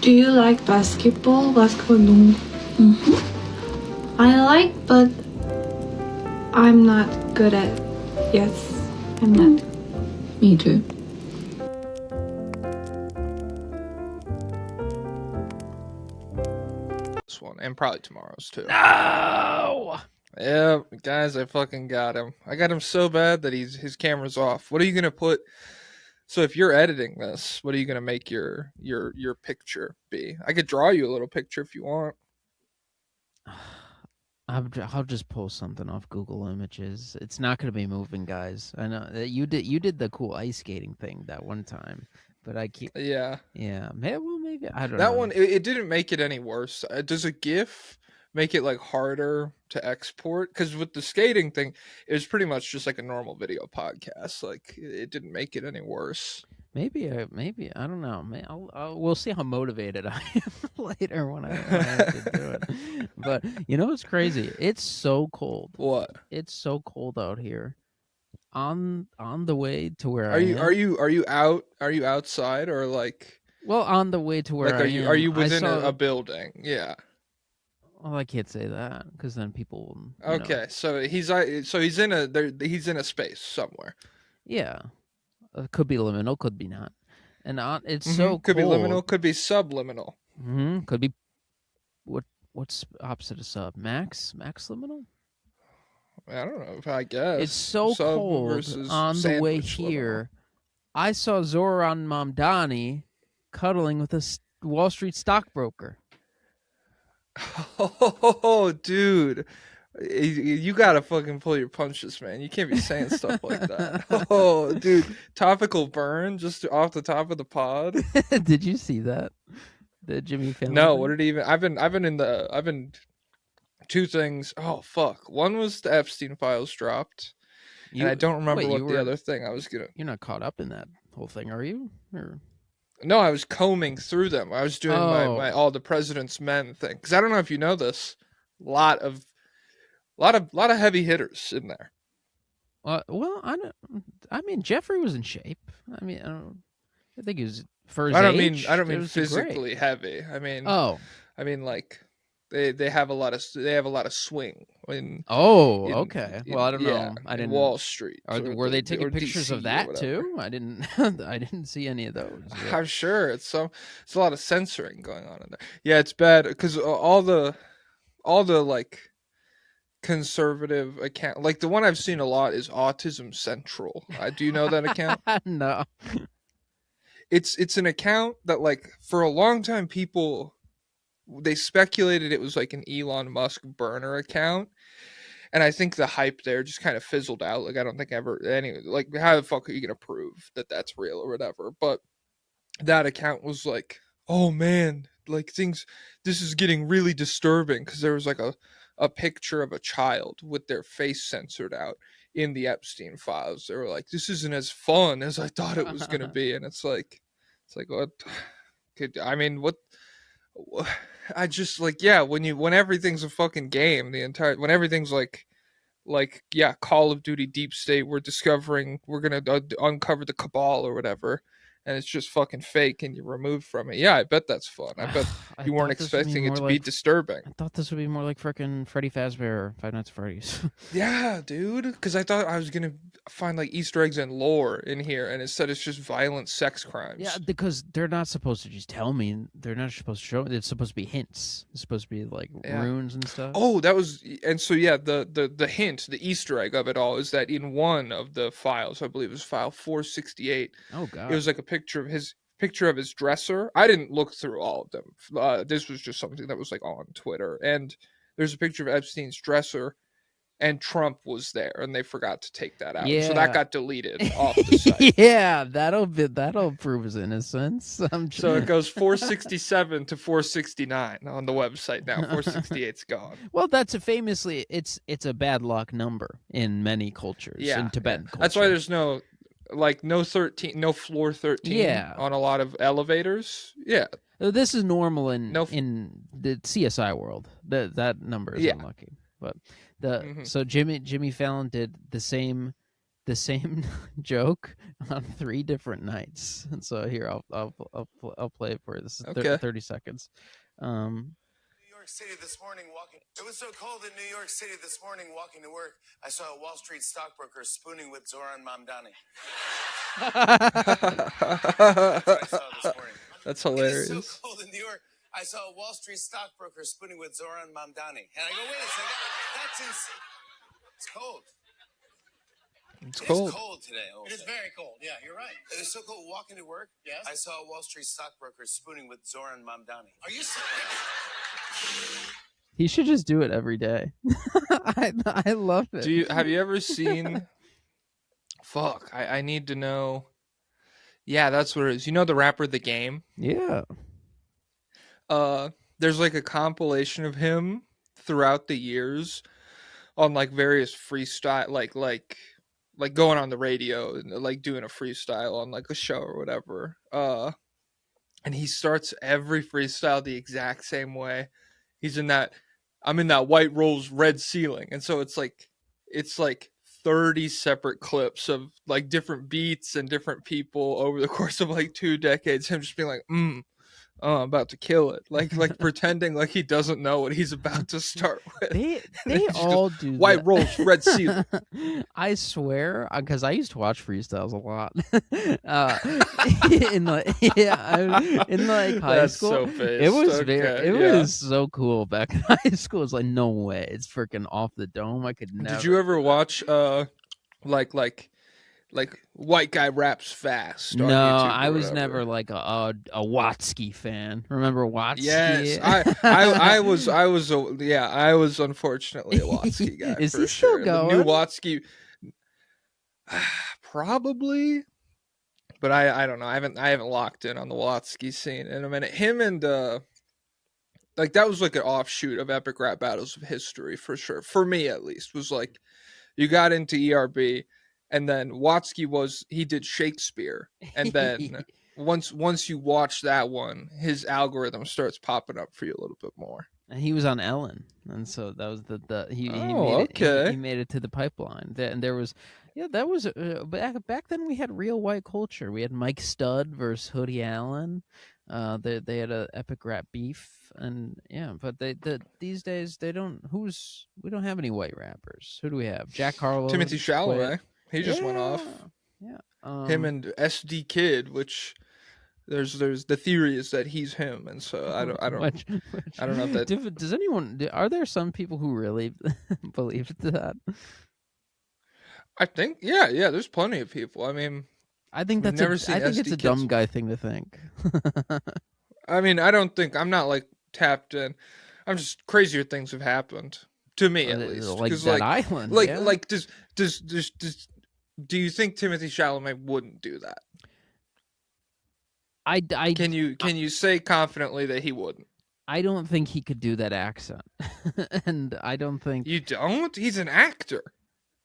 Do you like basketball? Basketball 농구? I like, but I'm not good at. Yes, I'm not. Me too. This one, and probably tomorrow's too. No! Yeah, guys, I fucking got him. I got him so bad that his camera's off. What are you gonna put? So if you're editing this, what are you gonna make your picture be? I could draw you a little picture if you want. I'll just post something off Google Images. It's not going to be moving, guys. I know that you did the cool ice skating thing that one time, but I keep Yeah. Maybe I don't know. That one it didn't make it any worse. Does a GIF make it like harder to export? Because with the skating thing, it was pretty much just like a normal video podcast. Like it didn't make it any worse. Maybe I don't know. We'll see how motivated I am later when I have to do it. But you know what's crazy? It's so cold. What? It's so cold out here. On the way to where Are you outside or like? Well, on the way to where like are you within a building? Yeah. Well, I can't say that because then people will. Okay, so he's in a space somewhere. Yeah. Could be liminal, could be not. And it's so could cold. be liminal, could be subliminal. Could be what's opposite of sub? Max liminal? I don't know. If I guess it's so sub cold on the way here. Liminal. I saw Zoran Mamdani cuddling with a Wall Street stockbroker. Oh, dude. You gotta fucking pull your punches, man. You can't be saying stuff like that. Oh, dude, topical burn just off the top of the pod. Did you see that? The Jimmy Fallon? No, thing? what did he even? I've been two things. Oh fuck! One was the Epstein files dropped, and I don't remember what the other thing I was gonna. You're not caught up in that whole thing, are you? Or... No, I was combing through them. I was doing my all the president's men thing because I don't know if you know this. Lot of heavy hitters in there. Well, I mean, Jeffrey was in shape. I mean, I think he was for his age. I don't mean great. physically heavy. I mean, like they have a lot of swing. Okay. Well, I don't know. I didn't. Wall Street. Were they taking pictures DC of that too? I didn't see any of those. Yeah. I'm sure it's a lot of censoring going on in there. Yeah, it's bad because all the like conservative account, like the one I've seen a lot is Autism Central. Do you know that account? No. It's an account that like for a long time people they speculated it was like an Elon Musk burner account, and I think the hype there just kind of fizzled out. Like I don't think like how the fuck are you gonna prove that that's real or whatever? But that account was like, oh man, like this is getting really disturbing because there was like a picture of a child with their face censored out in the Epstein files. They were like, this isn't as fun as I thought it was going to be. And it's like, what what, I just like, yeah, when everything's a fucking game, when everything's like, yeah, Call of Duty Deep State, we're going to uncover the cabal or whatever. And it's just fucking fake and you're removed from it. Yeah, I bet that's fun. I bet you weren't expecting it to be disturbing. I thought this would be more like frickin' Freddy Fazbear or Five Nights at Freddy's. Yeah, dude. Because I thought I was going to find like Easter eggs and lore in here. And instead it's just violent sex crimes. Yeah, because they're not supposed to just tell me. They're not supposed to show me. It's supposed to be hints. It's supposed to be like runes and stuff. Oh, that was... And so, yeah, the hint, the Easter egg of it all is that in one of the files, I believe it was file 468. Oh, God. It was like a picture of his dresser. I didn't look through all of them. This was just something that was like on Twitter, and there's a picture of Epstein's dresser, and Trump was there, and they forgot to take that out. Yeah. So that got deleted off the site. Yeah, that'll prove his innocence. So it goes 467 to 469 on the website now. 468's gone. Well, that's famously it's a bad luck number in many cultures. Yeah, in Tibetan culture. That's why there's no floor 13 on a lot of elevators. Yeah. This is normal in the CSI world. That number is unlucky. But so Jimmy Fallon did the same the same joke on 3 different nights. And so here I'll play it for you. This is Okay. 30 seconds. New York City this morning walking. It was so cold in New York City this morning walking to work. I saw a Wall Street stockbroker spooning with Zoran Mamdani. That's what I saw this morning. That's It hilarious. is so cold in New York. I saw a Wall Street stockbroker spooning with Zoran Mamdani. And I go, wait a second. That's insane. It's cold. It's It cold. is cold today. It is very cold. Yeah, you're right. It is so cold walking to work. Yes. I saw a Wall Street stockbroker spooning with Zoran Mamdani. Are you serious? He should just do it every day. I love it. Have you ever seen? Fuck, I need to know. Yeah, that's what it is. You know the rapper The Game? Yeah. There's like a compilation of him throughout the years on like various freestyle, like going on the radio and like doing a freestyle on like a show or whatever. And he starts every freestyle the exact same way. I'm in that white Rolls red ceiling, and so it's like 30 separate clips of like different beats and different people over the course of like 2 decades. Him just being like, I'm about to kill it, like pretending like he doesn't know what he's about to start with. They all do white that. Rolls red ceiling. I swear, because I used to watch freestyles a lot. in like high That's school, so based. it was Okay, it yeah. was so cool back in high school. It's like, no way, it's freaking off the dome. I could never. Did you ever watch like white guy raps fast? On No, YouTube or I was whatever? never like a Watsky fan. Remember Watsky? Yes, I was unfortunately a Watsky guy. Is for he still sure. The new going? Watsky, probably, but I don't know. I haven't locked in on the Watsky scene in a minute. Him and like that was like an offshoot of Epic Rap Battles of History for sure. For me at least, was like you got into ERB, and then Watsky he did Shakespeare, and then once you watch that one, his algorithm starts popping up for you a little bit more. And he was on Ellen, and so that was he Oh, made it. okay. He made it to the pipeline. And there was, that was back then. We had real white culture. We had Mike Stud versus Hoodie Allen. They had a epic rap beef, and but these days we don't have any white rappers. Who do we have? Jack Harlow, Timothy Chalamet, he just went off. Yeah, Him and SD Kid, which there's the theory is that he's him, and so I don't know if that. Does anyone? Are there some people who really believe that? I think yeah. There's plenty of people. I mean, I think we've never seen I think SD it's a Kids. dumb guy thing to think. I mean, I'm not like tapped in. I'm just crazier things have happened to me at least. Like 'Cause, that island. Like do you think Timothy Chalamet wouldn't do that? Can you say confidently that he wouldn't? I don't think he could do that accent, and I don't think You don't. He's an actor.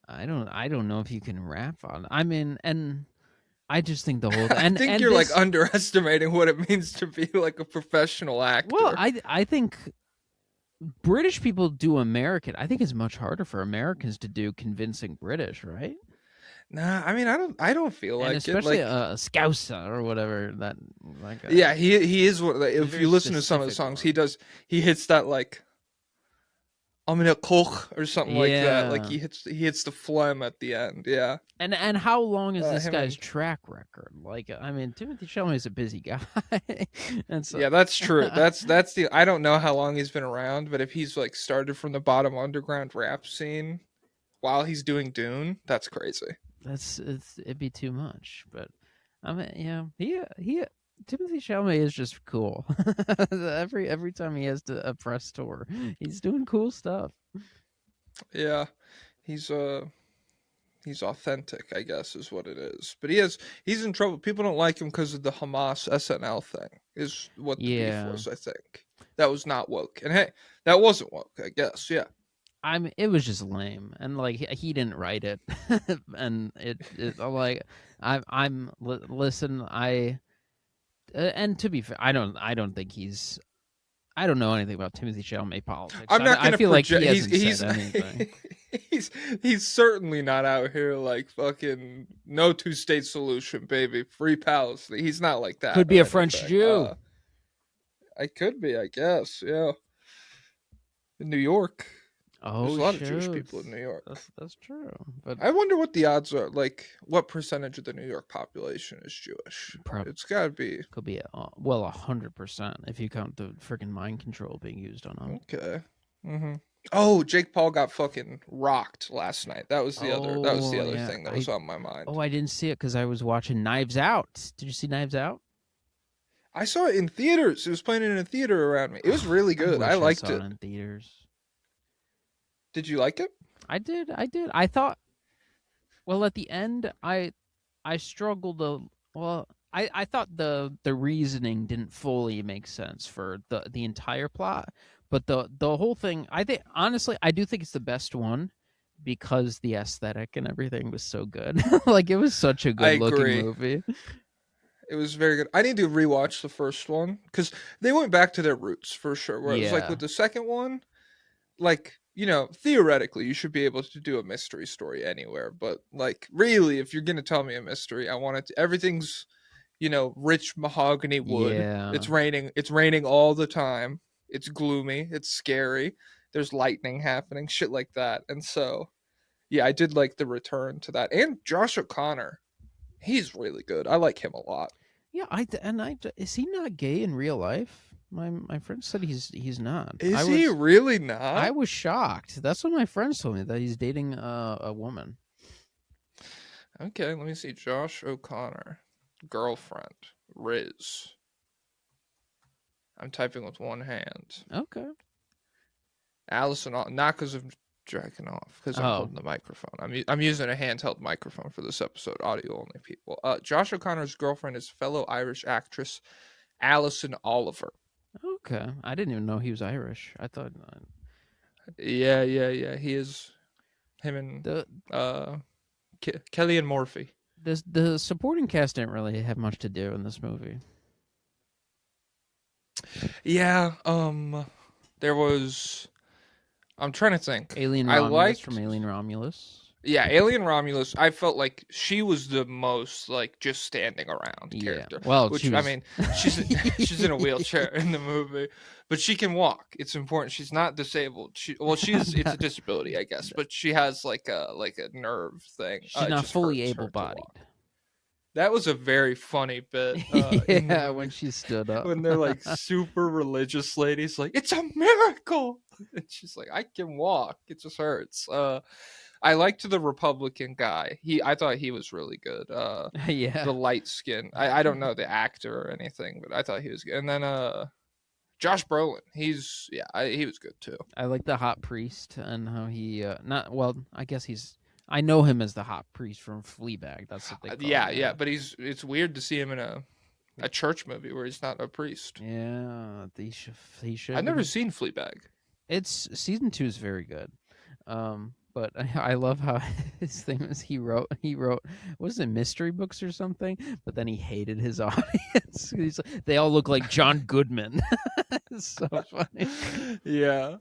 I don't know if you can rap on. I mean, and I just think the whole. And I think and you're this, like underestimating what it means to be like a professional actor. Well, I think British people do American. I think it's much harder for Americans to do convincing British, right? Nah, I mean, I don't feel And like especially it. Like, a Scouser or whatever that. yeah, he is. If very you listen to some of the specific songs, he hits that like. I'm in a koch or something like that. Like Yeah. he hits the phlegm at the end. Yeah. And how long is this him guy's and- track record? Like, I mean, Timothy Chalamet is a busy guy, and so Yeah, that's true. That's the. I don't know how long he's been around, but if he's like started from the bottom underground rap scene, while he's doing Dune, that's crazy. it'd be too much. But I mean, he Timothy Chalamet is just cool. every time he has a press tour, he's doing cool stuff. Yeah, he's authentic, I guess, is what it is. But he's in trouble. People don't like him because of the Hamas SNL thing. Is what the beef was. I think that was not woke, and hey, that wasn't woke. I guess, yeah. It was just lame, and like he didn't write it, and it like listen, and to be fair, I don't think I don't know anything about Timothy Chalamet politics. I'm not going to I feel like he project. hasn't said anything. he's certainly not out here like fucking no two-state solution, baby, free Palestine. He's not like that. Could be or a French anything. Jew. I could be, I guess. Yeah. In New York, there's a lot of Jewish people in New York. That's true. But I wonder what the odds are. Like, what percentage of the New York population is Jewish? It's got to be. could be 100% if you count the freaking mind control being used on them. Okay. Mm-hmm. Oh, Jake Paul got fucking rocked last night. That was the other. That was the other yeah. thing that was on my mind. Oh, I didn't see it because I was watching Knives Out. Did you see Knives Out? I saw it in theaters. It was playing in a theater around me. It was really good. I liked saw it. in theaters. Did you like it? I did. I thought. Well, at the end, I struggled I thought the reasoning didn't fully make sense for the entire plot, but the whole thing, I think honestly, I do think it's the best one because the aesthetic and everything was so good. Like it was such a good looking movie. It was very good. I need to rewatch the first one because they went back to their roots for sure. Where it was like with the second one, like, you know, theoretically you should be able to do a mystery story anywhere, but like really, if you're gonna tell me a mystery, I want it to, everything's, you know, rich mahogany wood. Yeah. It's raining all the time. It's gloomy, it's scary. There's lightning happening, shit like that. And so, yeah, I did like the return to that. And Josh O'Connor, he's really good. I like him a lot. Yeah, is he not gay in real life? My friend said he's not. Is he really not? I was shocked. That's what my friends told me, that he's dating a woman. Okay, let me see. Josh O'Connor, girlfriend, Riz. I'm typing with one hand. Okay. Allison, not because of jacking off, because I'm holding the microphone. I'm using a handheld microphone for this episode, audio only people. Josh O'Connor's girlfriend is fellow Irish actress Alison Oliver. Okay, I didn't even know he was Irish. I thought. Yeah. He is. Him and Kelly and Morphy. The supporting cast didn't really have much to do in this movie. Yeah. There was. I'm trying to think. Alien Romulus from Alien Romulus. Yeah, Alien Romulus. I felt like she was the most like just standing around character. Well, which I mean, she's in a wheelchair in the movie, but she can walk. It's important. She's not disabled. It's a disability, I guess, but she has like a nerve thing. She's not fully able-bodied. That was a very funny bit. Yeah, when she stood up. When they're like super religious ladies, like, it's a miracle. And she's like, I can walk. It just hurts. I liked the Republican guy. I thought he was really good. Yeah. The light skin. I don't know the actor or anything, but I thought he was good. And then Josh Brolin. He was good too. I like the hot priest and how he I guess I know him as the hot priest from Fleabag. That's what they call him. Yeah, but it's weird to see him in a church movie where he's not a priest. Yeah, he should. I've never seen Fleabag. It's season 2 is very good. But I love how his thing was he wrote was it mystery books or something, but then he hated his audience. They all look like John Goodman. It's so funny. Yeah.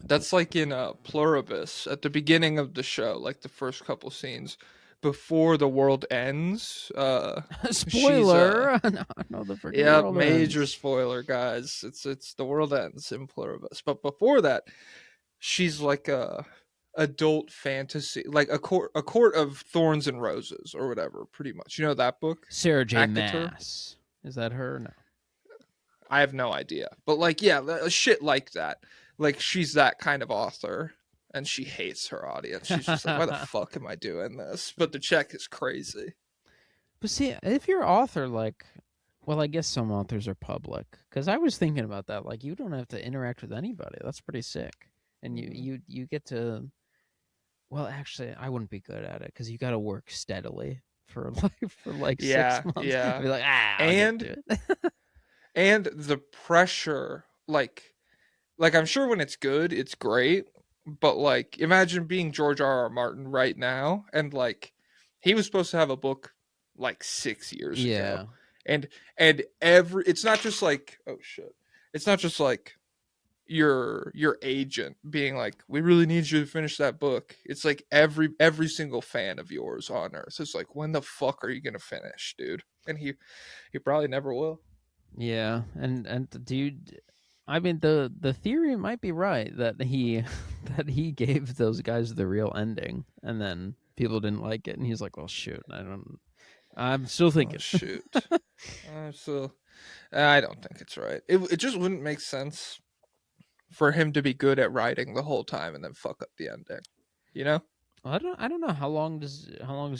That's like in Pluribus at the beginning of the show, like the first couple scenes before the world ends. Spoiler! No, the freaking world major ends. Spoiler, guys. It's the world ends in Pluribus, but before that, she's like a adult fantasy, like a court of thorns and roses or whatever. Pretty much, you know that book. Sarah J. Maas. Is that her? No, I have no idea. But like, yeah, shit like that. Like she's that kind of author. And she hates her audience. She's just like, why the fuck am I doing this? But the check is crazy. But see, if you're an author, like, well, I guess some authors are public. Because I was thinking about that. Like, you don't have to interact with anybody. That's pretty sick. And you get to, well, actually, I wouldn't be good at it. Because you got to work steadily for 6 months. Yeah. I'd be like, and and the pressure, like I'm sure when it's good, it's great. But like, imagine being George R.R. Martin right now, and like, he was supposed to have a book like 6 years ago, and it's not just like, oh shit, it's not just like, your agent being like, we really need you to finish that book. It's like every single fan of yours on earth is like, when the fuck are you gonna finish, dude? And he probably never will. Yeah, and dude, I mean the theory might be right that he that he gave those guys the real ending, and then people didn't like it, and he's like, well, shoot, I'm still Oh thinking. shoot. So I don't think it's right. It just wouldn't make sense for him to be good at writing the whole time and then fuck up the ending. You know? I don't know how long does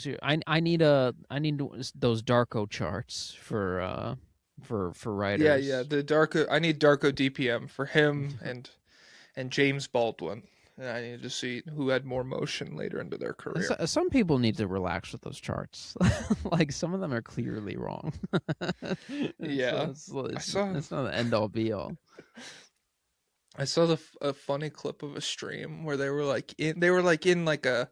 you I need those Darko charts for Yeah, writers. yeah. The Darko. I need Darko DPM for him and James Baldwin. And I need to see who had more motion later into their career. Some people need to relax with those charts. Like some of them are clearly wrong. Yeah, I saw. It's not the end all be all. I saw a funny clip of a stream where they were like in like a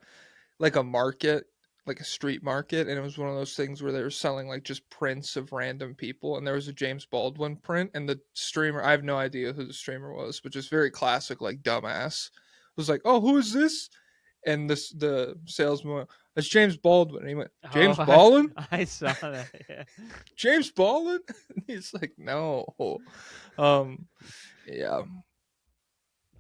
market, like a street market, and it was one of those things where they were selling like just prints of random people, and there was a James Baldwin print, and the streamer, I have no idea who the streamer was, but just very classic, like dumbass, was like, "Oh, who is this?" And the salesman went, "That's James Baldwin." And he went, "James Baldwin? I saw that. Yeah. James Baldwin?" And he's like, "No." Yeah.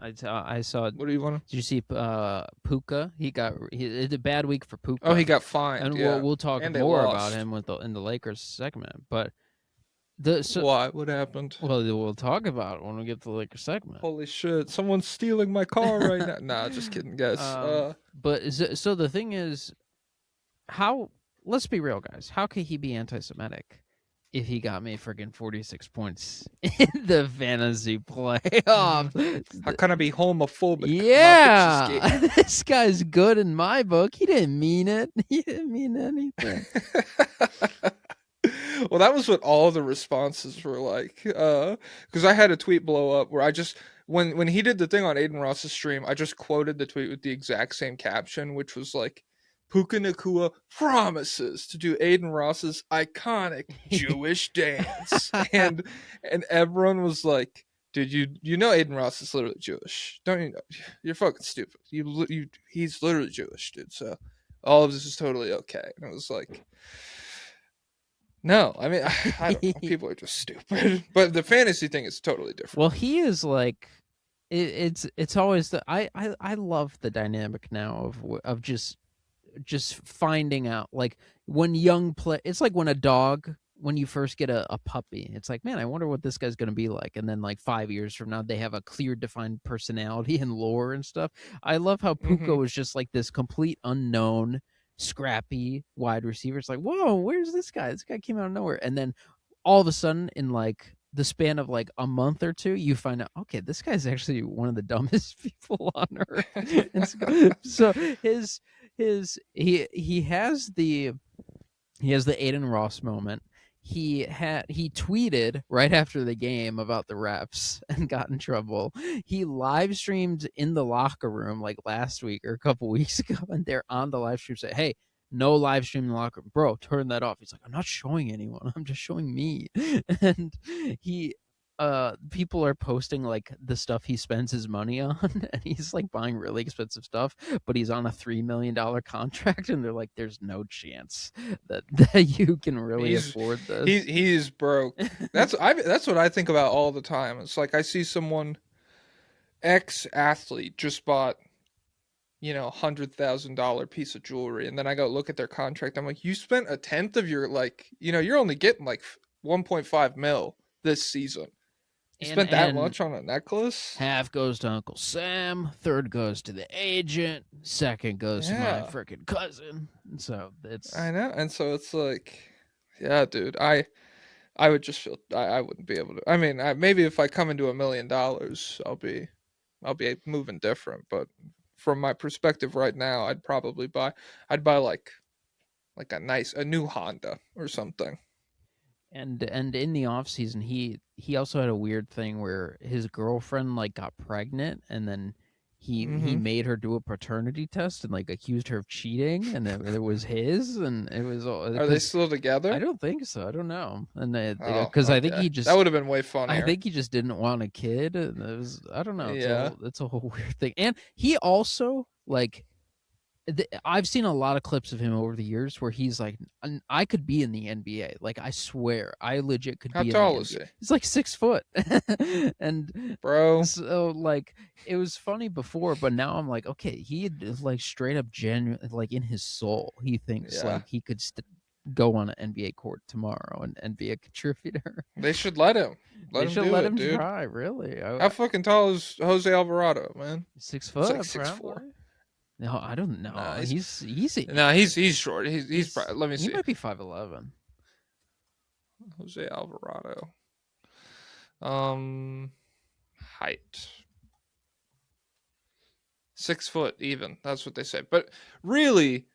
I saw. What do you want to? Did you see Puka? It's a bad week for Puka. Oh, he got fined. and Yeah. we'll talk And they more lost. about him in the Lakers segment. But Why? What happened? well, we'll talk about it when we get to the Lakers segment. Holy shit! Someone's stealing my car right now. Nah, just kidding, guys. But so the thing is, how? Let's be real, guys. How could he be anti-Semitic if he got me friggin' 46 points in the fantasy playoffs? How can I be homophobic? Yeah, this guy's good in my book. He didn't mean it. He didn't mean anything. Well, that was what all the responses were like. Because I had a tweet blow up where I just when he did the thing on Aiden Ross's stream, I just quoted the tweet with the exact same caption, which was like, Puka Nakua promises to do Aiden Ross's iconic Jewish dance, and everyone was like, "Dude, you know Aiden Ross is literally Jewish, don't you know? You're fucking stupid. He's literally Jewish, dude. So all of this is totally okay." And it was like, no, I mean, I don't know. People are just stupid. But the fantasy thing is totally different. Well, he is like, it's always the I love the dynamic now of just finding out, like when young play. It's like when a dog, when you first get a puppy, it's like, man, I wonder what this guy's gonna be like, and then like 5 years from now they have a clear defined personality and lore and stuff. I love how Puka was just like this complete unknown scrappy wide receiver. It's like, whoa, where's this guy? This guy came out of nowhere, and then all of a sudden in like the span of like a month or two, you find out, okay, this guy's actually one of the dumbest people on earth. And so he has the Aiden Ross moment. He tweeted right after the game about the refs and got in trouble. He live streamed in the locker room like last week or a couple weeks ago, and they're on the live stream say, "Hey, no live stream in the locker room, bro. Turn that off." He's like, "I'm not showing anyone. I'm just showing me." And people are posting like the stuff he spends his money on, and he's like buying really expensive stuff, but he's on a $3 million contract, and they're like, there's no chance that you can really afford this. He's broke. That's what I think about all the time. It's like I see someone, ex-athlete, just bought, $100,000 piece of jewelry, and then I go look at their contract. I'm like, you spent a tenth of your, like, you're only getting like 1.5 mil this season. You spent that much on a necklace? Half goes to Uncle Sam, third goes to the agent, second goes to my freaking cousin. So it's, I know, and so it's like, yeah, dude, I would just feel I wouldn't be able to. I mean, maybe if I come into $1 million, I'll be moving different. But from my perspective right now, I'd buy like a new Honda or something. And in the off season, he also had a weird thing where his girlfriend like got pregnant, and then he Mhm. made her do a paternity test and like accused her of cheating, and it was his, and it was Are they because still together? I don't think so. I don't know, and Oh, because I think okay. he That just would have been way funnier. I think he just didn't want a kid. And it was I don't know. Yeah. It's a whole weird thing, and he also like I've seen a lot of clips of him over the years where he's like, I could be in the NBA. Like, I swear, I legit could How be in the tall is NBA. he? He's like 6 foot. And Bro. so, like, it was funny before, but now I'm like, okay, he is like straight up genuine, like in his soul, he thinks Yeah. like he could go on an NBA court tomorrow and be a contributor. They should let him. They should do let it, him dude. try, really. How fucking tall is Jose Alvarado, man? 6 It's foot, like 6'4". probably. No, I don't know. Nah, He's easy. No, he's short. He's probably, let me see. He might be 5'11". Jose Alvarado. Height. 6 foot even. That's what they say. But really,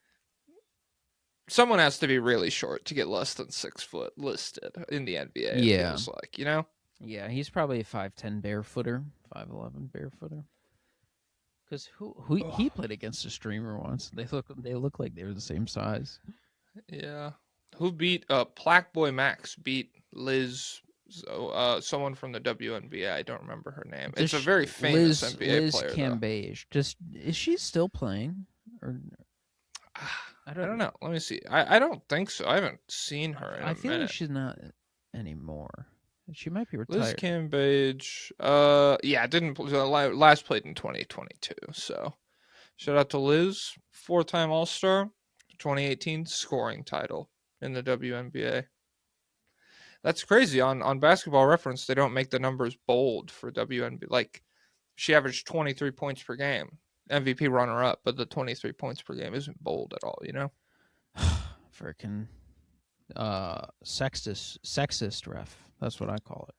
someone has to be really short to get less than 6 foot listed in the NBA. Yeah. It feels like, you know? Yeah, he's probably a 5'10" barefooter, 5'11" barefooter. Because he played against a streamer once. They look like they were the same size. Yeah. Who beat Plaque Max beat Liz someone from the WNBA. I don't remember her name. It's a very famous NBA player. Liz Cambage. Is she still playing? Or I don't know. Let me see. I don't think so. I haven't seen her in a I feel minute. like she's not anymore. She might be Liz retired. Cambage. Yeah, didn't last played in 2022. So, shout out to Liz, 4-time All-Star, 2018 scoring title in the WNBA. That's crazy. On Basketball Reference, they don't make the numbers bold for WNBA. Like, she averaged 23 points per game, MVP runner-up, but the 23 points per game isn't bold at all. You know? Freaking sexist ref. That's what I call it.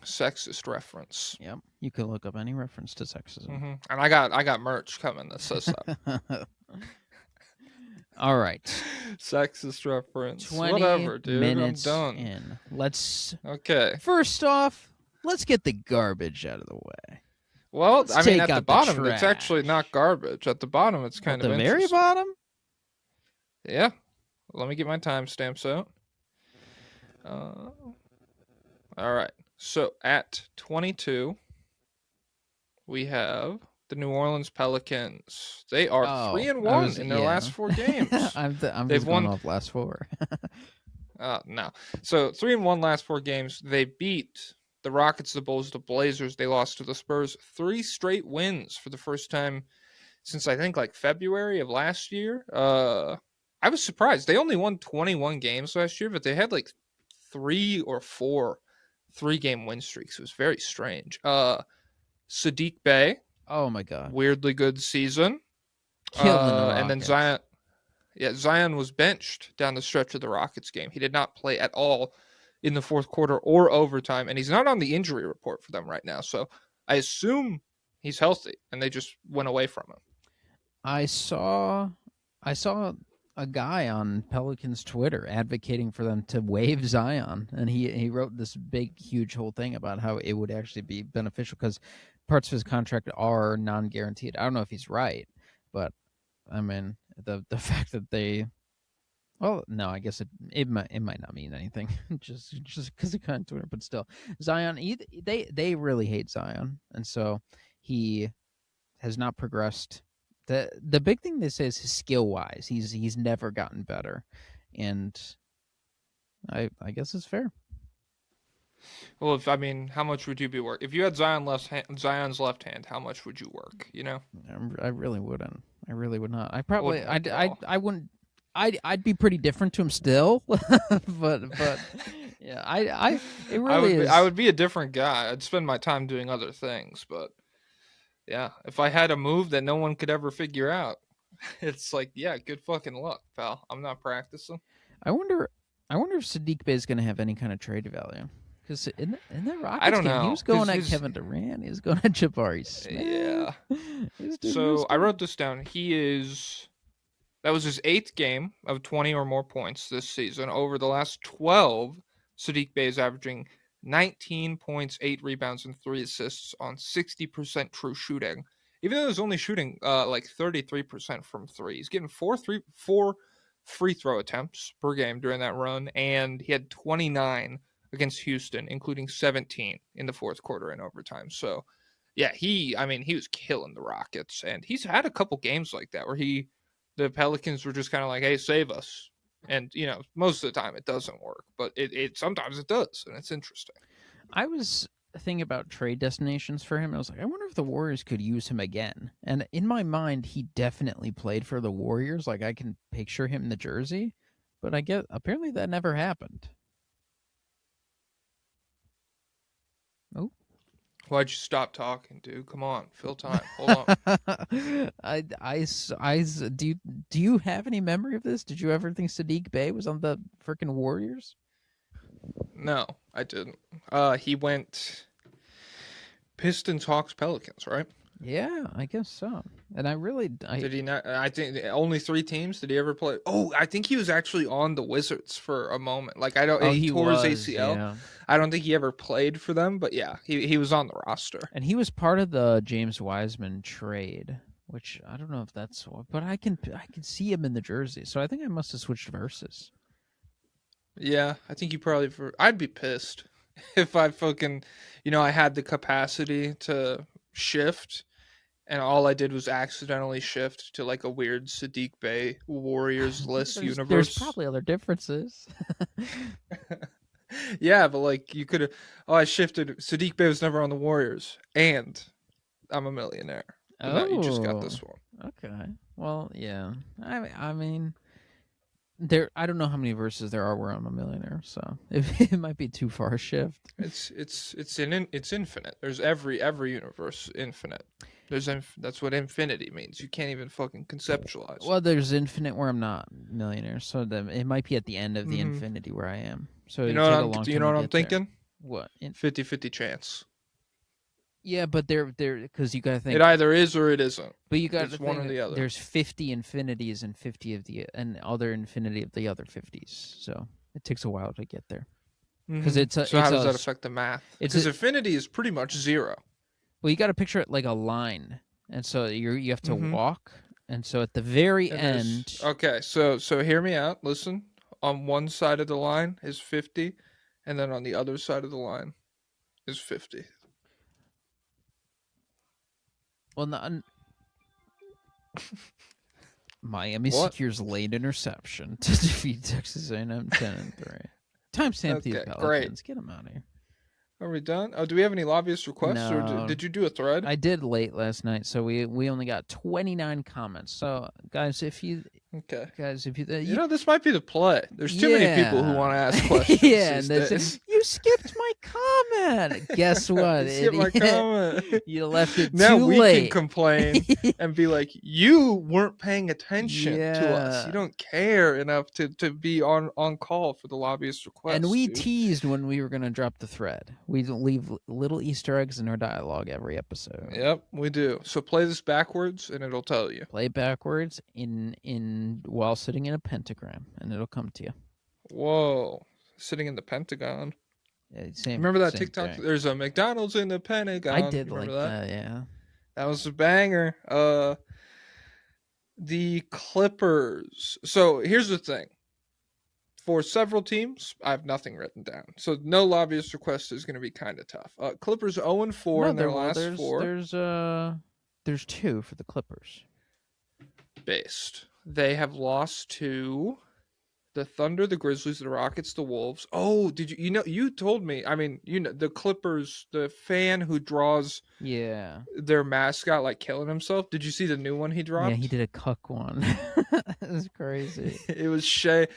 Sexist reference. Yep. You can look up any reference to sexism. Mm-hmm. And I got merch coming that says that. All right. Sexist reference. 20 Whatever, dude. minutes I'm done. in. Let's Okay. first off, let's get the garbage out of the way. Well, Let's I mean, take at the out the bottom, it's actually trash. not garbage. At the bottom, it's kind At of the very interesting. bottom? Yeah. Let me get my timestamps out. All right. So at 22, we have the New Orleans Pelicans. They are 3-1 in their last 4 games. I'm They've just going won- off last 4. No. So 3-1 last 4 games. They beat the Rockets, the Bulls, the Blazers. They lost to the Spurs. 3 straight wins for the first time since I think like February of last year. I was surprised. They only won 21 games last year, but they had like 3 or 4 3-game win streaks. It was very strange. Sadiq Bey. Oh my god. Weirdly good season. Killing the Rockets. And then Zion was benched down the stretch of the Rockets game. He did not play at all in the fourth quarter or overtime, and he's not on the injury report for them right now. So I assume he's healthy, and they just went away from him. I saw a guy on Pelicans Twitter advocating for them to waive Zion, and he wrote this big, huge whole thing about how it would actually be beneficial because parts of his contract are non-guaranteed. I don't know if he's right, but I mean the fact that they, well, no, I guess it might not mean anything just because it kind of Twitter, but still, Zion, they really hate Zion, and so he has not progressed. The big thing they say is his skill wise, he's never gotten better, and I guess it's fair. Well, how much would you be work if you had Zion's left hand? How much would you work? You know, I really wouldn't. I really would not. I probably Wouldn't at all. I wouldn't. I'd be pretty different to him still, but yeah, it really is. I would be a different guy. I'd spend my time doing other things, but yeah, if I had a move that no one could ever figure out, it's like, yeah, good fucking luck, pal. I'm not practicing. I wonder if Sadiq Bey is going to have any kind of trade value. Because in that Rockets I don't game, know. he was going at His- Kevin Durant. He was going at Jabari Smith. Yeah. He was doing So this I stuff. wrote this down. That was his 8th game of 20 or more points this season. Over the last 12, Sadiq Bey is averaging 19 points, 8 rebounds, and 3 assists on 60% true shooting. Even though he was only shooting like 33% from three, he's getting four free throw attempts per game during that run, and he had 29 against Houston, including 17 in the fourth quarter and overtime. So, yeah, he was killing the Rockets, and he's had a couple games like that where the Pelicans were just kind of like, "Hey, save us," and most of the time it doesn't work, but it sometimes it does, and it's interesting. I was thinking about trade destinations for him. I was like, I wonder if the Warriors could use him again. And in my mind, he definitely played for the Warriors. Like I can picture him in the jersey, but I guess apparently that never happened. Oh. Why'd you stop talking, dude? Come on, fill time. Hold on. Do you have any memory of this? Did you ever think Sadiq Bey was on the freaking Warriors? No, I didn't. He went Pistons, Hawks, Pelicans, right? Yeah, I guess so. And Did he not? I think only 3 teams. Did he ever play? Oh, I think he was actually on the Wizards for a moment. Like he tore his ACL. Yeah. I don't think he ever played for them, but yeah, he was on the roster. And he was part of the James Wiseman trade, which I don't know if that's what, but I can see him in the jersey. So I think I must have switched verses. Yeah, I think you probably. I'd be pissed if I fucking, I had the capacity to shift, and all I did was accidentally shift to like a weird Sadiq Bey Warriors list universe. There's probably other differences. Yeah, but like you could have. Oh, I shifted. Sadiq Bey was never on the Warriors, and I'm a millionaire. But no, you just got this one. Okay. Well, yeah. I mean, I don't know how many verses there are where I'm a millionaire, so it might be too far a shift. It's infinite. There's every universe infinite. That's what infinity means. You can't even fucking conceptualize. Well, there's infinite where I'm not millionaire, so it might be at the end of the infinity where I am. So you know what I'm thinking? What? 50-50 chance. Yeah, but they're because you gotta think it either is or it isn't. But you gotta think one or the other. There's 50 infinities and 50 of the other infinity of the other 50s. So it takes a while to get there. Because so how does that affect the math? Because infinity is pretty much 0. Well, you got to picture it like a line, and so you have to walk, and so at the very end. Okay, so hear me out. Listen, on one side of the line is 50, and then on the other side of the line is 50. Well, Miami secures late interception to defeat Texas A&M 10-3. Timestamp these Pelicans. Great. Get them out of here. Are we done? Oh, do we have any lobbyist requests, No. or did you do a thread? I did late last night, so we only got 29 comments. So, guys, if you this might be the play. There's too many people who want to ask questions. Yeah, and you skipped my comment. Guess what? Skip my comment. You left it now too we late. can complain and be like, you weren't paying attention to us. You don't care enough to be on call for the lobbyist request. And we teased when we were going to drop the thread. We leave little Easter eggs in our dialogue every episode. Yep, we do. So play this backwards, and it'll tell you. Play backwards while sitting in a pentagram, and it'll come to you. Whoa, sitting in the Pentagon. Yeah, remember that TikTok? Thing. There's a McDonald's in the Pentagon. I did like that. Yeah, that was a banger. The Clippers. So here's the thing. For several teams, I have nothing written down. So no lobbyist request is going to be kind of tough. Clippers 0-4 in their last 4. There's 2 for the Clippers. Based. They have lost to the Thunder, the Grizzlies, the Rockets, the Wolves. Oh, did you told me. I mean, the Clippers, the fan who draws their mascot like killing himself. Did you see the new one he dropped? Yeah, he did a cuck one. It was crazy. It was Shea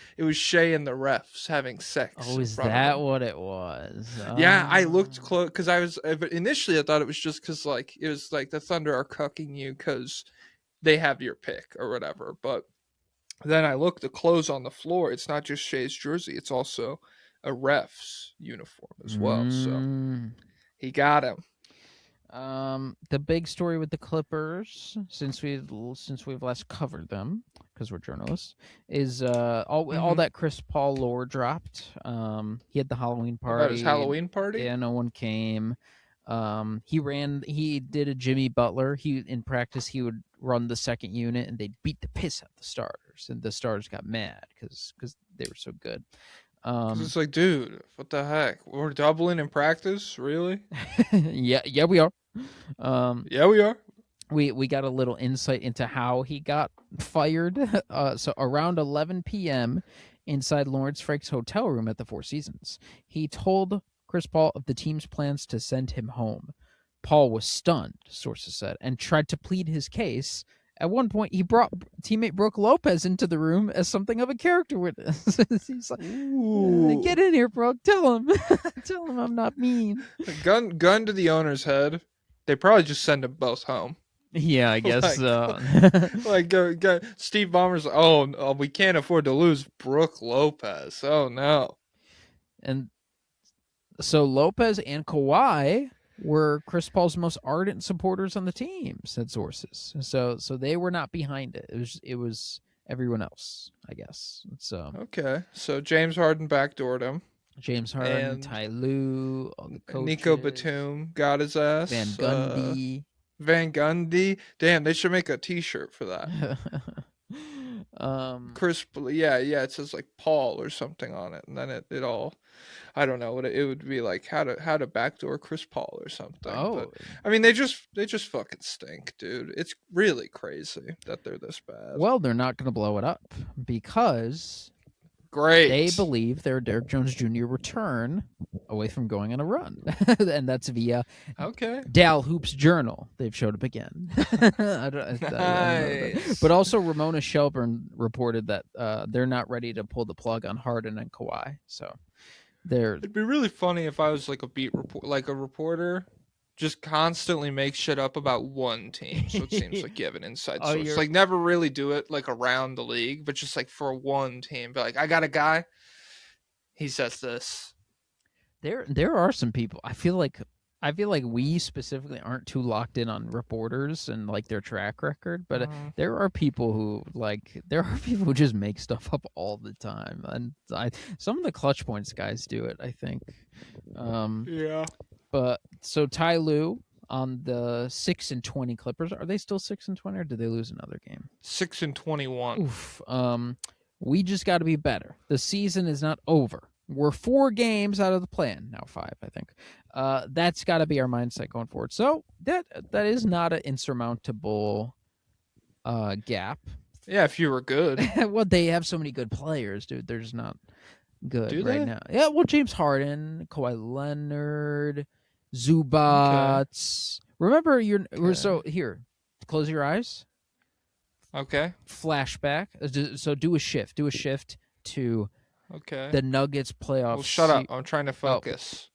and the refs having sex. Oh, is that what it was? Yeah, I looked close because initially I thought it was just because it was like the Thunder are cucking you because they have your pick or whatever. But then I looked, the clothes on the floor, it's not just Shea's jersey, it's also a ref's uniform as well. So he got him. The big story with the Clippers, since we've last covered them, because we're journalists, is all that Chris Paul lore dropped. He had the Halloween About his party. Halloween party? Yeah, no one came. He did a Jimmy Butler. In practice he would run the second unit and they'd beat the piss out of the starters, and the starters got mad because they were so good. 'Cause it's like, dude, what the heck? We're doubling in practice, really? yeah, we are. Yeah, we are. We got a little insight into how he got fired. So around 11 p.m. inside Lawrence Frank's hotel room at the Four Seasons, he told Chris Paul of the team's plans to send him home. Paul was stunned, sources said, and tried to plead his case. At one point, he brought teammate Brooke Lopez into the room as something of a character witness. He's like, Ooh. "Get in here, Brooke. Tell him, tell him I'm not mean." Gun to the owner's head. They probably just send them both home. Yeah, I guess Like- so. Like, Steve Ballmer's like, oh, we can't afford to lose Brooke Lopez. Oh, no. And so Lopez and Kawhi were Chris Paul's most ardent supporters on the team, said sources. So they were not behind it. It was everyone else, I guess. So Okay. So James Harden backdoored him. James Harden, And Ty Lue, all the coaches, Nico Batum got his ass. Van Gundy. Van Gundy. Damn, they should make a T-shirt for that. Chris, yeah, it says like Paul or something on it, and then it all, I don't know what it would be like, how to backdoor Chris Paul or something. Oh, But, I mean, they just fucking stink, dude. It's really crazy that they're this bad. well, they're not going to blow it up because Great. they believe their Derrick Jones Jr. return away from going on a run, and that's via Okay. Dal Hoops Journal. They've showed up again. I don't know. Nice. But also Ramona Shelburne reported that they're not ready to pull the plug on Harden and Kawhi. So they're It'd be really funny if I was like a reporter, just constantly make shit up about one team. So it seems like you have an inside Oh, source. you're- Like never really do it like around the league, but just like for one team. Be like, I got a guy. He says this. there are some people. I feel like we specifically aren't too locked in on reporters and like their track record, but there are people who just make stuff up all the time, and some of the clutch points guys do it, I think. Yeah. But so Ty Lue on the 6-20 Clippers, are they still 6-20 or did they lose another game? 6-21. Oof. We just got to be better. The season is not over. We're 4 games out of the plan now, 5, I think. That's got to be our mindset going forward. So that is not an insurmountable gap. Yeah, if you were good. Well, they have so many good players, dude. They're just not good Do right they? now. Yeah, well, James Harden, Kawhi Leonard, Zubats. Remember, so here, close your eyes. Okay. Flashback. So do a shift. Do a shift to Okay. the Nuggets playoffs. Well, shut up. I'm trying to focus.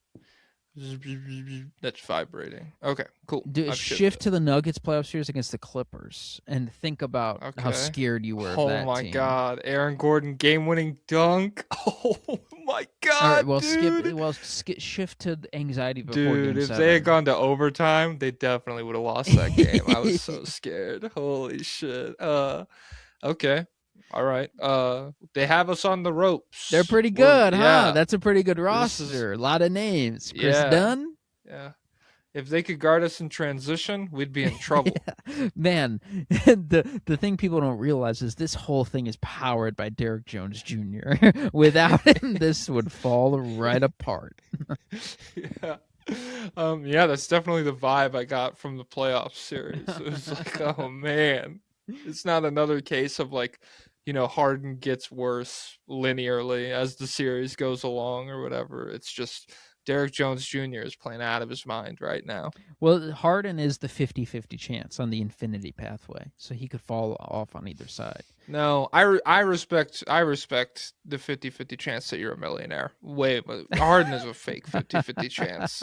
That's vibrating. Okay, cool. Do a I've shift shifted. to the Nuggets playoff series against the Clippers, and think about how Okay. scared you were. Of Oh that my team. God, Aaron Gordon game-winning dunk. Oh my God, All right, well, dude. shift to the anxiety before Dude, game if 7. they had gone to overtime, they definitely would have lost that game. I was so scared. Holy shit. Okay. All right. They have us on the ropes. They're pretty We're- good, huh? yeah, That's a pretty good This roster. is- A lot of names. Chris Yeah. Dunn. yeah. If they could guard us in transition, we'd be in trouble. Man, the thing people don't realize is this whole thing is powered by Derrick Jones Jr. Without him, this would fall right apart. Yeah. Yeah, that's definitely the vibe I got from the playoff series. It was like, oh man. It's not another case of like, Harden gets worse linearly as the series goes along or whatever. It's just Derrick Jones Jr. is playing out of his mind right now. Well, Harden is the 50-50 chance on the infinity pathway, so he could fall off on either side. No, I respect the 50-50 chance that you're a millionaire. Harden is a fake 50-50 chance.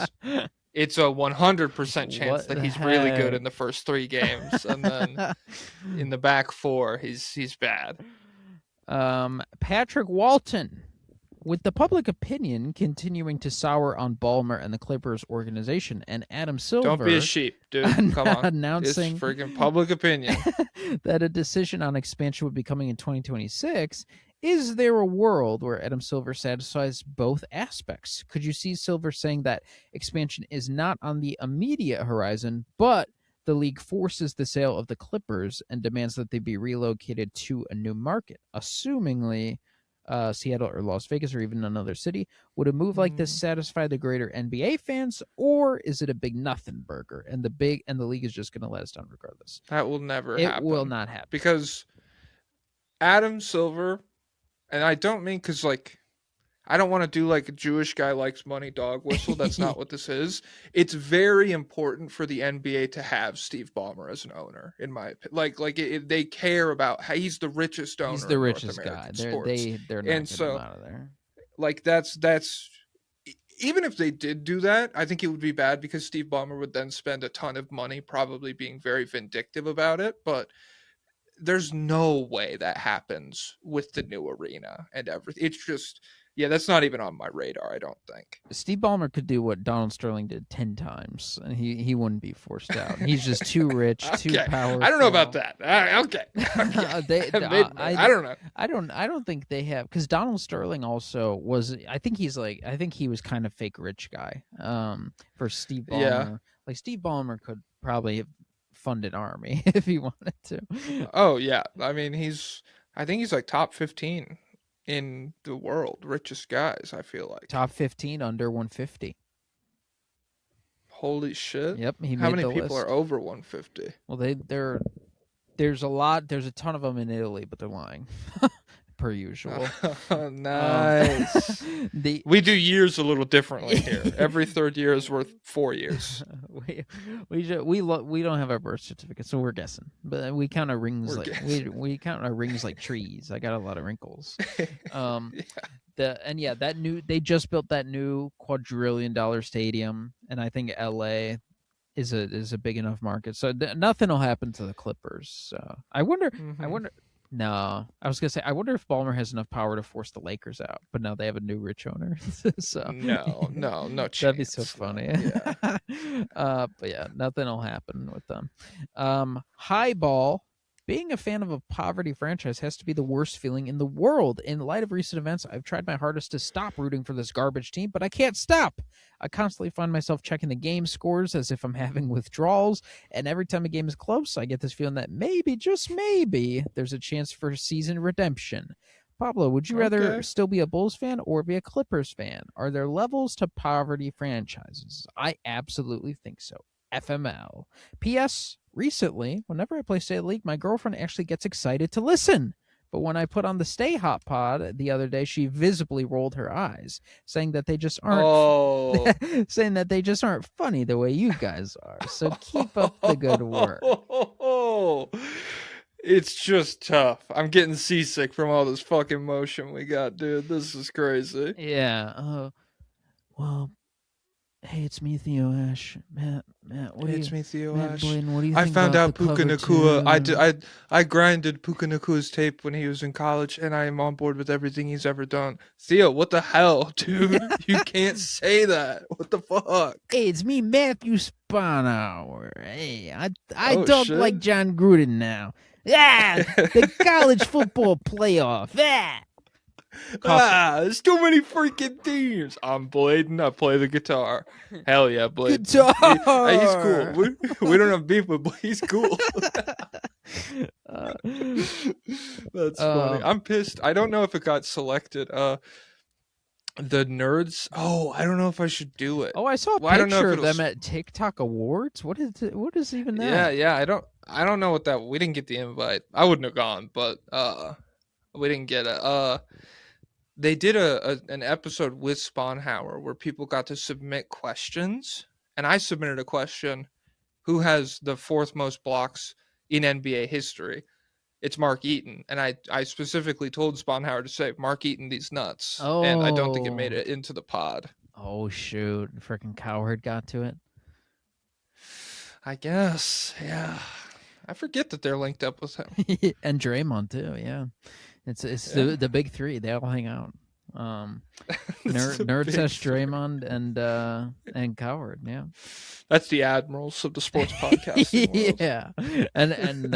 It's a 100% chance What that the he's really good heck? in the first 3 games, and then in the back 4 he's bad. Patrick Walton With the public opinion continuing to sour on Ballmer and the Clippers organization, and Adam Silver Don't be a sheep, dude. Come on. announcing It's freaking public opinion. that a decision on expansion would be coming in 2026, is there a world where Adam Silver satisfies both aspects? Could you see Silver saying that expansion is not on the immediate horizon, but the league forces the sale of the Clippers and demands that they be relocated to a new market, assumingly Seattle or Las Vegas or even another city? Would a move like this satisfy the greater NBA fans, or is it a big nothing burger and the league is just going to let us down regardless? That will never It happen. will not happen. Because Adam Silver, and I don't mean because, like, I don't want to do like a Jewish guy likes money dog whistle. That's not what this is. It's very important for the NBA to have Steve Ballmer as an owner, in my opinion. They care about how he's the richest owner. He's the in richest North guy. American sports. They're not And getting so, him out of there. Like that's even if they did do that, I think it would be bad because Steve Ballmer would then spend a ton of money, probably being very vindictive about it. But there's no way that happens with the new arena and everything. It's just. Yeah, that's not even on my radar, I don't think. Steve Ballmer could do what Donald Sterling did 10 times, and he wouldn't be forced out. He's just too rich, too powerful. I don't know about that. Okay. I don't know. I don't think they have, because Donald Sterling also was. I think he was kind of fake rich guy. For Steve Ballmer, Yeah. like Steve Ballmer could probably have funded Army if he wanted to. Oh yeah, I mean I think he's like top 15 in the world, richest guys. I feel like Top 15 under 150. Holy shit! Yep, he How made many the people list. are over 150? Well, there's a ton of them in Italy, but they're lying, per usual. Nice. We do years a little differently here. Every third year is worth 4 years. we don't have our birth certificate, so we're guessing. But we count our rings we count our rings like trees. I got a lot of wrinkles. They just built that new $250 stadium, and I think LA is a big enough market, so nothing will happen to the Clippers. I wonder. No, I was gonna say I wonder if Ballmer has enough power to force the Lakers out, but now they have a new rich owner. So no chance. That'd be so funny. Yeah. But yeah, nothing will happen with them. Highball. Being a fan of a poverty franchise has to be the worst feeling in the world. In light of recent events, I've tried my hardest to stop rooting for this garbage team, but I can't stop. I constantly find myself checking the game scores as if I'm having withdrawals, and every time a game is close, I get this feeling that maybe, just maybe, there's a chance for season redemption. Pablo, would you rather still be a Bulls fan or be a Clippers fan? Are there levels to poverty franchises? I absolutely think so. FML. P.S. Recently, whenever I play State League, my girlfriend actually gets excited to listen. But when I put on the Stay Hot pod the other day, she visibly rolled her eyes, saying that they just aren't saying that they just aren't funny the way you guys are. So keep up the good work. It's just tough. I'm getting seasick from all this fucking motion we got, dude. This is crazy. Yeah. Well, hey, it's me, Theo Ash. Matt, It's me, Theo Matt Ash. Bladen, what do you I think found about out the Puka cover Nakua. tune? I grinded Puka Nakua's tape when he was in college, and I am on board with everything he's ever done. Theo, what the hell, dude? You can't say that. What the fuck? Hey, it's me, Matthew Spanauer. Hey, I talk shit. like John Gruden now. The college football playoff. There's too many freaking teams. I'm Bladen. I play the guitar. Hell yeah, Bladen. Guitar. Hey, he's cool. We don't have beef with, but he's cool. That's funny. I'm pissed. I don't know if it got selected. The nerds. Oh, I don't know if I should do it. Oh, I saw a I don't know if picture of it'll them at TikTok Awards. What is even that? Yeah. I don't know what that. We didn't get the invite. I wouldn't have gone, but we didn't get it. They did an episode with Sponhauer where people got to submit questions, and I submitted a question: who has the fourth most blocks in NBA history? It's Mark Eaton, and I specifically told Sponhauer to say Mark Eaton these nuts, and I don't think it made it into the pod. Oh shoot! Freaking coward got to it. I guess, yeah. I forget that they're linked up with him. And Draymond too. Yeah, it's the big three. They all hang out. That's a Nerd big says three. Draymond and Coward. Yeah. That's the admirals of the sports podcasting world. Yeah, and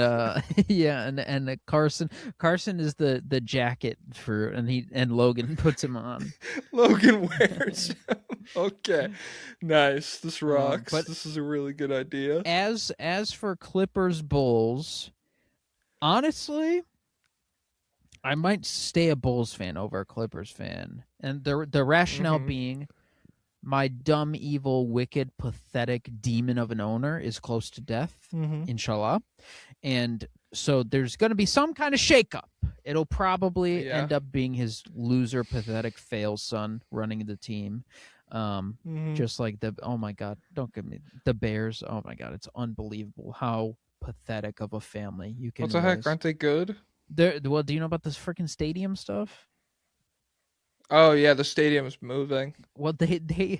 yeah, and Carson is the jacket for, and Logan puts him on. Logan wears. Okay, nice. This rocks. But this is a really good idea. as for Clippers Bulls, honestly, I might stay a Bulls fan over a Clippers fan, and the rationale Mhm. being, my dumb, evil, wicked, pathetic demon of an owner is close to death, inshallah. And so there's going to be some kind of shakeup. It'll probably Yeah. end up being his loser, pathetic, fail son running the team. Just like oh my God, don't give me the Bears. Oh my God, it's unbelievable how pathetic of a family you can What the heck? raise. Aren't they good? Well, do you know about this freaking stadium stuff? Oh yeah, the stadium is moving. Well, they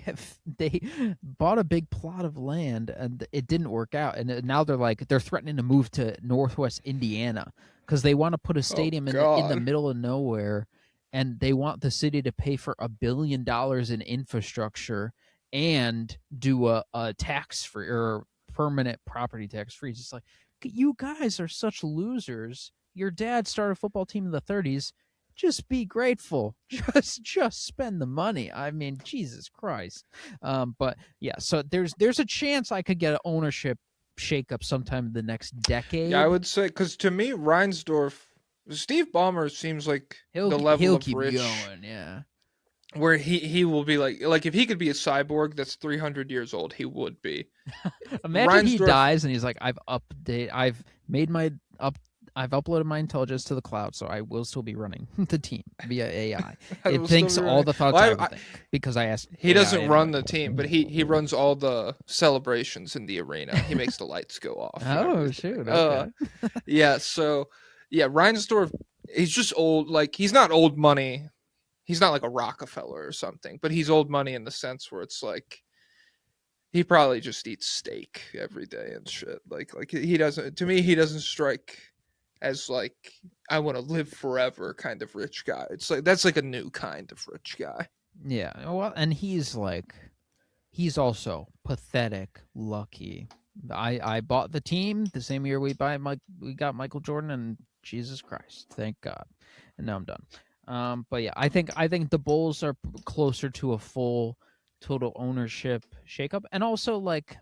bought a big plot of land and it didn't work out, and now they're threatening to move to Northwest Indiana because they want to put a stadium in the God. middle of nowhere, and they want the city to pay for $1 billion in infrastructure and do a tax free or permanent property tax free. It's just like, you guys are such losers. Your dad started a football team in the 30s. Just be grateful. Just spend the money. I mean, Jesus Christ. But yeah, so there's a chance I could get an ownership shakeup sometime in the next decade. Yeah, I would say, because to me, Reinsdorf, Steve Ballmer seems like he'll the level of keep rich going. Yeah. where he will be like if he could be a cyborg that's 300 years old, he would be. Imagine he Reinsdorf- dies and he's like, I've uploaded my intelligence to the cloud, so I will still be running the team via AI. I It will thinks still be all running. the thoughts Well, I would think because I asked. He AI doesn't to run do it. the team, but he runs all the celebrations in the arena. He makes the lights go off. and Oh everything. shoot! Okay. Yeah, so yeah, Reinsdorf, he's just old. Like, he's not old money. He's not like a Rockefeller or something, but he's old money in the sense where it's like he probably just eats steak every day and shit. Like he doesn't. To me, he doesn't strike as like I want to live forever kind of rich guy. It's like that's like a new kind of rich guy. Yeah, well, and he's also pathetic lucky. I bought the team the same year we got Michael Jordan, and Jesus Christ, thank God. And now I'm done. But yeah, I think the Bulls are closer to a full total ownership shakeup, and also like,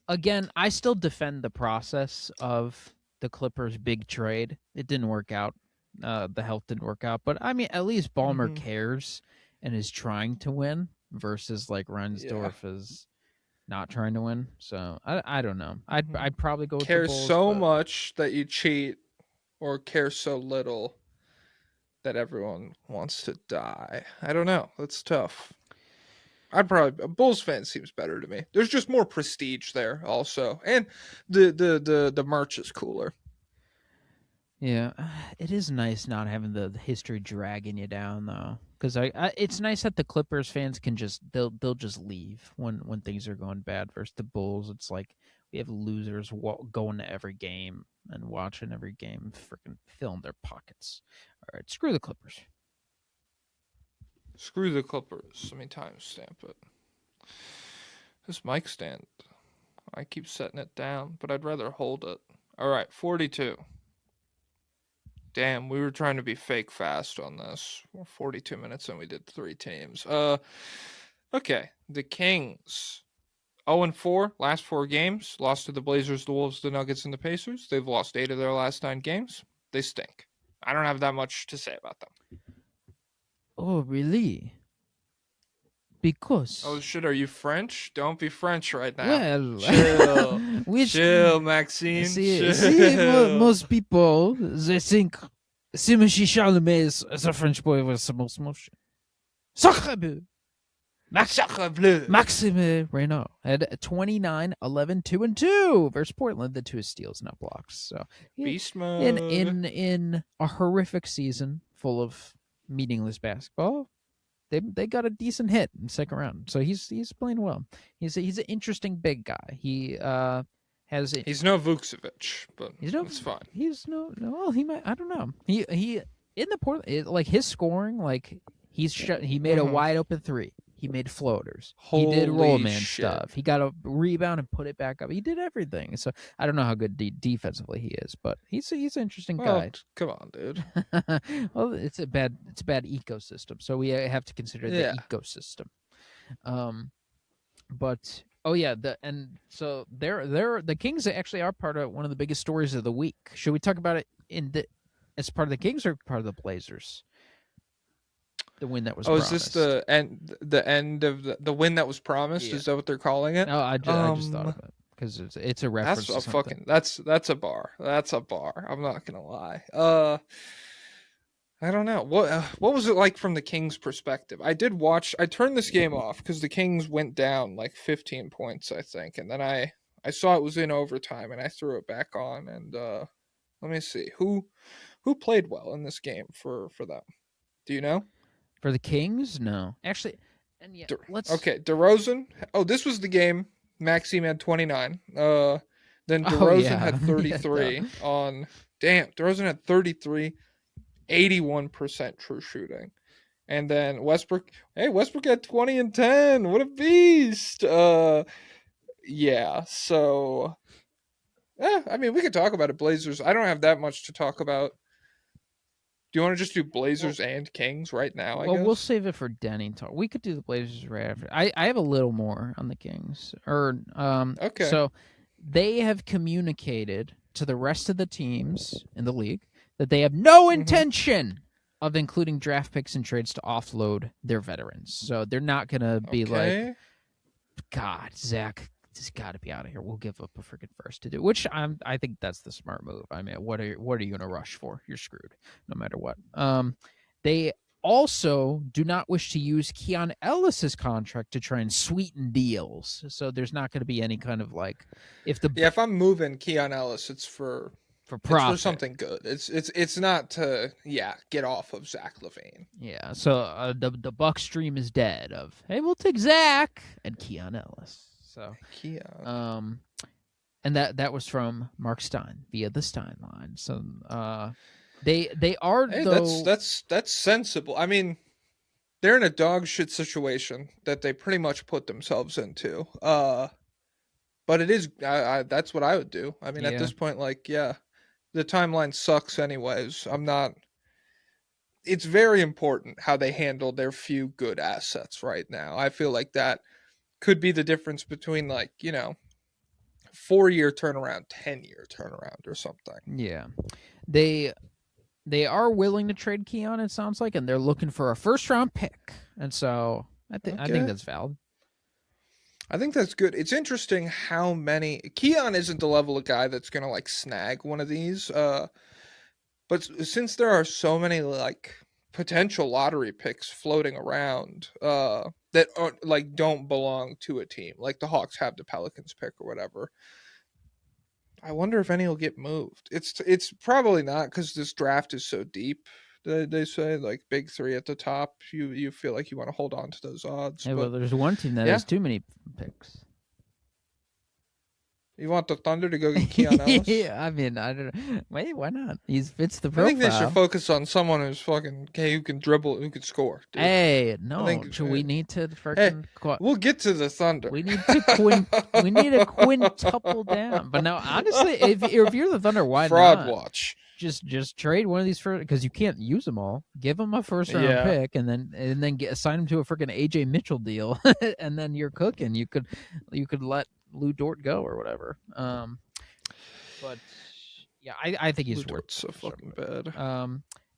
again, I still defend the process of the Clippers' big trade. It didn't work out. The health didn't work out, but I mean, at least Ballmer cares and is trying to win versus like Reinsdorf is not trying to win. So I don't know. I'd probably go with Care the Bulls, so but much that you cheat, or care so little that everyone wants to die. I don't know. That's tough. I'd probably, a Bulls fan seems better to me. There's just more prestige there, also, and the merch is cooler. yeah, it is nice not having the history dragging you down though. Because it's nice that the Clippers fans can they'll just leave when things are going bad. Versus the Bulls, it's like we have losers going to every game and watching every game, freaking filling their pockets. All right, screw the Clippers. Screw the Clippers. Let me timestamp it. This mic stand, I keep setting it down, but I'd rather hold it. All right, 42. Damn, we were trying to be fake fast on this. We're 42 minutes and we did 3 teams. Okay, the Kings. 0-4, last 4 games. Lost to the Blazers, the Wolves, the Nuggets, and the Pacers. They've lost 8 of their last 9 games. They stink. I don't have that much to say about them. Oh, really? Because Oh shit, are you French? Don't be French right now. well, Chill. Chill, Maxine. Chill. Most people they think Simon Charlemagne is a French boy with the most motion. Sacre bleu. Sacre bleu. Maxime Renault had 29, 11, 2 and 2 versus Portland. The 2 steals, not blocks. So Beast mode. in a horrific season full of meaningless basketball, they got a decent hit in the second round. So he's playing well. He's an interesting big guy. He has He's no Vucevic, but he's no, it's fine. He's no. Well, he might. I don't know. He in the Portland, like his scoring, like He made a Mhm. wide open three. He made floaters. He did Holy roll man shit. stuff. He got a rebound and put it back up. He did everything. So I don't know how good defensively he is, but he's an interesting Well, guy. come on, dude. Well, it's a bad ecosystem. So we have to consider Yeah. the ecosystem. But oh yeah, so the Kings actually are part of one of the biggest stories of the week. Should we talk about it as part of the Kings or part of the Blazers? The win that was promised. Is this the end of the win that was promised? Yeah. Is that what they're calling it? No, I just thought of it because it's a reference. That's to a something. that's a bar. That's a bar. I'm not gonna lie. I don't know. What was it like from the Kings' perspective? I turned this game off because the Kings went down like 15 points, I think, and then I saw it was in overtime, and I threw it back on. And let me see who played well in this game for them. Do you know? For the Kings, no, actually, and yeah, Okay, DeRozan. Oh, this was the game. Maxime had 29. Then DeRozan had 33 on. Damn, DeRozan had 33. 81% true shooting. And then Westbrook had 20 and 10. What a beast. Yeah, so I mean, we could talk about it. Blazers. I don't have that much to talk about. Do you want to just do Blazers and Kings right now, I guess? We'll save it for Denny talk. We could do the Blazers right after. I have a little more on the Kings. Okay. So they have communicated to the rest of the teams in the league that they have no intention of including draft picks and trades to offload their veterans. So they're not going to be like, God, Zach, this has got to be out of here. We'll give up a freaking first to do, which I think that's the smart move. I mean, what are you going to rush for? You're screwed no matter what. They also do not wish to use Keon Ellis's contract to try and sweeten deals. So there's not going to be any kind of like if I'm moving Keon Ellis, it's for profit. It's for something good. It's not to get off of Zach LaVine. Yeah. So the Bucks dream is dead. Of hey, we'll take Zach and Keon Ellis. So Keon. And that was from Mark Stein via the Stein line. So they are that's sensible. I mean, they're in a dog shit situation that they pretty much put themselves into. But it is that's what I would do. I mean, at this point, the timeline sucks anyways. It's very important how they handle their few good assets right now. I feel like that could be the difference between 4-year turnaround, 10-year turnaround or something. Yeah. They are willing to trade Keon, it sounds like, and they're looking for a first-round pick. And so I think that's valid. I think that's good. It's interesting how many Keon isn't the level of guy that's gonna snag one of these. But since there are so many potential lottery picks floating around that aren't don't belong to a team, like the Hawks have the Pelicans pick or whatever, I wonder if any will get moved. It's probably not because this draft is so deep. They say big three at the top. You feel like you want to hold on to those odds. Yeah, well, there's one team that has too many picks. You want the Thunder to go get Keon Ellis? Yeah, I mean, I don't know. Wait, why not? He fits the profile. I think they should focus on someone who's who can dribble, who can score. Dude. Hey, no, we need to freaking. We'll get to the Thunder. We need to quintuple down. But now, honestly, if you're the Thunder, why Fraud not? watch. Just trade one of these because you can't use them all. Give them a first round pick and then assign them to a freaking AJ Mitchell deal, and then you're cooking. You could let Lou Dort go or whatever. But yeah, I think he's worth so fucking bad.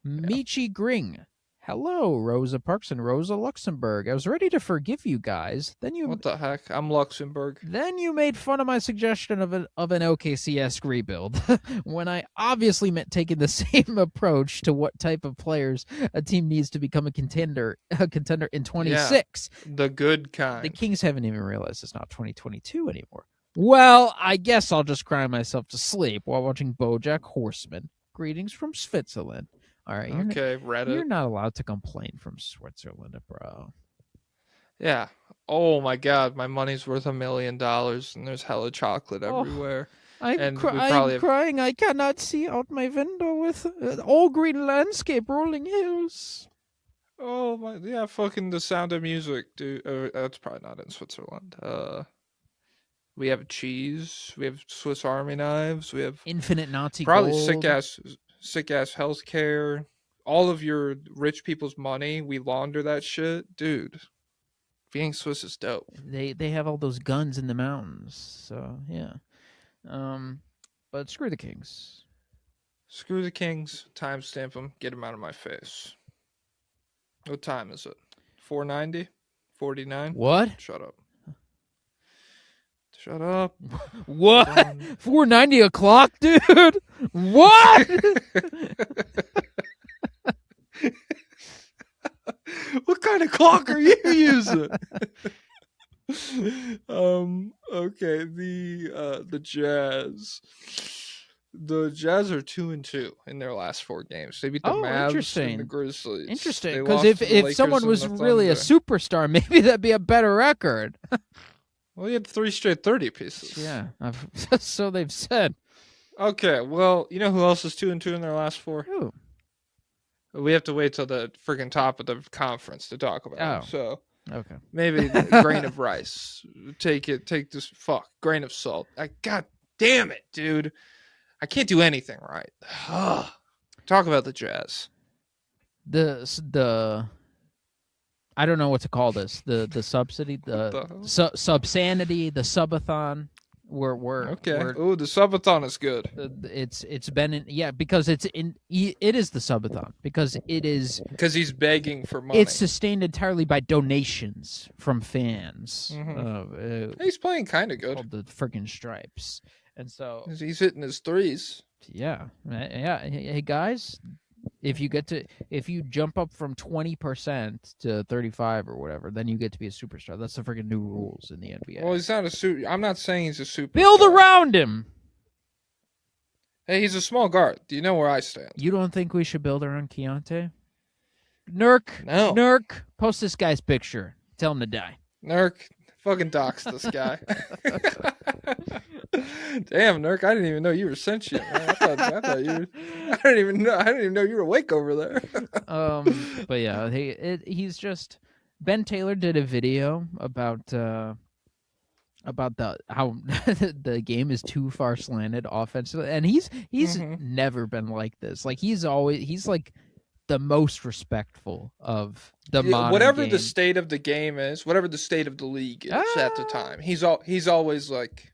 Michi Gring. Hello, Rosa Parks and Rosa Luxembourg. I was ready to forgive you guys. What the heck? I'm Luxembourg. Then you made fun of my suggestion of an OKC-esque rebuild when I obviously meant taking the same approach to what type of players a team needs to become a contender in 26. Yeah, the good kind. The Kings haven't even realized it's not 2022 anymore. Well, I guess I'll just cry myself to sleep while watching BoJack Horseman. Greetings from Switzerland. All right. Reddit. You're not allowed to complain from Switzerland, bro. Yeah. Oh my God, my money's worth $1 million, and there's hella chocolate everywhere. I'm crying. I cannot see out my window with all green landscape, rolling hills. Oh my, yeah, fucking The Sound of Music, dude. That's probably not in Switzerland. We have cheese. We have Swiss Army knives. We have Infinite Nazi probably gold. sick ass healthcare. All of your rich people's money, we launder that shit, dude. Being Swiss is dope. They have all those guns in the mountains. So yeah. But screw the Kings. Screw the Kings. Timestamp them. Get them out of my face. What time is it? 4:90? 49? What? Shut up. Shut up. What? 4:90 o'clock, dude. What? What kind of clock are you using? Okay, the Jazz. The Jazz are 2-2 in their last 4 games. They beat the Mavs interesting. and the Grizzlies. Interesting, They because lost to the if Lakers someone and was the really a Thunder. superstar, maybe that'd be a better record. Well, he had 3 straight 30 pieces. Yeah, so they've said. Okay, well, you know who else is 2-2 in their last 4? Ooh. We have to wait till the freaking top of the conference to talk about Oh. it. So Okay. maybe a grain of rice. Take this grain of salt. God damn it, dude. I can't do anything right. Talk about the Jazz. The I don't know what to call this. The subsidy, the subsanity, the subathon. We're Okay. we're- Ooh, the subathon is good. it's been in, because it is the subathon because it is Because he's begging for money. it's sustained entirely by donations from fans. He's playing kind of good. Called the friggin' Stripes, and so He's hitting his threes. yeah. Hey guys, if you jump up from 20% to 35 or whatever, then you get to be a superstar. That's the friggin' new rules in the NBA. Well, he's not a super. I'm not saying he's a super. Build around him. Hey, he's a small guard. Do you know where I stand? You don't think we should build around Keontae? Nurk, No. Nurk, post this guy's picture. Tell him to die. Nurk, fucking dox this guy. Damn, Nurk, I didn't even know you were sentient, man. I thought you were, I didn't even know you were awake over there. But yeah, he's just Ben Taylor did a video about how the game is too far slanted offensively, and he's never been like this. Like he's like the most respectful of the modern whatever game. the state of the game is, whatever the state of the league is at the time, he's always like,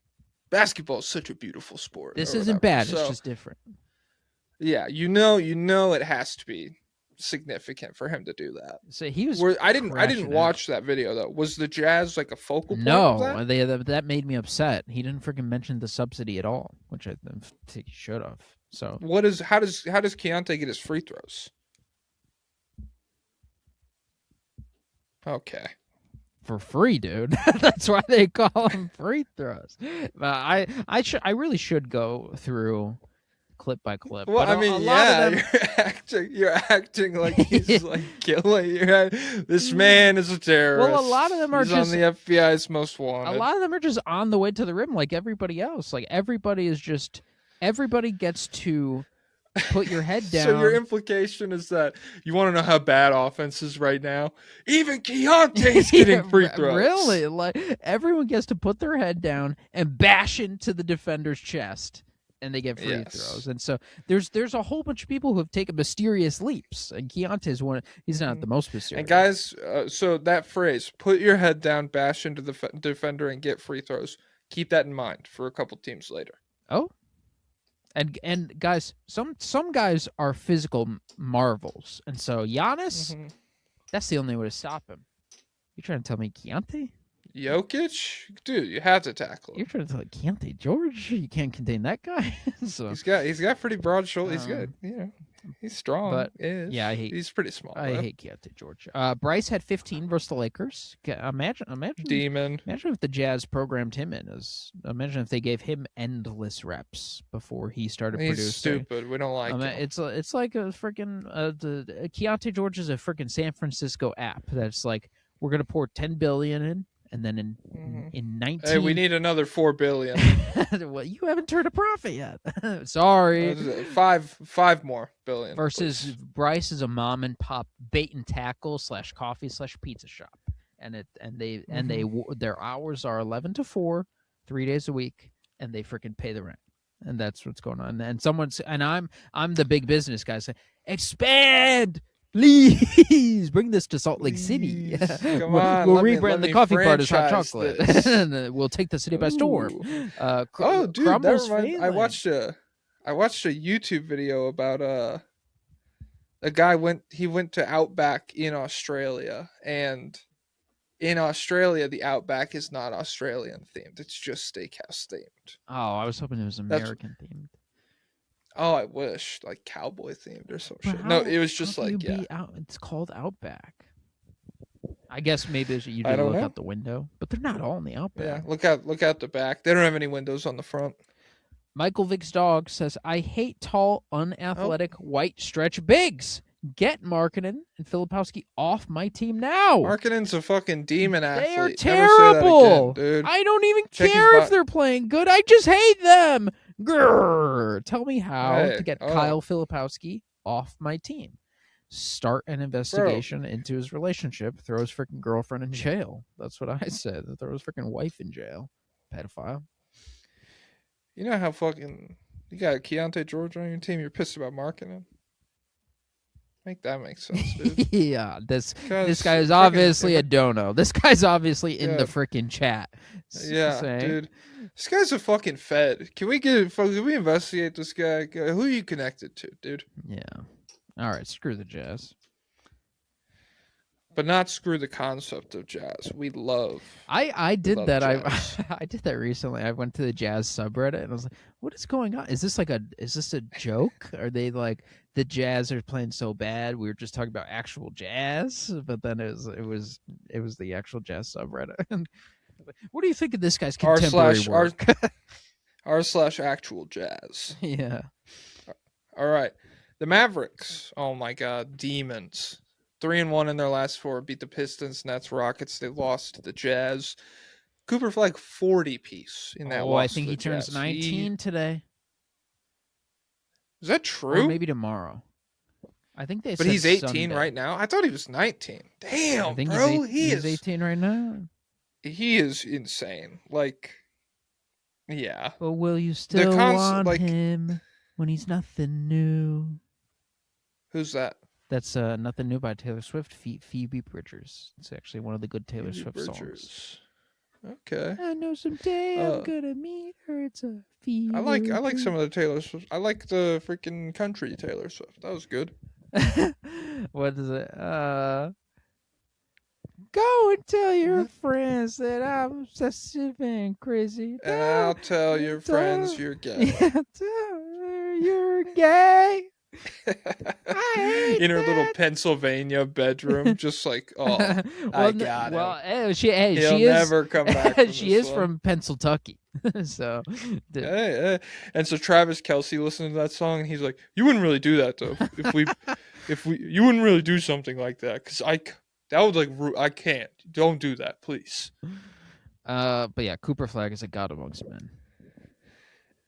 basketball is such a beautiful sport. This or isn't whatever. bad. So, It's just different. yeah, you know, it has to be significant for him to do that. So he was. I didn't crashing out. watch that video though. Was the Jazz like a focal point? Of No, that? that made me upset. He didn't freaking mention the subsidy at all, which I think he should have. So How does Keontae get his free throws? Okay. for free, dude. That's why they call them free throws. I really should go through clip by clip. Well, but I mean, a lot of them, you're acting like he's like killing. This man is a terrorist. Well, a lot of them are he's just on the FBI's most wanted. a lot of them are just on the way to the rim, like everybody else. Like everybody gets to put your head down. So your implication is that you want to know how bad offense is right now? Even Keontae's getting free throws. Really? Like everyone gets to put their head down and bash into the defender's chest, and they get free throws. And so there's a whole bunch of people who have taken mysterious leaps, and Keontae's one. He's not the most mysterious. And guys, so that phrase, "put your head down, bash into the defender, and get free throws." Keep that in mind for a couple teams later. Oh. And guys, some guys are physical marvels, and so Giannis, that's the only way to stop him. You trying to tell me Keontae? Jokic, dude, you have to tackle him. You're trying to tell me Keontae George? You can't contain that guy. So He's got pretty broad shoulders. He's good, he's strong. But is. yeah, he's pretty small. I though. hate Keontae George. Bryce had 15 versus the Lakers. Imagine Demon. Imagine if the Jazz programmed him in imagine if they gave him endless reps before he started He's producing. stupid. We don't like him. It's like a freaking Keontae George is a freaking San Francisco app that's like, we're gonna pour $10 billion in, And then in 19 Hey, we need another 4 billion. well, you haven't turned a profit yet. Sorry. 5 more billion. Versus please. Bryce is a mom and pop bait and tackle / coffee / pizza shop, and their hours are 11 to 4, 3 days a week, and they freaking pay the rent, and that's what's going on. And I'm the big business guy saying, expand. Please bring this to Salt Lake City. Come we'll on, rebrand the coffee part as hot franchise chocolate, this. and we'll take the city by storm. Oh, dude, that Crumble's reminds. I watched a YouTube video about a guy went to Outback in Australia, and in Australia the Outback is not Australian themed. It's just steakhouse themed. Oh, I was hoping it was American themed. Oh, I wish, like cowboy themed or some But shit. No, it was just how can like, you yeah. be out, it's called Outback. I guess maybe you I do don't look know. out the window, but they're not all in the Outback. Yeah, look out the back. They don't have any windows on the front. Michael Vick's dog says, I hate tall, unathletic, Oh. white stretch bigs. Get Markkinen and Filipowski off my team now. Markkanen's a fucking demon athlete. They are Never say that terrible. again, dude. I don't even Check his care if bo- they're playing good. I just hate them. Grrr. Tell me how Hey, to get oh. Kyle Filipowski off my team. Start an investigation into his relationship. Throw his freaking girlfriend in jail. That's what I said. Throw his freaking wife in jail. Pedophile. You know how fucking you got Keontae George on your team. You're pissed about Markkinen. Make that make sense, dude. Yeah, this guy is freaking- obviously a dono. This guy's obviously in the Yeah. freaking chat. Yeah, saying, dude. This guy's a fucking fed. Can we investigate this guy? Who are you connected to, dude? Yeah. All right, screw the Jazz. But not screw the concept of jazz. We love. I did love that. Jazz. I did that recently. I went to the Jazz subreddit and I was like, "What is going on? Is this a joke? Are they like the Jazz are playing so bad? We were just talking about actual jazz, but then it was the actual Jazz subreddit." What do you think of this guy's contemporary work? r/actual jazz. Yeah. All right, the Mavericks. Oh my God, demons. 3-1 in their last 4. Beat the Pistons, Nets, Rockets. They lost to the Jazz. Cooper Flag 40 piece in that. Oh, loss I think to he the turns Jazz. 19 today. Is that true? Or maybe tomorrow. I think they but said he's 18 Sunday. right now. I thought he was 19. Damn, I think bro, he's 18 right now. He is insane. Like, yeah. But will you still want like- him when he's nothing new? Who's that? That's Nothing New by Taylor Swift, Phoebe Bridgers. It's actually one of the good Taylor Phoebe Swift songs. Bridgers. Okay. I know someday I'm gonna meet her. It's a Phoebe. I like some of the Taylor Swift. I like the freaking country Taylor Swift. That was good. What is it? Go and tell your friends that I'm obsessive and crazy. And I'll tell your friends you're gay. Yeah, tell her you're gay. I hate In her little that. Pennsylvania bedroom, just like, oh, I got well, him. she He'll is never come back. From she this is one. from Pennsylvania, so Hey. And so Travis Kelce listened to that song, and he's like, "You wouldn't really do that though. You wouldn't really do something like that, because that would like, I can't. Don't do that, please." but yeah, Cooper Flag is a god amongst men.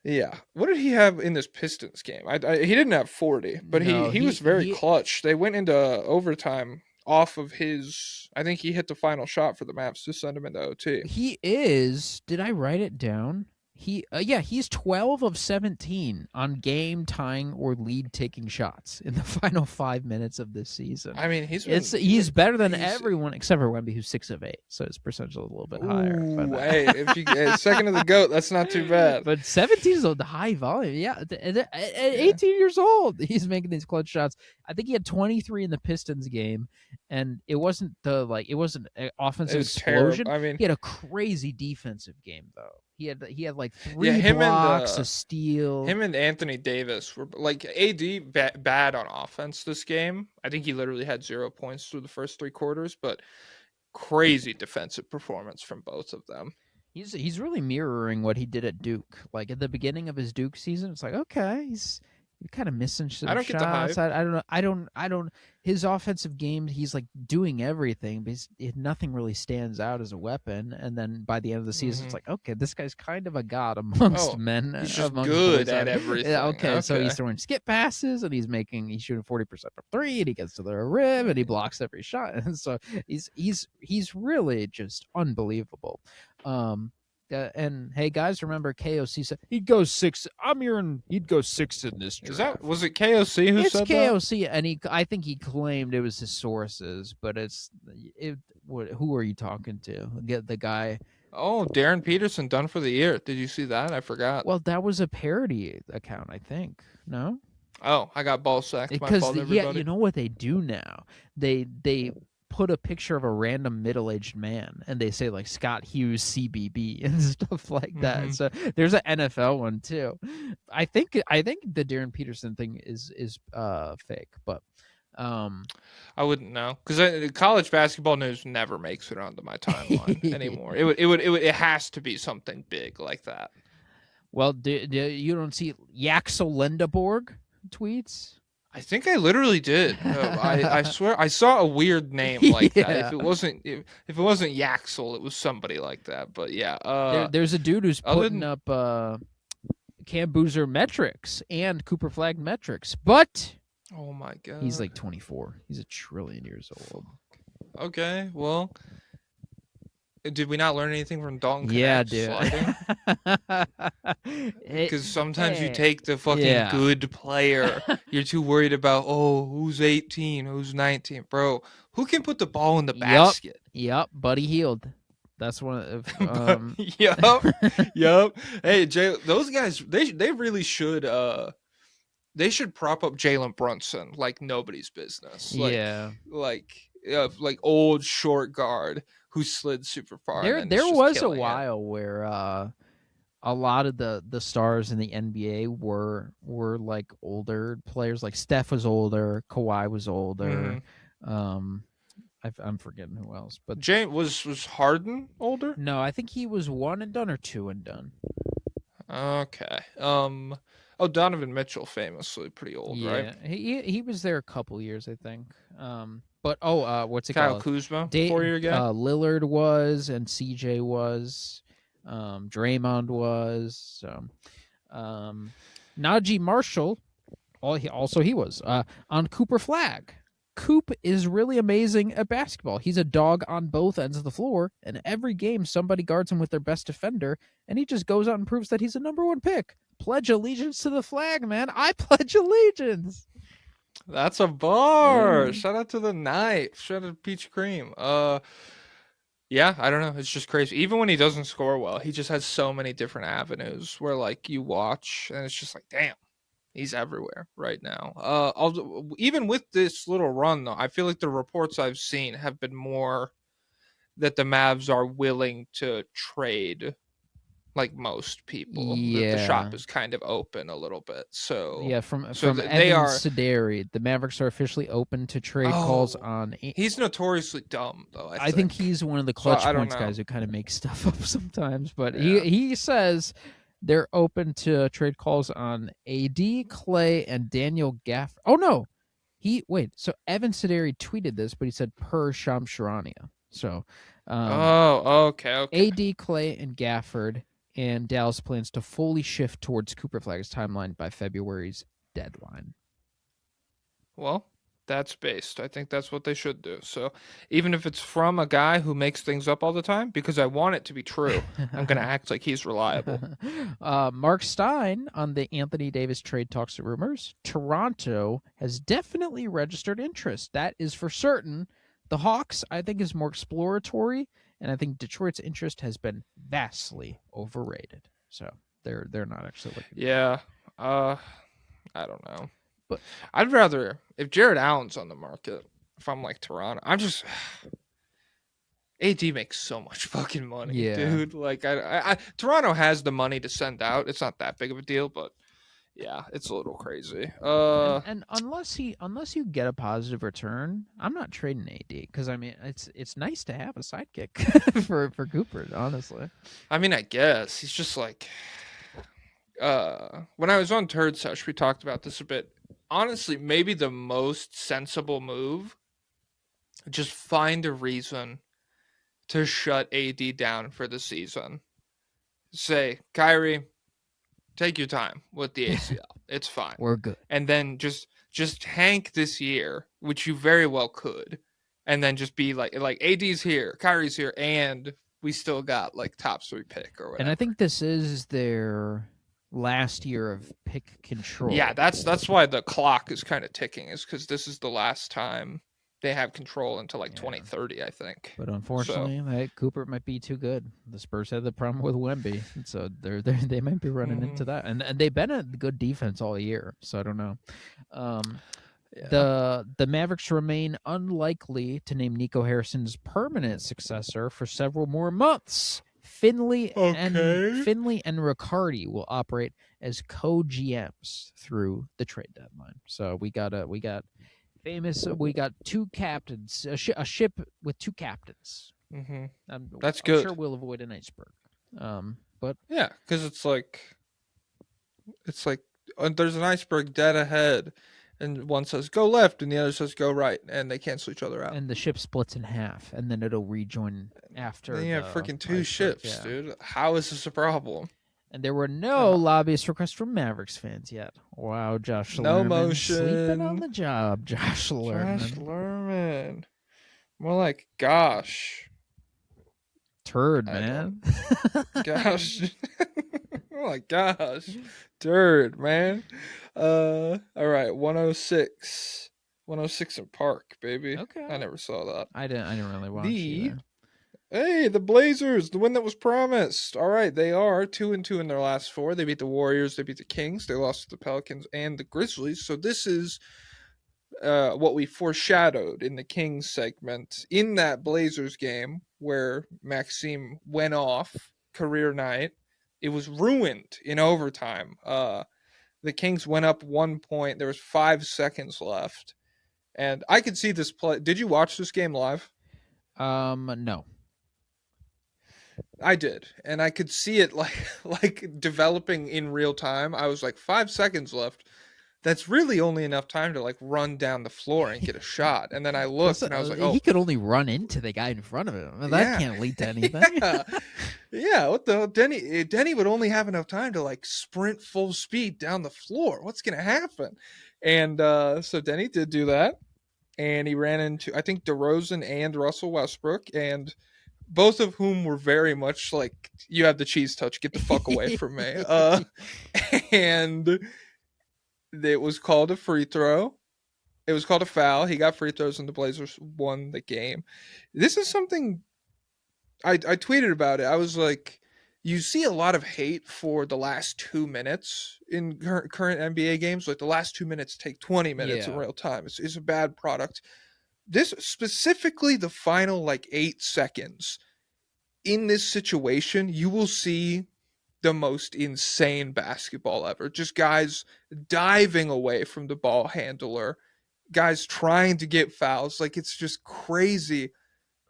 Yeah. What did he have in this Pistons game? He didn't have 40, but No, he was very clutch. They went into overtime off of his. I think he hit the final shot for the Mavs to send him into OT. He is. Did I write it down? He's 12 of 17 on game tying or lead taking shots in the final 5 minutes of this season. I mean, he's better than easy. everyone except for Wemby, who's 6 of 8, so his percentage is a little bit higher. Ooh, But, hey, if you second of the GOAT, that's not too bad. but 17 is a high volume. Yeah, at 18 years old, he's making these clutch shots. I think he had 23 in the Pistons game, and it wasn't an offensive It was explosion. terrible. I mean, He had a crazy defensive game though. He had like 3 him blocks, and, a steal. him and Anthony Davis were like AD bad on offense this game. I think he literally had 0 points through the first 3 quarters, but crazy defensive performance from both of them. He's really mirroring what he did at Duke. Like at the beginning of his Duke season, it's like, okay, kind of missing some I don't get the shots. hype. I don't. His offensive game, he's like doing everything, but nothing really stands out as a weapon. And then by the end of the season, it's like, okay, this guy's kind of a god amongst Oh, men. he's just amongst good boys. at everything. Yeah, okay, so he's Okay. throwing skip passes, and he's shooting 40% from three, and he gets to the rim, and he blocks every shot. And so he's really just unbelievable. And hey, guys, remember KOC said he'd go six. I'm hearing he'd go sixth in this draft. Was it KOC who It's said KOC, and I think he claimed it was his sources, but who are you talking to? Get the guy. that? Oh, Darren Peterson done for the year. Did you see that? I forgot. Well, that was a parody account, I think. No, Oh, I got ball sacked. My because fault, everybody. yeah, you know what they do now? They put a picture of a random middle-aged man, and they say like Scott Hughes CBB and stuff like that. Mhm. So there's an NFL one too. I think the Darren Peterson thing is fake, but I wouldn't know because college basketball news never makes it onto my timeline anymore. It has to be something big like that. well, you don't see Yaxel Lendeborg tweets? I think I literally did. I swear I saw a weird name like that. Yeah. If it wasn't Yaxel, it was somebody like that. But yeah, There's a dude who's other putting than- up Cam Boozer metrics and Cooper Flag metrics, but oh my god, he's like 24. He's a trillion years old. okay. Well, did we not learn anything from Dalton? Yeah, Knecht's dude. Because sometimes you Hey. take the fucking Yeah. good player. You're too worried about who's 18, who's 19, bro. Who can put the ball in the Yup. basket? Yep, Buddy Healed. That's one of Yup. Hey, Jay, those guys, they really should. They should prop up Jalen Brunson like nobody's business. yeah. Like old short guard who slid super far. There and then is just was a killing it. while where a lot of the stars in the NBA were like older players. Like Steph was older, Kawhi was older. Mhm. I'm forgetting who else, but Was Harden older? no, I think he was one and done or two and done. Okay. Donovan Mitchell famously pretty old, Yeah, right? he was there a couple years, I think. But what's it Kyle called? Kuzma, 4-year guy. Lillard was, and CJ was, Draymond was, Najee Marshall, he was on Cooper Flag. Coop is really amazing at basketball. He's a dog on both ends of the floor, and every game somebody guards him with their best defender, and he just goes out and proves that he's a number one pick. Pledge allegiance to the flag, man. I pledge allegiance. That's a bar. Shout out to the knife. Shout out to Peach Cream. Yeah, I don't know. It's just crazy. Even when he doesn't score well, he just has so many different avenues where like you watch and it's just like, damn, he's everywhere right now. Even with this little run though, I feel like the reports I've seen have been more that the Mavs are willing to trade like most people. That the shop Yeah. is kind of open a little bit. So Yeah, from they Evan are- Sideri, the Mavericks are officially open to trade calls Oh, on. He's notoriously dumb though. I think he's one of the clutch I don't points know. guys who kind of makes stuff up sometimes, but Yeah. he says they're open to trade calls on AD, Clay, and Daniel Gaff. Oh no, so Evan Sideri tweeted this, but he said per Shams Charania. So, okay. AD, Clay, and Gafford, and Dallas plans to fully shift towards Cooper Flag's timeline by February's deadline. Well, that's based. I think that's what they should do. So even if it's from a guy who makes things up all the time, because I want it to be true, I'm gonna act like he's reliable. Mark Stein on the Anthony Davis trade talks and rumors. Toronto has definitely registered interest. That is for certain. The Hawks, I think, is more exploratory, and I think Detroit's interest has been vastly overrated. So they're not actually looking. Yeah. I don't know. But I'd rather if Jared Allen's on the market, if I'm like Toronto, I'm just AD makes so much fucking money, Yeah. dude. Like I Toronto has the money to send out. It's not that big of a deal, but yeah, it's a little crazy. and unless you get a positive return, I'm not trading AD because I mean it's nice to have a sidekick for Cooper. Honestly, I mean, I guess he's just like when I was on Turd Sesh, we talked about this a bit. Honestly, maybe the most sensible move, just find a reason to shut AD down for the season. Say, Kyrie, take your time with the ACL. It's fine. We're good. And then just tank this year, which you very well could, and then just be like AD's here, Kyrie's here, and we still got like top 3 pick or whatever. And I think this is their last year of pick control. Yeah, that's why the clock is kind of ticking, is because this is the last time they have control until like 2030, I think. But unfortunately, Cooper might be too good. The Spurs had the problem with Wemby, so they might be running into that. And they've been a good defense all year, so I don't know. The Mavericks remain unlikely to name Nico Harrison's permanent successor for several more months. Finley and Riccardi will operate as co-GMs through the trade deadline. So we got two captains, a ship with 2 captains. Mm-hmm. That's good. I'm sure we'll avoid an iceberg. But yeah, because it's like there's an iceberg dead ahead, and one says go left and the other says go right, and they cancel each other out. And the ship splits in half, and then it'll rejoin after. Then you have freaking 2 ships, dude. How is this a problem? And there were no lobbyist requests from Mavericks fans yet. Wow, Josh no Lerman. Motion. Sleeping on the job, Josh Lerman. Josh Lerman. More like gosh. Turd, man. Gosh. Oh my gosh. Turd, man. All right, 106. 106 in Park, baby. Okay. I never saw that. I didn't really watch either. Hey, the Blazers, the win that was promised. All right, they are 2-2 in their last 4. They beat the Warriors, they beat the Kings, they lost to the Pelicans and the Grizzlies. So this is what we foreshadowed in the Kings segment in that Blazers game where Maxime went off, career night. It was ruined in overtime. The Kings went up 1 point. There was 5 seconds left. And I could see this play. Did you watch this game live? No. I did, and I could see it like developing in real time. I was like 5 seconds left. That's really only enough time to like run down the floor and get a shot. And then I looked and I was like, oh, he could only run into the guy in front of him. That can't lead to anything. Yeah, what the hell? Denny would only have enough time to like sprint full speed down the floor. What's gonna happen? And so Denny did do that, and he ran into I think DeRozan and Russell Westbrook, and both of whom were very much like, you have the cheese touch, get the fuck away from me. And it was called a free throw. It was called a foul. He got free throws and the Blazers won the game. This is something I tweeted about it. I was like, you see a lot of hate for the last 2 minutes in current NBA games. Like the last 2 minutes take 20 minutes in real time. It's a bad product. This specifically, the final like 8 seconds in this situation, you will see the most insane basketball ever. Just guys diving away from the ball handler, guys trying to get fouls. Like it's just crazy,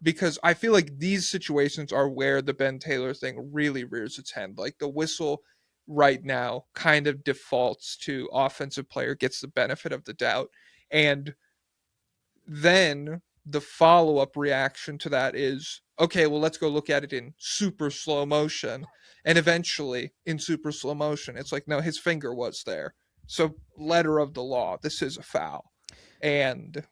because I feel like these situations are where the Ben Taylor thing really rears its head. Like the whistle right now kind of defaults to offensive player gets the benefit of the doubt. And then the follow-up reaction to that is, okay, well, let's go look at it in super slow motion. And eventually, in super slow motion, it's like, no, his finger was there. So, letter of the law, this is a foul. And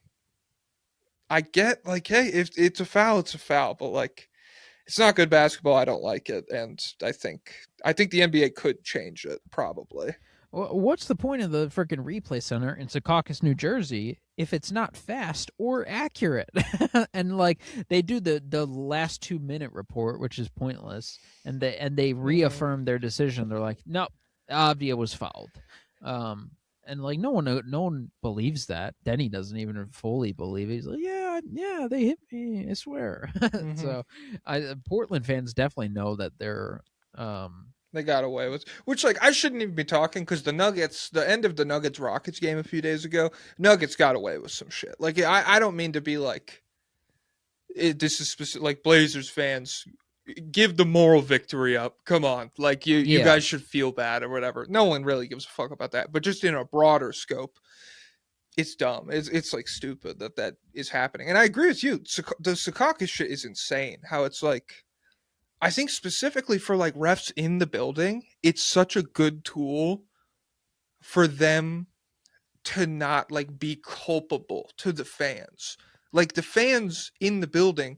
I get, like, hey, if it's a foul, it's a foul. But, like, it's not good basketball. I don't like it. And I think the NBA could change it, probably. What's the point of the freaking replay center in Secaucus, New Jersey, if it's not fast or accurate? And like they do the last 2 minute report, which is pointless, and they reaffirm their decision. They're like, no, Avdia was fouled, and like no one believes that. Denny doesn't even fully believe it. He's like, yeah, they hit me, I swear. Mm-hmm. So, Portland fans definitely know that they're. They got away with, which, like, I shouldn't even be talking, because the Nuggets, the end of the Nuggets-Rockets game a few days ago, Nuggets got away with some shit. Like, I don't mean to be like, this is specific, like, Blazers fans, give the moral victory up. Come on, like you Yeah. guys should feel bad or whatever. No one really gives a fuck about that. But just in a broader scope, it's dumb. It's like stupid that is happening. And I agree with you. The Secaucus shit is insane. How it's like, I think specifically for like refs in the building, it's such a good tool for them to not like be culpable to the fans. Like the fans in the building,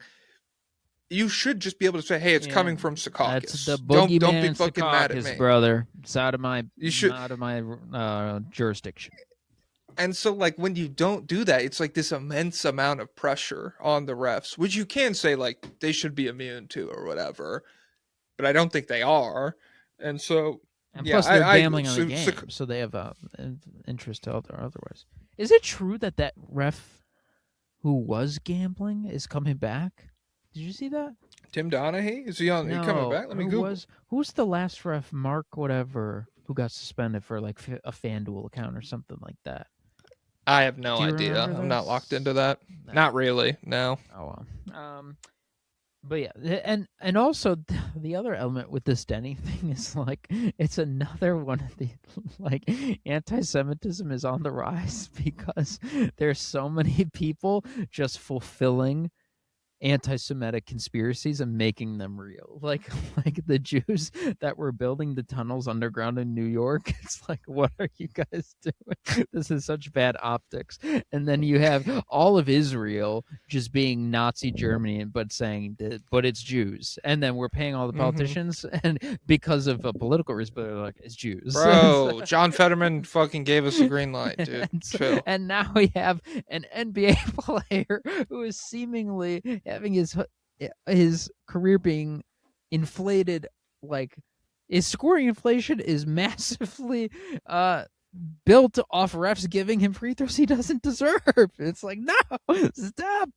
you should just be able to say, "Hey, it's coming from That's Secaucus." the Don't be boogeyman fucking mad at Secaucus, me. brother. It's out of my You should. jurisdiction. And so, like, when you don't do that, it's like this immense amount of pressure on the refs, which you can say like they should be immune to or whatever, but I don't think they are. And so, And yeah, plus, they're I gambling on the game, so they have an interest to otherwise. Is it true that ref who was gambling is coming back? Did you see that? Tim Donaghy, is he on? No, he coming back? Let me Google. Who's the last ref? Mark whatever who got suspended for like a FanDuel account or something like that. I have no Do you idea. remember I'm not this? locked into that. No. Not really. No. Oh well. But yeah, and also the other element with this Denny thing is like it's another one of the like anti-Semitism is on the rise because there's so many people just fulfilling anti-Semitic conspiracies and making them real. Like the Jews that were building the tunnels underground in New York. It's like, what are you guys doing? This is such bad optics. And then you have all of Israel just being Nazi Germany, but saying that, but it's Jews. And then we're paying all the politicians, and because of a political reason, but they're like, it's Jews. Bro, John Fetterman fucking gave us a green light, dude. Chill. And now we have an NBA player who is seemingly having his career being inflated, like his scoring inflation is massively built off refs giving him free throws he doesn't deserve. It's like, no, stop.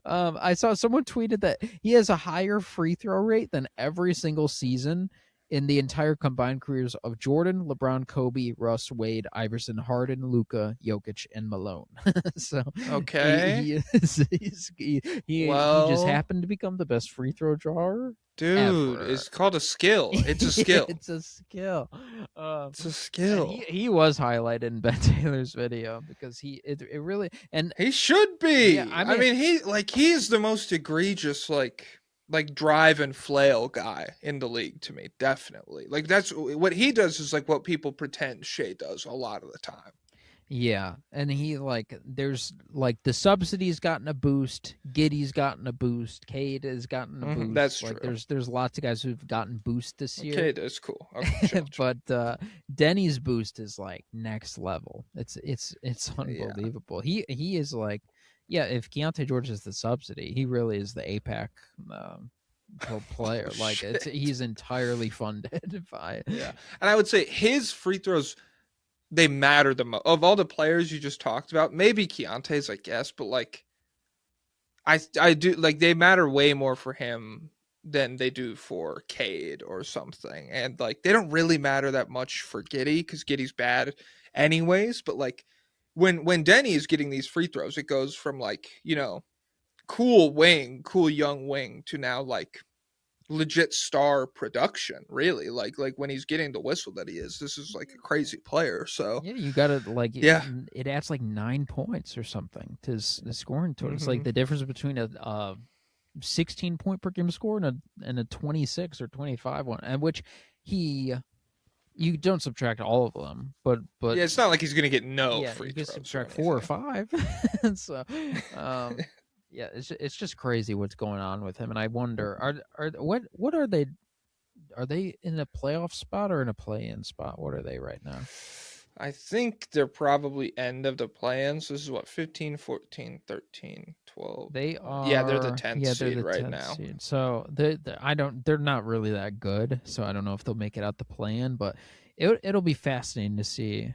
I saw someone tweeted that he has a higher free throw rate than every single season in the entire combined careers of Jordan, LeBron, Kobe, Russ, Wade, Iverson, Harden, Luka, Jokic, and Malone. So Okay. he Well, just happened to become the best free throw drawer. dude, ever. it's called a skill. It's a skill. It's a skill. It's a skill. He was highlighted in Ben Taylor's video because it really, and He should be. Yeah, I mean, he's the most egregious like drive and flail guy in the league to me, definitely. Like that's what he does is like what people pretend Shea does a lot of the time. yeah, and he like there's like the subsidy's gotten a boost, Giddy's gotten a boost, Cade has gotten a boost. That's like, true. There's lots of guys who've gotten boost this year. Okay, that's cool. Okay, chill. But Denny's boost is like next level. It's unbelievable. He is like, yeah, if Keontae George is the subsidy, he really is the APAC player. Like he's entirely funded by. Yeah, and I would say his free throws, they matter the most of all the players you just talked about. Maybe Keontae's, I guess, but like I do like they matter way more for him than they do for Cade or something. And like they don't really matter that much for Giddy because Giddy's bad anyways. But like when Denny is getting these free throws, it goes from like, you know, cool young wing to now like legit star production, really. Like when he's getting the whistle that he is, this is like a crazy player. So Yeah, you gotta like Yeah. it adds like 9 points or something to his scoring total. It's like the difference between a 16 point per game score and a 26 or 25 one, and which you don't subtract all of them, but yeah, it's not like he's gonna get no yeah, free you can throws. subtract or 4 or anything. 5. So yeah, it's just crazy what's going on with him, and I wonder what are they in a playoff spot or in a play-in spot? What are they right now? I think they're probably end of the play-ins. This is what, 15, 14, 13, 12. They are. Yeah, they're the 10th they're seed the right 10th now. seed. So they're not really that good. So I don't know if they'll make it out the play-in, but it'll be fascinating to see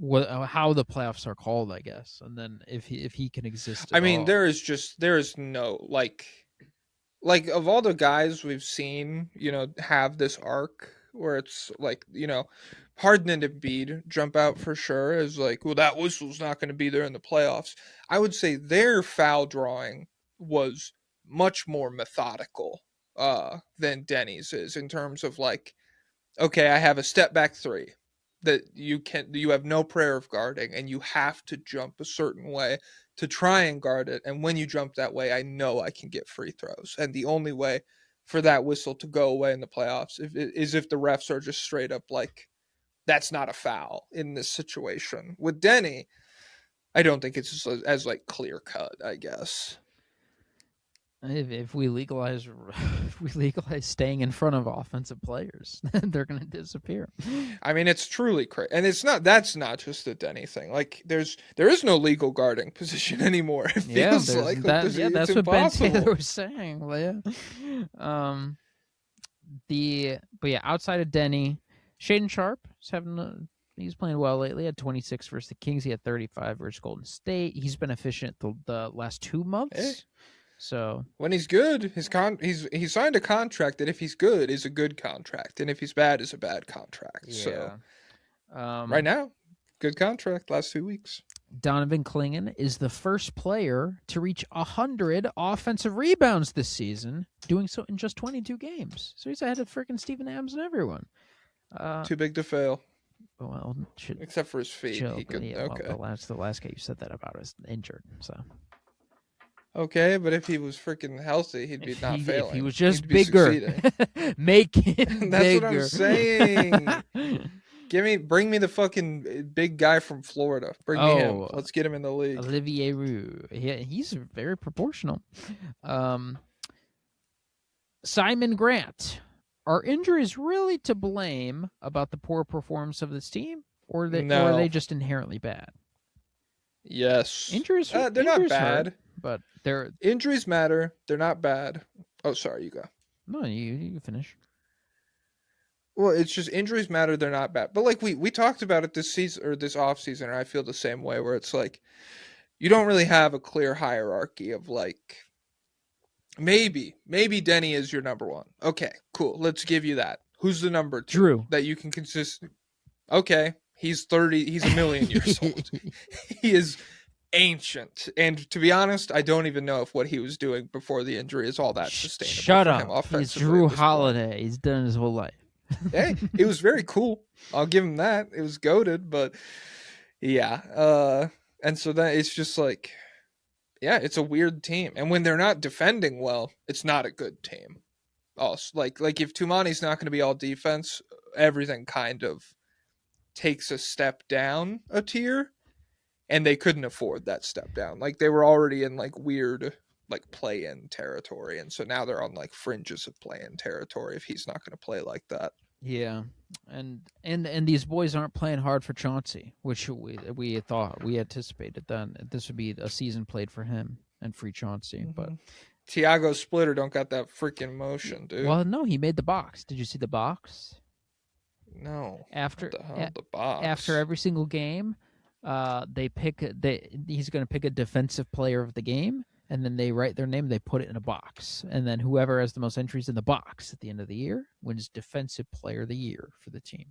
how the playoffs are called, I guess, and then if he can exist. I mean, all. there is no like of all the guys we've seen, you know, have this arc where it's like, you know, Harden and Embiid jump out for sure as like, well, that whistle's not going to be there in the playoffs. I would say their foul drawing was much more methodical than Denny's is in terms of like, okay, I have a step back three that you have no prayer of guarding, and you have to jump a certain way to try and guard it. And when you jump that way, I know I can get free throws. And the only way for that whistle to go away in the playoffs is if the refs are just straight up like, that's not a foul in this situation. With Denny, I don't think it's as like clear cut, I guess. If we legalize staying in front of offensive players, they're going to disappear. I mean, it's truly crazy, and that's not just a Denny thing. Like, there is no legal guarding position anymore. It feels like that's it's what Ben impossible. Taylor was saying. But yeah, outside of Denny, Shaedon Sharp is he's playing well lately. Had 26 versus the Kings. He had 35 versus Golden State. He's been efficient the last 2 months. Hey. So when he's good, he signed a contract that if he's good is a good contract, and if he's bad is a bad contract. yeah. So right now, good contract. Last 2 weeks. Donovan Clingan is the first player to reach 100 offensive rebounds this season, doing so in just 22 games. So he's ahead of freaking Steven Adams and everyone. Too big to fail. Well, except for his feet. chill, He could, yeah, okay. Well, the last guy you said that about is injured. So okay, but if he was freaking healthy, he'd be not failing. If he was just He'd be bigger, make him That's bigger. what I'm saying. Bring me the fucking big guy from Florida. Bring me him. Let's get him in the league. Olivier Roux. He's very proportional. Simon Grant. Are injuries really to blame about the poor performance of this team, or are they just inherently bad? Yes. Injuries. They're not bad, but injuries matter. They're not bad. Oh, sorry, you go. No, you finish. Well, it's just injuries matter. They're not bad. But like we talked about it this season or this off season, and I feel the same way. Where it's like you don't really have a clear hierarchy of like maybe Denny is your number one. Okay, cool. Let's give you that. Who's the number two? Drew. That you can consist. Okay, he's 30. He's a million years old. He is ancient, and to be honest, I don't even know if what he was doing before the injury is all that sustainable. Shut for up. Him offensively He's Drew at this point. Holiday. He's done his whole life. Hey, it was very cool. I'll give him that. It was goated, but yeah. And so that it's just like, yeah, it's a weird team. And when they're not defending well, it's not a good team. Also, like if Tumani's not going to be all defense, everything kind of takes a step down a tier, and they couldn't afford that step down. Like they were already in like weird like play-in territory, and so now they're on like fringes of play-in territory if he's not going to play like that. Yeah, and these boys aren't playing hard for Chauncey, which we thought we anticipated. Then this would be a season played for him and free Chauncey, Mm-hmm. but Tiago Splitter don't got that freaking motion, dude. well, no, he made the box. Did you see the box? No. After What the hell, the box. After every single game, he's going to pick a defensive player of the game. And then they write their name, they put it in a box. And then whoever has the most entries in the box at the end of the year wins Defensive Player of the Year for the team.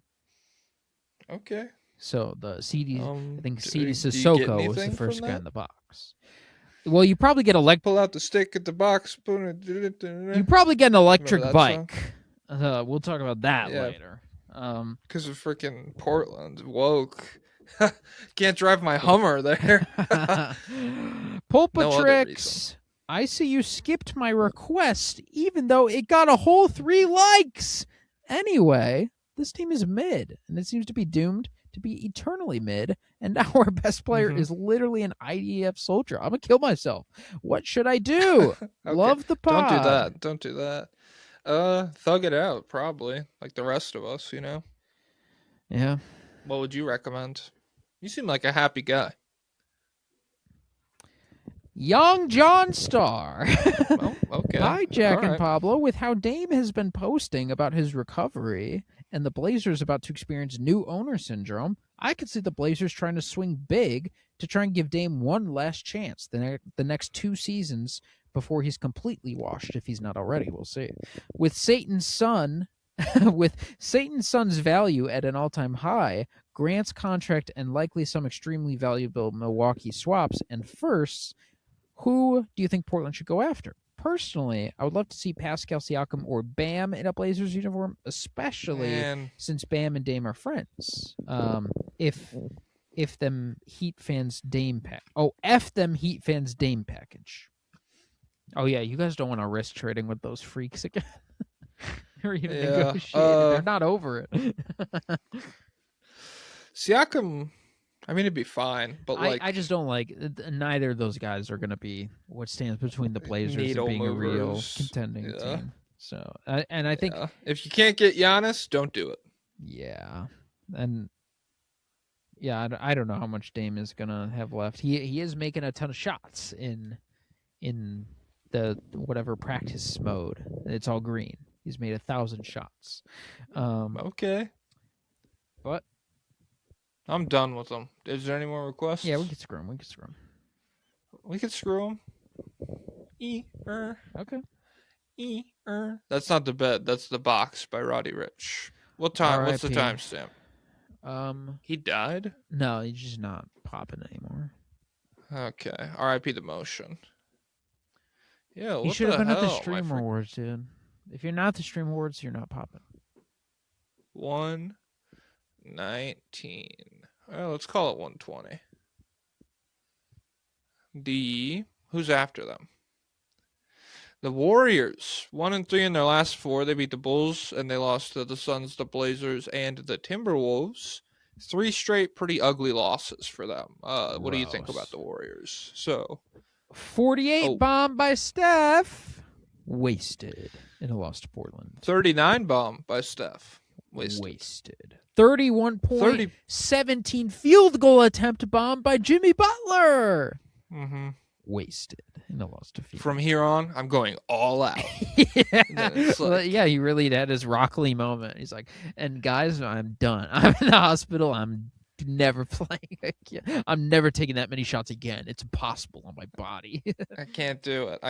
Okay. So the CD, I think CD do you get Sissoko was the anything first from guy that? in the box. Well, you probably get Pull out the stick at the box. you probably get an electric Remember that bike. We'll talk about that Yeah. later. Because of freaking Portland. Woke. Can't drive my Hummer there. Pulpatrix, I see you skipped my request, even though it got a whole 3 likes. Anyway, this team is mid, and it seems to be doomed to be eternally mid, and our best player is literally an IDF soldier. I'm going to kill myself. What should I do? Okay. Love the pod. Don't do that. Thug it out, probably. Like the rest of us, you know? Yeah. What would you recommend? You seem like a happy guy. Young John Starr. Oh, okay. Hi, Jack All and right. Pablo. With how Dame has been posting about his recovery and the Blazers about to experience new owner syndrome, I could see the Blazers trying to swing big to try and give Dame one last chance the next 2 seasons before he's completely washed, if he's not already. We'll see. With Satan's Son's value at an all-time high, Grant's contract and likely some extremely valuable Milwaukee swaps and firsts, who do you think Portland should go after? personally, I would love to see Pascal Siakam or Bam in a Blazers uniform, especially Man, since Bam and Dame are friends. If them Heat fans Dame pack. Oh, F them Heat fans Dame package. Oh yeah, you guys don't want to risk trading with those freaks again. Or even Yeah, negotiating. They're not over it. Siakam, I mean, it'd be fine, but like I just don't like neither of those guys are going to be what stands between the Blazers needle and being a real movers. contending Yeah. team. So, and I think, Yeah. If you can't get Giannis, don't do it. yeah, and yeah, I don't know how much Dame is going to have left. He is making a ton of shots in the whatever practice mode. It's all green. He's made 1,000 shots. Okay, But I'm done with them. Is there any more requests? yeah, we can screw him. We could screw them. Okay. That's not the bed. That's the box by Roddy Ricch. What time? What's the R.I.P.. timestamp? He died. No, he's just not popping anymore. Okay. R.I.P. the motion. Yeah. He What should have been at the hell, my Stream Awards, dude. If you're not at the Stream Awards, you're not popping. 119. Well, let's call it 120. Who's after them? The Warriors, 1-3 in their last 4. They beat the Bulls and they lost to the Suns, the Blazers, and the Timberwolves. 3 straight pretty ugly losses for them. What do you think Gross. about the Warriors? So 48 bomb by Steph. Wasted in a loss to Portland. 39 bomb by Steph. Wasted. 31 point, 17 field goal attempt bomb by Jimmy Butler. Mm-hmm. Wasted in a loss to Phoenix. From here on, I'm going all out. Well, yeah, he really had his Rock Lee moment. He's like, and guys, I'm done. I'm in the hospital. I'm never playing again. I'm never taking that many shots again. It's impossible on my body. I can't do it.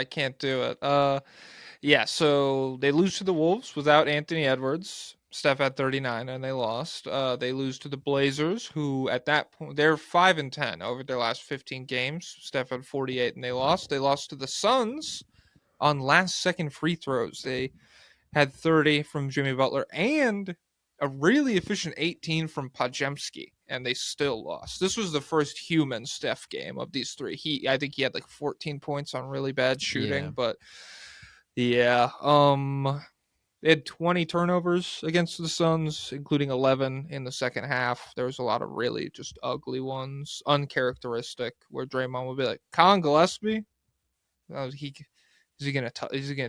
Yeah, so they lose to the Wolves without Anthony Edwards. Steph had 39 and they lost. They lose to the Blazers, who at that point they're 5-10 over their last 15 games. Steph had 48 and they lost. They lost to the Suns on last second free throws. They had 30 from Jimmy Butler and a really efficient 18 from Podziemski, and they still lost. This was the first human Steph game of these 3. I think he had like 14 points on really bad shooting, but yeah, they had 20 turnovers against the Suns, including 11 in the second half. There was a lot of really just ugly ones, uncharacteristic, where Draymond would be like, Colin Gillespie? Is he gonna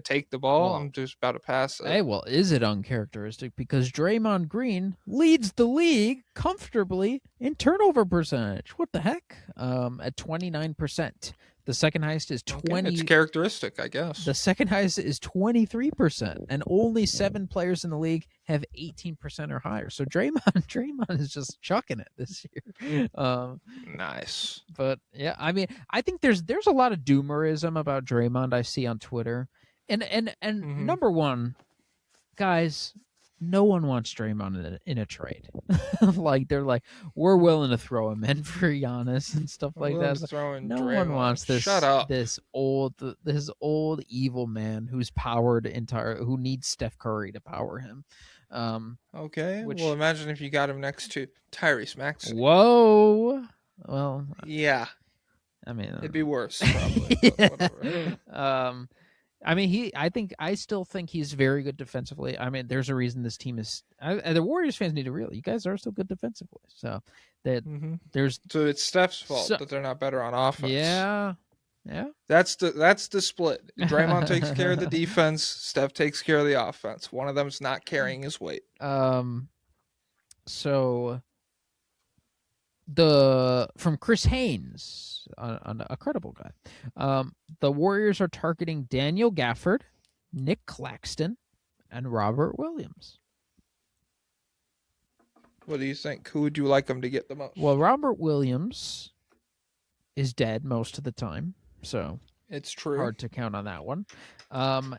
take the ball? Well, I'm just about to pass it. Hey, well, is it uncharacteristic? Because Draymond Green leads the league comfortably in turnover percentage. What the heck? At 29%. The second highest is 20. Okay, it's characteristic, I guess. The second highest is 23%, and only 7 players in the league have 18% or higher. So Draymond is just chucking it this year. Nice. But yeah, I mean, I think there's a lot of doomerism about Draymond I see on Twitter, and number one, guys, no one wants Draymond in a trade. Like they're like, we're willing to throw him in for Giannis and stuff like that. No one wants this. Shut up. This old evil man who needs Steph Curry to power him. Okay. Well, imagine if you got him next to Tyrese Maxey. Whoa. Well. Yeah. I mean, it'd be worse. Probably. Whatever. I mean, I still think he's very good defensively. I mean, there's a reason this team is. The Warriors fans need to realize you guys are still good defensively. So that So it's Steph's fault that they're not better on offense. Yeah. That's the split. Draymond takes care of the defense. Steph takes care of the offense. One of them's not carrying his weight. So from Chris Haynes, a credible guy, the Warriors are targeting Daniel Gafford, Nick Claxton, and Robert Williams. What do you think? Who would you like them to get the most? Well, Robert Williams is dead most of the time, so it's true. Hard to count on that one.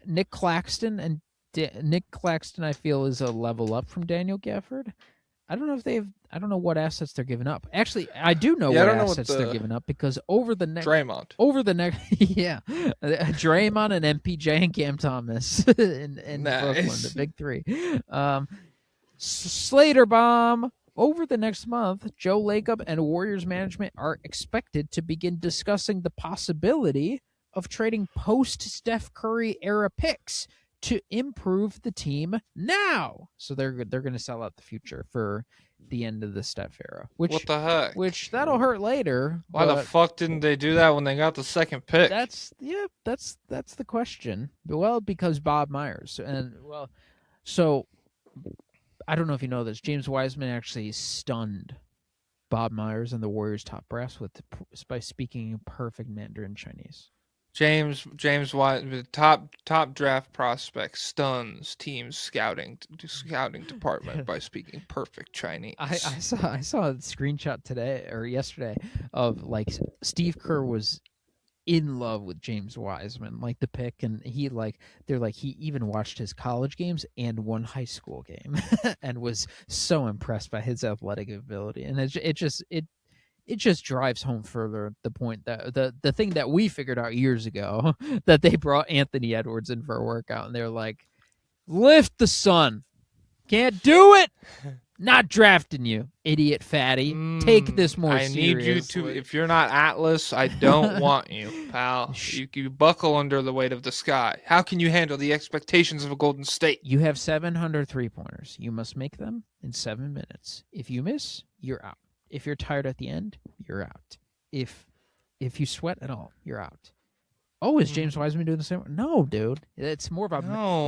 Nick Claxton, I feel, is a level up from Daniel Gafford. I don't know if I don't know what assets they're giving up. Actually, I do know Yeah, I what don't know what assets they're the- giving up because over the next Draymond. yeah, Draymond and MPJ and Cam Thomas in Brooklyn, Nice. the big three. Slater bomb. Over the next month, Joe Lacob and Warriors management are expected to begin discussing the possibility of trading post-Steph Curry era picks to improve the team now. So they're going to sell out the future for the end of the Steph era, What which the heck? that'll hurt later. Why the but fuck didn't they do that when they got the second pick? that's the question. Well, because Bob Myers so I don't know if you know this. James Wiseman actually stunned Bob Myers and the Warriors top brass by speaking perfect Mandarin Chinese. James White, the top draft prospect, stuns team's scouting department by speaking perfect Chinese. I saw a screenshot today or yesterday of like Steve Kerr was in love with James Wiseman, like the pick, and they're like he even watched his college games and one high school game, and was so impressed by his athletic ability, and it just drives home further the point that the thing that we figured out years ago that they brought Anthony Edwards in for a workout, and they're like, lift the son, can't do it. Not drafting you, idiot fatty. Take this more seriously. I need you to. If you're not Atlas, I don't want you, pal. You buckle under the weight of the sky. How can you handle the expectations of a Golden State? You have 700 3-pointers. You must make them in 7 minutes. If you miss, you're out. If you're tired at the end, you're out. If you sweat at all, you're out. Oh, is James Wiseman doing the same? No, dude. It's more of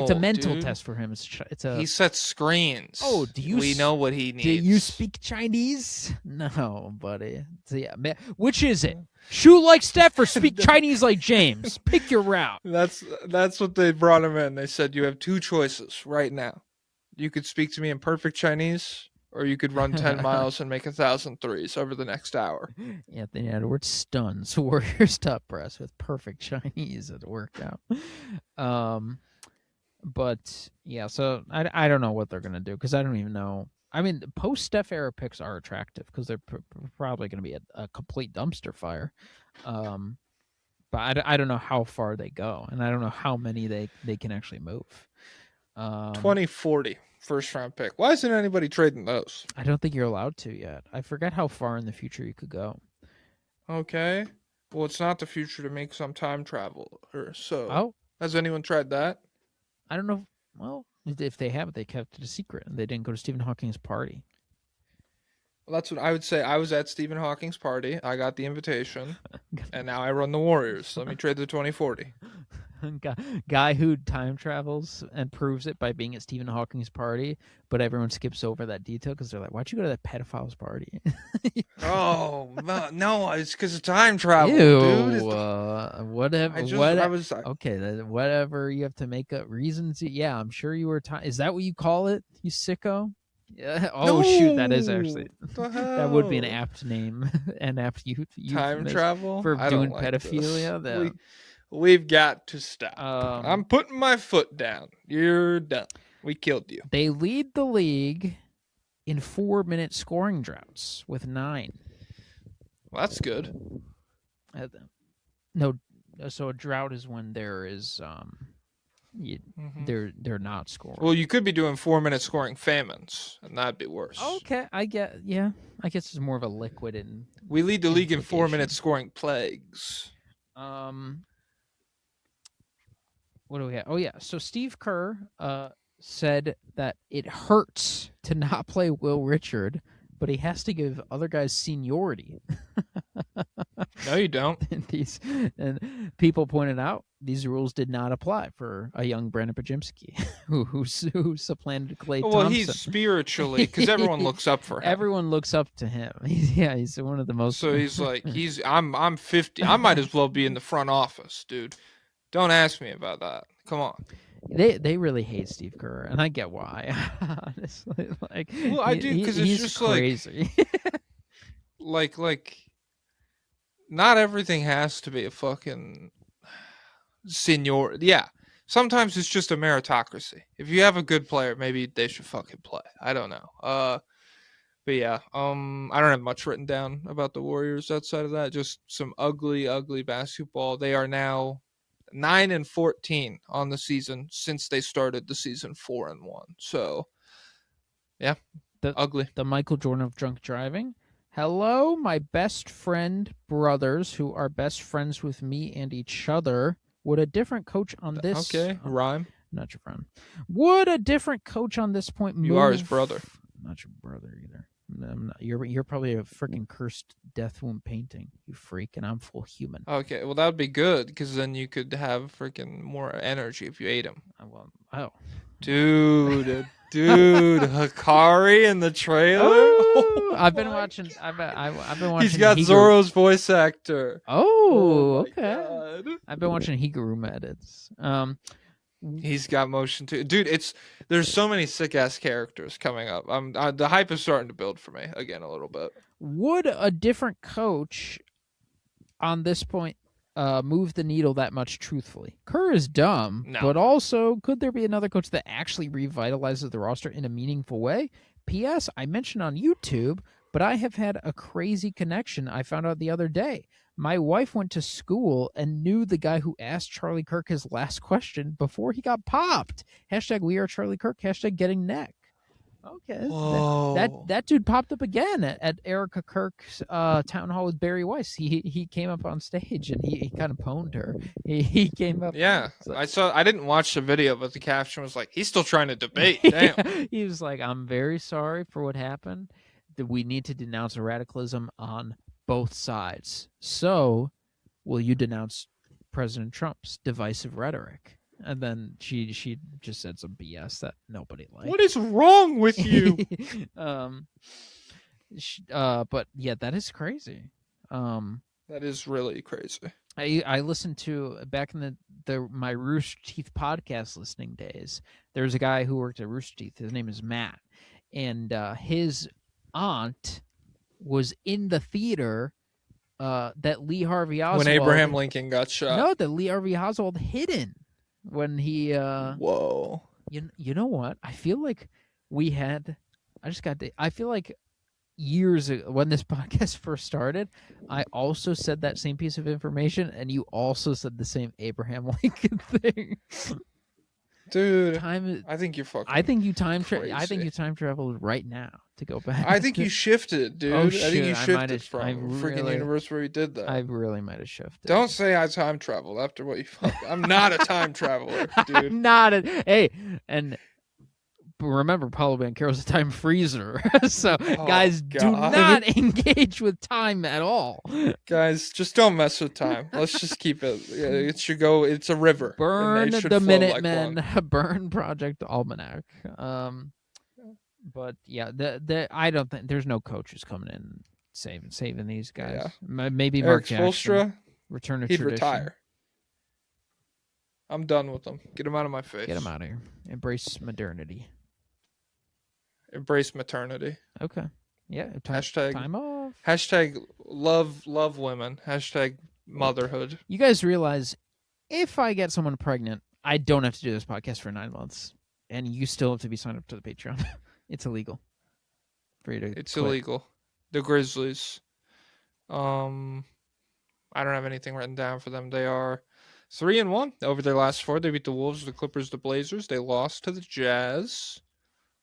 it's a mental test for him. He sets screens. Oh, we know what he needs? Do you speak Chinese? No, buddy. So, yeah, which is it? Shoot like Steph or speak Chinese like James? Pick your route. That's what they brought him in. They said you have two choices right now. You could speak to me in perfect Chinese, or you could run 10 miles and make 1,000 threes over the next hour. Anthony Edwards stuns Warriors top brass with perfect Chinese at the workout. But yeah, so I don't know what they're gonna do because I don't even know. I mean, post Steph era picks are attractive because they're probably going to be a complete dumpster fire. But I don't know how far they go, and I don't know how many they can actually move. 2040 first round pick. Why isn't anybody trading those? I don't think you're allowed to yet. I forget how far in the future you could go. Okay. Well, it's not the future to make some time travel. So, Oh, has anyone tried that? I don't know. Well, if they have, they kept it a secret, and they didn't go to Stephen Hawking's party. Well, that's what I would say. I was at Stephen Hawking's party. I got the invitation, and now I run the Warriors. Let me trade the 2040. Guy who time travels and proves it by being at Stephen Hawking's party, but everyone skips over that detail because they're like, "Why'd you go to that pedophile's party?" Oh no, it's because of time travel, Ew, dude. whatever. Okay, whatever. You have to make up reasons. Yeah, I'm sure you were. Is that what you call it? You sicko. Yeah. Oh, shoot, that is actually that would be an apt name, an apt time travel for I doing don't like pedophilia. We've got to stop. Um, I'm putting my foot down. You're done. We killed you. They lead the league in 4-minute scoring droughts with 9. Well, that's good. No, so a drought is when there is they're not scoring. Well, you could be doing 4-minute scoring famines, and that'd be worse. Okay, I guess it's more of a liquid and we lead the league in implication. 4-minute scoring plagues. What do we have? Oh yeah, so Steve Kerr said that it hurts to not play Will Richard, but he has to give other guys seniority. No, you don't. And people pointed out these rules did not apply for a young Brandon Pajimski, who supplanted Klay Thompson. Well, he's spiritually, because everyone looks up for him. Everyone looks up to him. He's one of the most. So he's like, I'm 50. I might as well be in the front office, dude. Don't ask me about that. Come on. They really hate Steve Kerr, and I get why. Honestly, like, well, I do because it's just crazy. like, not everything has to be a fucking senior. Yeah, sometimes it's just a meritocracy. If you have a good player, maybe they should fucking play. I don't know. But yeah, I don't have much written down about the Warriors outside of that. Just some ugly, ugly basketball. They are now 9-14 on the season since they started the season 4-1. So, yeah, ugly. The Michael Jordan of drunk driving. Hello, my best friend brothers who are best friends with me and each other. Would a different coach on this... Okay, rhyme. Not your friend. Would a different coach on this point move... You are his brother. Not your brother either. No, I'm not. You're probably a freaking cursed death womb painting, you freak, and I'm full human. Okay, well, that would be good because then you could have freaking more energy if you ate him. Oh. Dude, Hikari in the trailer. Oh, I've been watching. I've been watching. He's got Zoro's voice actor. Oh, okay. God. I've been watching Higurume edits. He's got motion too, dude. There's so many sick ass characters coming up. The hype is starting to build for me again a little bit. Would a different coach on this point move the needle that much? Truthfully, Kerr is dumb, No. but also could there be another coach that actually revitalizes the roster in a meaningful way? P.S. I mentioned on YouTube, but I have had a crazy connection I found out the other day. My wife went to school and knew the guy who asked Charlie Kirk his last question before he got popped. Hashtag we are Charlie Kirk. Hashtag getting neck. Okay. That dude popped up again at Erica Kirk's town hall with Barry Weiss. He came up on stage and he kind of pwned her. He came up. Yeah, I didn't watch the video, but the caption was like, he's still trying to debate. Damn. He was like, I'm very sorry for what happened. That we need to denounce radicalism on both sides. So, will you denounce President Trump's divisive rhetoric? And then she just said some BS that nobody liked. What is wrong with you? But yeah, that is crazy. That is really crazy. I listened to back in my Rooster Teeth podcast listening days. There's a guy who worked at Rooster Teeth. His name is Matt, and his aunt was in the theater that Lee Harvey Oswald... When Abraham Lincoln got shot. No, that Lee Harvey Oswald hid in when he... Whoa. You know what? I feel like we had... I feel like years ago, when this podcast first started, I also said that same piece of information, and you also said the same Abraham Lincoln thing. Dude, I think you're fucking. I think you time traveled right now to go back. I think you shifted, dude. Oh, I think you shifted from I freaking universe where you did that. I really might have shifted. Don't say I time traveled after what you. I'm not a time traveler, dude. I'm not a. Hey, and remember, Paulo Banchero's a time freezer. So, guys, do not engage with time at all. Guys, just don't mess with time. Let's just keep it. It should go. It's a river. Burn the Minutemen. Burn Project Almanac. But yeah, I don't think there's no coaches coming in saving these guys. Yeah. Maybe Mark Jackson. Spoelstra, return to he'd tradition. retire. I'm done with them. Get them out of my face. Get them out of here. Embrace modernity. Embrace maternity. Okay. Yeah. Hashtag time off. Hashtag love women. Hashtag motherhood. You guys realize if I get someone pregnant, I don't have to do this podcast for 9 months, and you still have to be signed up to the Patreon. It's illegal for you to. It's quit. illegal. The Grizzlies. I don't have anything written down for them. They are 3-1 over their last 4. They beat the Wolves, the Clippers, the Blazers. They lost to the Jazz.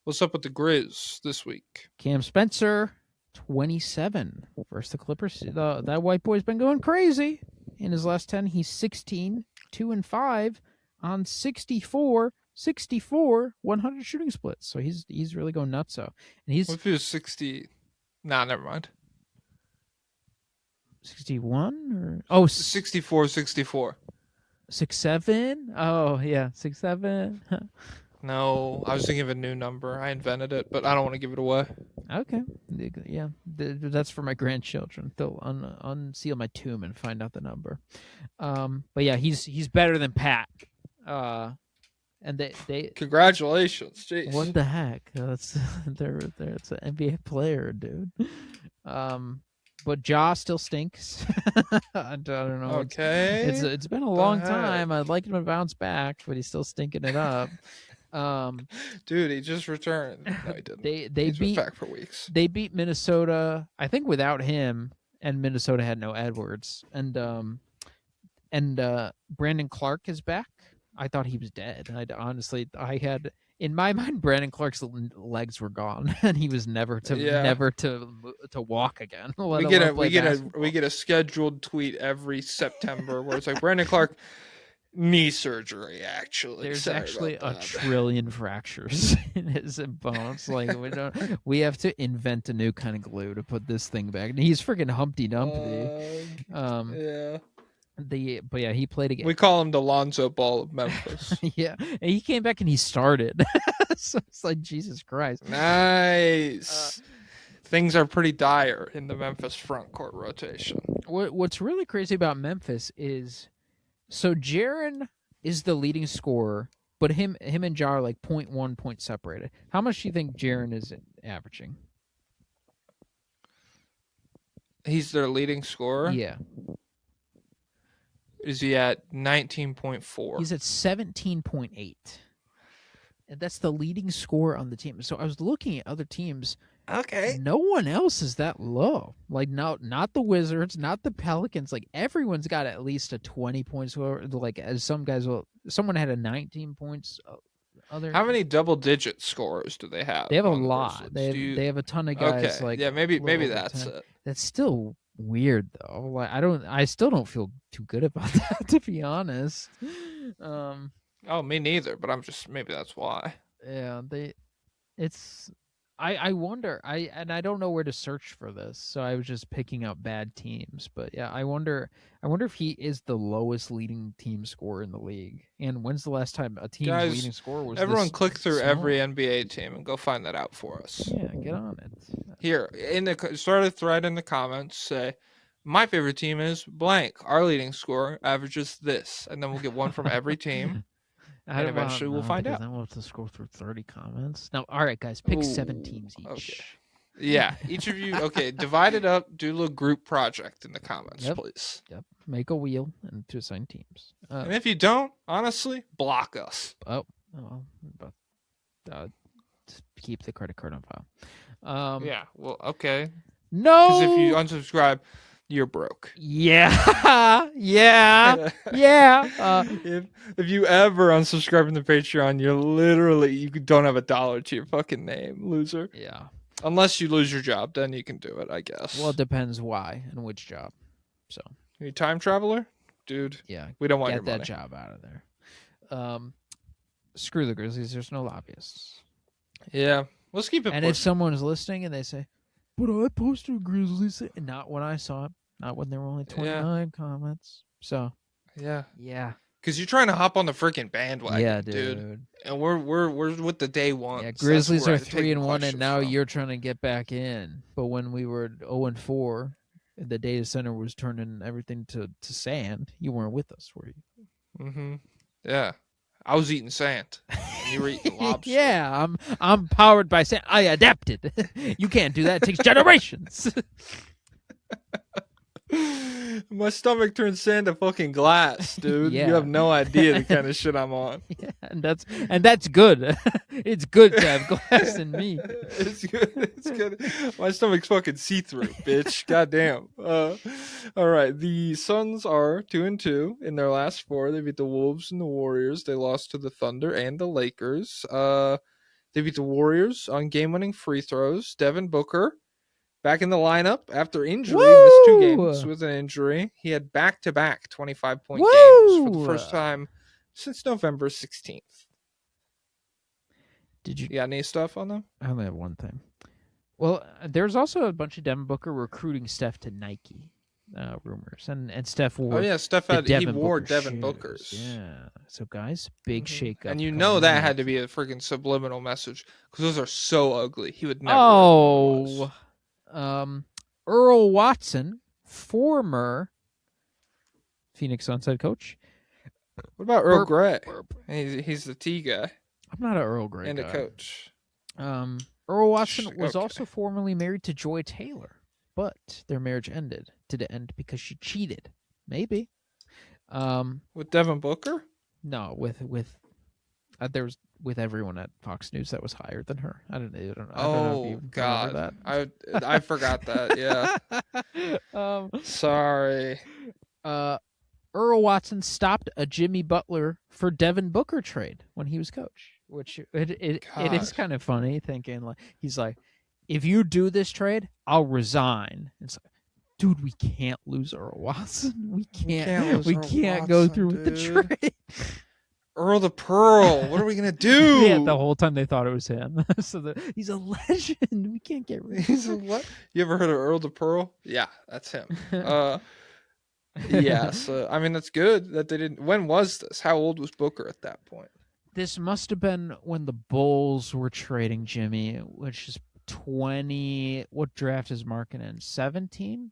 What's up with the Grizz this week? Cam Spencer, 27 versus the Clippers. That white boy's been going crazy. In his last 10, he's 16, 2-5 on 64, 100 shooting splits. So he's really going nuts. So, and he's. What if he was 60? Nah, never mind. 61 or 64. 6'7"? Oh yeah, 6'7". No, I was thinking of a new number. I invented it, but I don't want to give it away. Okay, yeah, that's for my grandchildren. They'll unseal my tomb and find out the number. But yeah, he's better than Pat. And they congratulations. Jeez. What the heck? That's it's an NBA player, dude. But Ja still stinks. I don't know. Okay. It's been a long time. I'd like him to bounce back, but he's still stinking it up. Dude, he just returned. No, he didn't. They He's been beat back for weeks. they beat Minnesota, I think, without him, and Minnesota had no Edwards. And Brandon Clark is back. I thought he was dead. I had in my mind Brandon Clark's legs were gone, and he was never to walk again. We get a scheduled tweet every September where it's like Brandon Clark knee surgery. Actually, There's Sorry actually about a that. trillion fractures in his bones. Like we have to invent a new kind of glue to put this thing back. And he's freaking Humpty Dumpty. Yeah. But yeah, he played again. We call him the Lonzo Ball of Memphis. Yeah, and he came back and he started. So it's like Jesus Christ. Nice. Things are pretty dire in the Memphis front court rotation. What's really crazy about Memphis is, so Jaren is the leading scorer, but him and Ja are like 0.1 point separated. How much do you think Jaren is averaging? He's their leading scorer. Yeah, Is he at 19.4? he's at 17.8. And that's the leading scorer on the team. So I was looking at other teams. Okay. No one else is that low. Like, no, not the Wizards, not the Pelicans. Like, everyone's got at least a 20 points. Like, as someone had a 19 points. How many double-digit scorers do they have? They have a on the lot. Wizards? They have a ton of guys. Okay. Like, Yeah, maybe over that's 10. it. That's still weird though. Like, I still don't feel too good about that, to be honest. Oh, me neither. But I'm just maybe that's why. Yeah, I wonder. I don't know where to search for this, so I was just picking out bad teams. But yeah, I wonder if he is the lowest leading team scorer in the league. And when's the last time a team's Guys, leading scorer was everyone this click through small? every NBA team and go find that out for us. Yeah, get on it. Here, start a thread in the comments. Say, my favorite team is blank. Our leading scorer averages this, and then we'll get one from every team. And eventually we'll find out. Then we'll have to scroll through 30 comments. Now, all right, guys, pick 7 teams each. Okay. Yeah, each of you. Okay, divide it up. Do a little group project in the comments, please. Yep. Make a wheel and to assign teams. And if you don't, honestly, block us. But just keep the credit card on file. Yeah. Well, okay. No. Because if you unsubscribe, you're broke. Yeah. Yeah. Yeah. If you ever unsubscribe from the Patreon, you don't have $1 to your fucking name, loser. Yeah. Unless you lose your job, then you can do it, I guess. Well, it depends why and which job. So. You time traveler, dude. Yeah. We don't want get your money. that job out of there. Screw the Grizzlies. There's no lobbyists. Yeah. Let's keep it. And if someone's listening and they say, "But I posted Grizzlies," not when I saw it. Not when there were only 29 comments. So. Yeah. Yeah. Because you're trying to hop on the freaking bandwagon, yeah, dude. And we're with the day one. Yeah, Grizzlies are 3-1, and now you're trying to get back in. But when we were 0-4, the data center was turning everything to sand. You weren't with us, were you? Mm-hmm. Yeah, I was eating sand. And you were eating lobster. Yeah, I'm powered by sand. I adapted. You can't do that. It takes generations. My stomach turns sand to fucking glass, dude. Yeah. You have no idea the kind of shit I'm on. Yeah, and that's good. It's good to have glass in me. It's good. It's good. My stomach's fucking see-through, bitch. Goddamn. All right. The Suns are 2-2 in their last 4. They beat the Wolves and the Warriors. They lost to the Thunder and the Lakers. They beat the Warriors on game-winning free throws. Devin Booker back in the lineup after injury. Woo! Missed 2 games with an injury. He had back-to-back 25-point games for the first time since November 16th. Did you got any stuff on them? I only have one thing. Well, there's also a bunch of Devin Booker recruiting Steph to Nike rumors, and Steph wore. Oh yeah, Steph wore Devin shoes. Booker's. Yeah. So guys, big shake up. And you know that had to be a freaking subliminal message because those are so ugly. He would never. Oh. Earl Watson, former Phoenix Suns coach. What about Earl Grey? He's the T guy. I'm not an Earl Grey and guy. a coach. Earl Watson was also formerly married to Joy Taylor, but their marriage ended. Did it end because she cheated? Maybe. With Devin Booker? No, with there was with everyone at Fox News that was higher than her. I don't know if Oh you God, remember I forgot that. Yeah, that. sorry. Earl Watson stopped a Jimmy Butler for Devin Booker trade when he was coach, which it is God. kind of funny thinking like he's like, if you do this trade, I'll resign. It's like, dude, we can't lose Earl Watson. We lose We Earl can't go Watson, through with the dude. trade. Earl the Pearl. What are we gonna do? Yeah, the whole time they thought it was him. So he's a legend. We can't get rid of He's a him. what? You ever heard of Earl the Pearl? Yeah, that's him. Yeah. So I mean, that's good that they didn't. When was this? How old was Booker at that point? This must have been when the Bulls were trading Jimmy, which is 20. What draft is marking in? 17?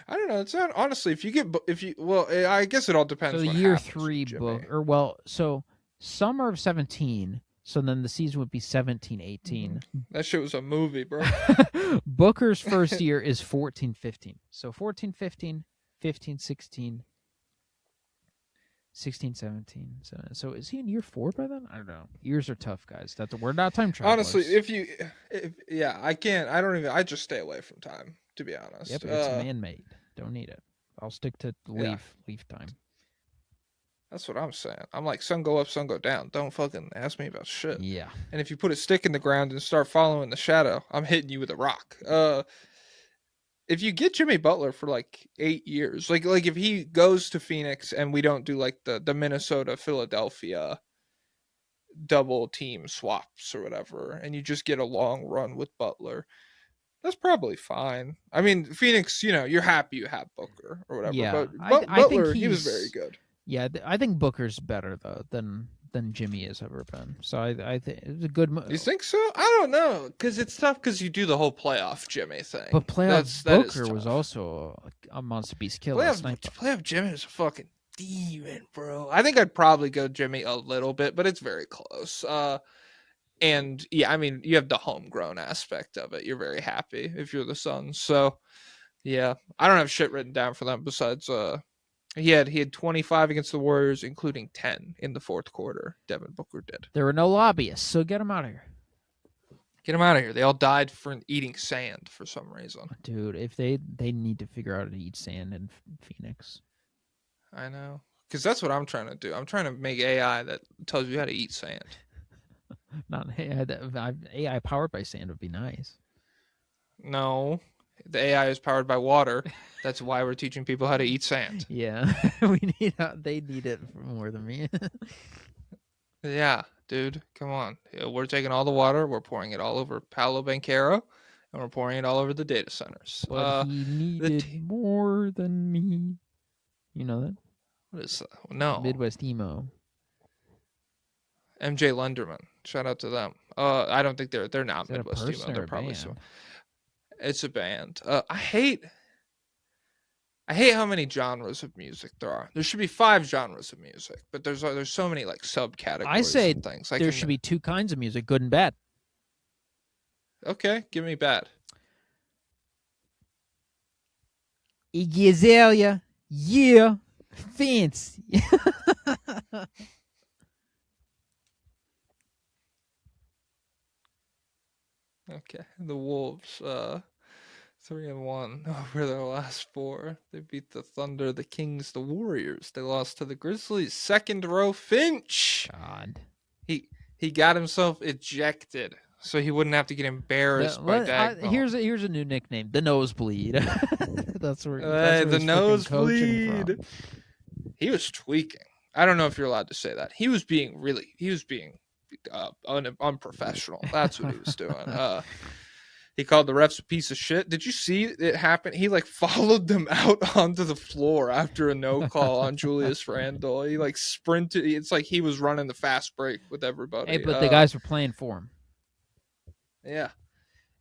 I don't know. It's not honestly. I guess it all depends. So what year happens with 3 Jimmy. book, so summer of 17. So then the season would be 17, 18. That shit was a movie, bro. Booker's first year is 14, 15. So 14, 15, 15, 16, 16, 17. So is he in year 4 by then? I don't know. Years are tough, guys. We're not time travelers. Honestly, I can't. I just stay away from time. To be honest. Yep, it's man-made. Don't need it. I'll stick to leaf time. That's what I'm saying. I'm like, sun go up, sun go down. Don't fucking ask me about shit. Yeah. And if you put a stick in the ground and start following the shadow, I'm hitting you with a rock. If you get Jimmy Butler for like 8 years, like if he goes to Phoenix and we don't do like the Minnesota Philadelphia double team swaps or whatever, and you just get a long run with Butler, that's probably fine. I mean, Phoenix, you're happy you have Booker or whatever. Yeah, But I think Butler, he was very good. Yeah, I think Booker's better though than Jimmy has ever been. So I think it's a good move. You think so? I don't know, because it's tough because you do the whole playoff Jimmy thing. But playoff that is Booker tough. was also a monster beast killer. Playoff Jimmy is a fucking demon, bro. I think I'd probably go Jimmy a little bit, but it's very close. And yeah, I mean, you have the homegrown aspect of it. You're very happy if you're the Suns. So yeah, I don't have shit written down for them besides he had 25 against the Warriors, including 10 in the fourth quarter. Devin Booker did. There were no lobbyists, so get them out of here. Get them out of here. They all died for eating sand for some reason. Dude, if they need to figure out how to eat sand in Phoenix. I know, because that's what I'm trying to do. I'm trying to make AI that tells you how to eat sand. Not AI powered by sand would be nice. No, the AI is powered by water. That's why we're teaching people how to eat sand. Yeah, they need it more than me. Yeah, dude, come on. We're taking all the water, we're pouring it all over Paolo Banchero, and we're pouring it all over the data centers. But he needed more than me. You know that? What is that? No. Midwest emo. MJ Lenderman. Shout out to them. I don't think they're not Is that a Midwest person emo. or They're a probably band? It's a band. I hate how many genres of music there are. There should be 5 genres of music, but there's so many like subcategories. I say and things. there should be 2 kinds of music, good and bad. Okay, give me bad. Iggy Azalea, yeah, fancy. Okay, the Wolves, 3-1 over their last 4. They beat the Thunder, the Kings, the Warriors. They lost to the Grizzlies. Second row Finch. God. He got himself ejected so he wouldn't have to get embarrassed by Dagnall. Here's a new nickname, the Nosebleed. That's where the he's freaking coaching Nosebleed. from. He was tweaking. I don't know if you're allowed to say that. He was being unprofessional. That's what he was doing. He called the refs a piece of shit. Did you see it happen? He like followed them out onto the floor after a no call on Julius Randle. He like sprinted. It's like he was running the fast break with everybody. Hey, but the guys were playing for him. Yeah.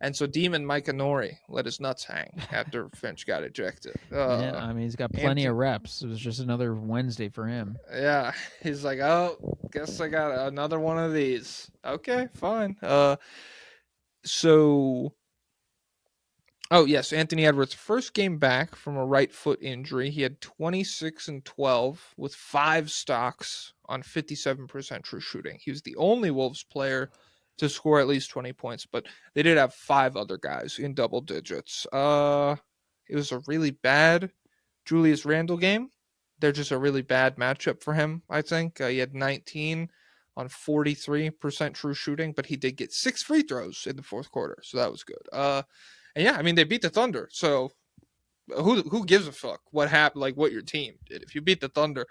And so Demon Micah Nori let his nuts hang after Finch got ejected. Yeah, I mean, he's got plenty of reps. It was just another Wednesday for him. Yeah. He's like, oh, guess I got another one of these. Okay, fine. Oh, yes, Anthony Edwards' first game back from a right foot injury. He had 26 and 12 with 5 stocks on 57% true shooting. He was the only Wolves player to score at least 20 points, but they did have 5 other guys in double digits. It was a really bad Julius Randle game. They're just a really bad matchup for him, I think. He had 19 on 43% true shooting, but he did get 6 free throws in the fourth quarter, so that was good. And yeah, I mean, they beat the Thunder, so who gives a fuck what happened, like what your team did? If you beat the Thunder,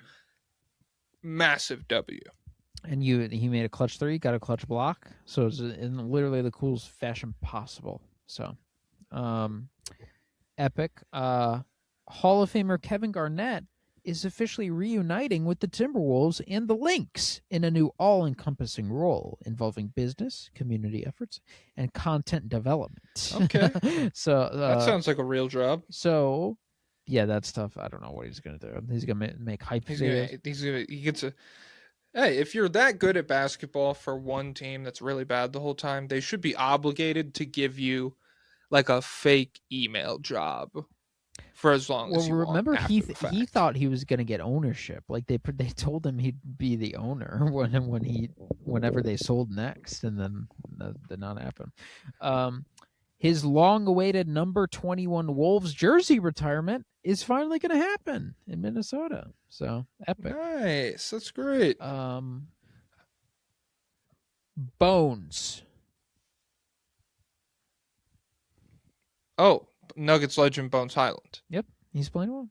massive W. And he made a clutch 3, got a clutch block, so it's in literally the coolest fashion possible. So, epic. Hall of Famer Kevin Garnett is officially reuniting with the Timberwolves and the Lynx in a new all-encompassing role involving business, community efforts, and content development. Okay. So That sounds like a real job. So, yeah, that stuff. I don't know what he's gonna do. He's gonna make hype videos. He gets a. Hey, if you're that good at basketball for one team that's really bad the whole time, they should be obligated to give you like a fake email job for as long as you remember want. he thought he was gonna get ownership. Like they told him he'd be the owner whenever they sold next, and then that did not happen. His long-awaited number 21 Wolves jersey retirement is finally going to happen in Minnesota. So epic. Nice, that's great. Bones. Oh, Nuggets legend Bones Highland. Yep, he's playing well.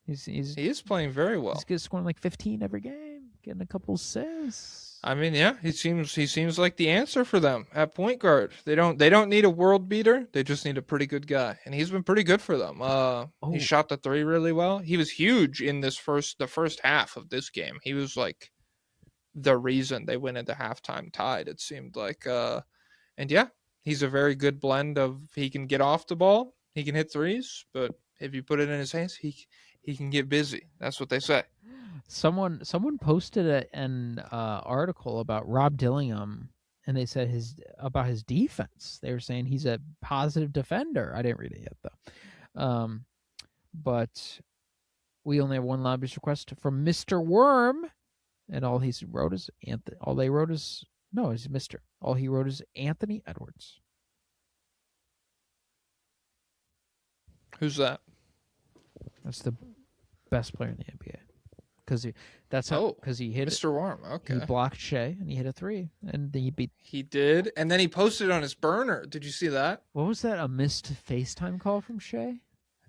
He is playing very well. He's scoring like 15 every game, getting a couple assists. I mean, yeah, he seems like the answer for them at point guard. They don't need a world beater. They just need a pretty good guy, and he's been pretty good for them. He shot the 3 really well. He was huge in the first half of this game. He was like the reason they went into halftime tied. It seemed like, and yeah, he's a very good blend of he can get off the ball, he can hit threes, but if you put it in his hands, he can get busy. That's what they say. Someone posted an article about Rob Dillingham, and they said about his defense. They were saying he's a positive defender. I didn't read it yet though. But we only have one lobbyist request from Mr. Worm, and all he wrote is Anthony. All he wrote is Mr. All he wrote is Anthony Edwards. Who's that? That's the best player in the NBA. Because he hit Mr. Worm. Okay, he blocked Shea and he hit a 3, and then he beat. He did, and then he posted on his burner. Did you see that? What was that? A missed FaceTime call from Shea?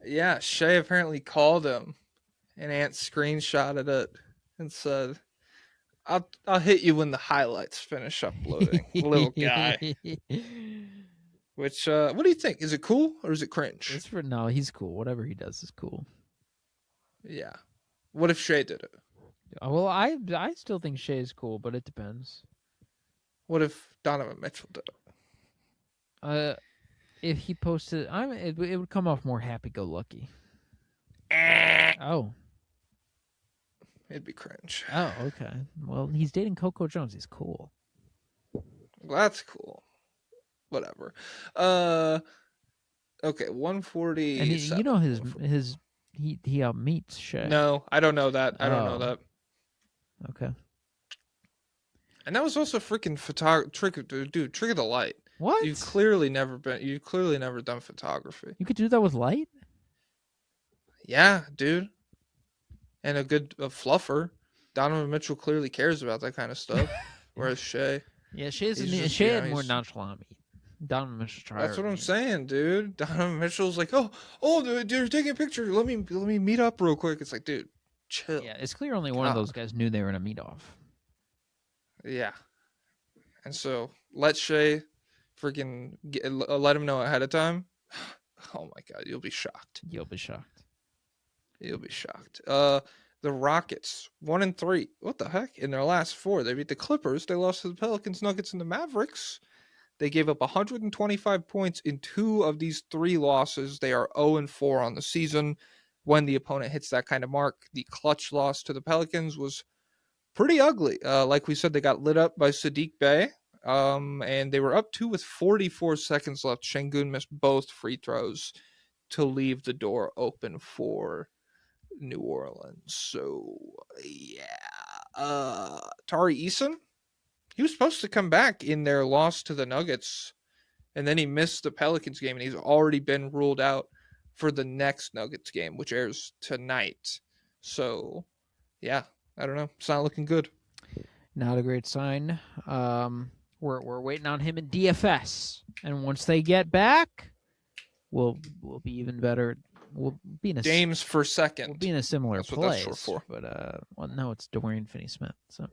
Yeah, Shea apparently called him, and Ant screenshotted it and said, "I'll hit you when the highlights finish uploading, little guy." Which, what do you think? Is it cool or is it cringe? No, he's cool. Whatever he does is cool. Yeah. What if Shea did it? Well, I still think Shea is cool, but it depends. What if Donovan Mitchell did it? If he posted, it would come off more happy-go-lucky. Oh. It'd be cringe. Oh, okay. Well, he's dating Coco Jones. He's cool. Well, that's cool. Whatever. Okay, 140. And you know he outmeets Shea. No, I don't know that. I don't know that. Okay. And that was also freaking trick of the light. What? You've clearly never done photography. You could do that with light? Yeah, dude. And a fluffer. Donovan Mitchell clearly cares about that kind of stuff. Whereas Shea. Yeah, Shea had more nonchalant meat. Donovan Mitchell. That's what I'm saying, dude. Donovan Mitchell's like, oh, dude, you're taking a picture. Let me meet up real quick. It's like, dude, chill. Yeah, it's clear only one of those guys knew they were gonna meet off. Yeah, and so let Shea freaking let him know ahead of time. Oh my god, you'll be shocked. You'll be shocked. The Rockets 1-3. What the heck? In their last 4, they beat the Clippers. They lost to the Pelicans, Nuggets, and the Mavericks. They gave up 125 points in 2 of these 3 losses. They are 0-4 on the season. When the opponent hits that kind of mark, the clutch loss to the Pelicans was pretty ugly. Like we said, they got lit up by Sadiq Bey, and they were up 2 with 44 seconds left. Şengün missed both free throws to leave the door open for New Orleans. So, yeah. Tari Eason. He was supposed to come back in their loss to the Nuggets, and then he missed the Pelicans game, and he's already been ruled out for the next Nuggets game, which airs tonight. So, yeah, I don't know. It's not looking good. Not a great sign. We're waiting on him in DFS, and once they get back, we'll be even better. We'll be in a James for second. We'll be in a similar That's what place. that's short for. But well, no, it's Dorian Finney-Smith. So,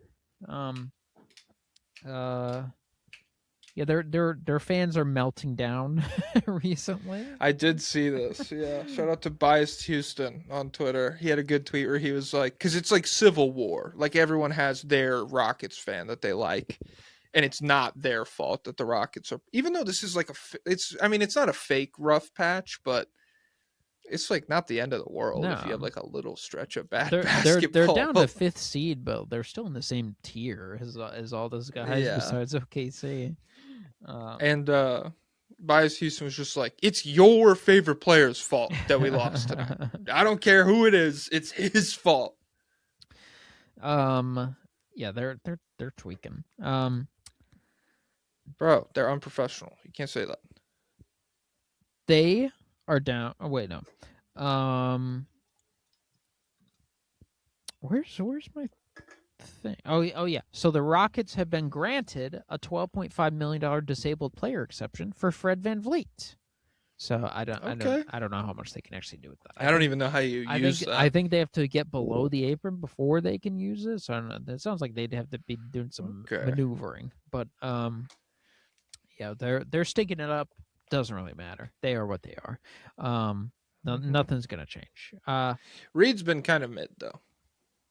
yeah, their fans are melting down recently. I did see this. Yeah, shout out to Biased Houston on Twitter. He had a good tweet where he was like, because it's like Civil War. Like everyone has their Rockets fan that they like, and it's not their fault that the Rockets are. Even though this is like it's not a fake rough patch, but it's like not the end of the world if you have like a little stretch of bad basketball. They're down to 5th seed, but they're still in the same tier as all those guys besides OKC. And Bias Houston was just like, it's your favorite player's fault that we lost tonight. I don't care who it is, it's his fault. Yeah, they're tweaking. Bro, they're unprofessional. You can't say that. They are down. Oh wait, no. Where's my thing? Oh yeah. So the Rockets have been granted a $12.5 million disabled player exception for Fred VanVleet. So I don't know how much they can actually do with that. I don't even know how you use that. I think they have to get below the apron before they can use it. So I don't know. That sounds like they'd have to be doing some maneuvering. But yeah, they're stinking it up. Doesn't really matter. They are what they are. Nothing's gonna change. Reed's been kind of mid though,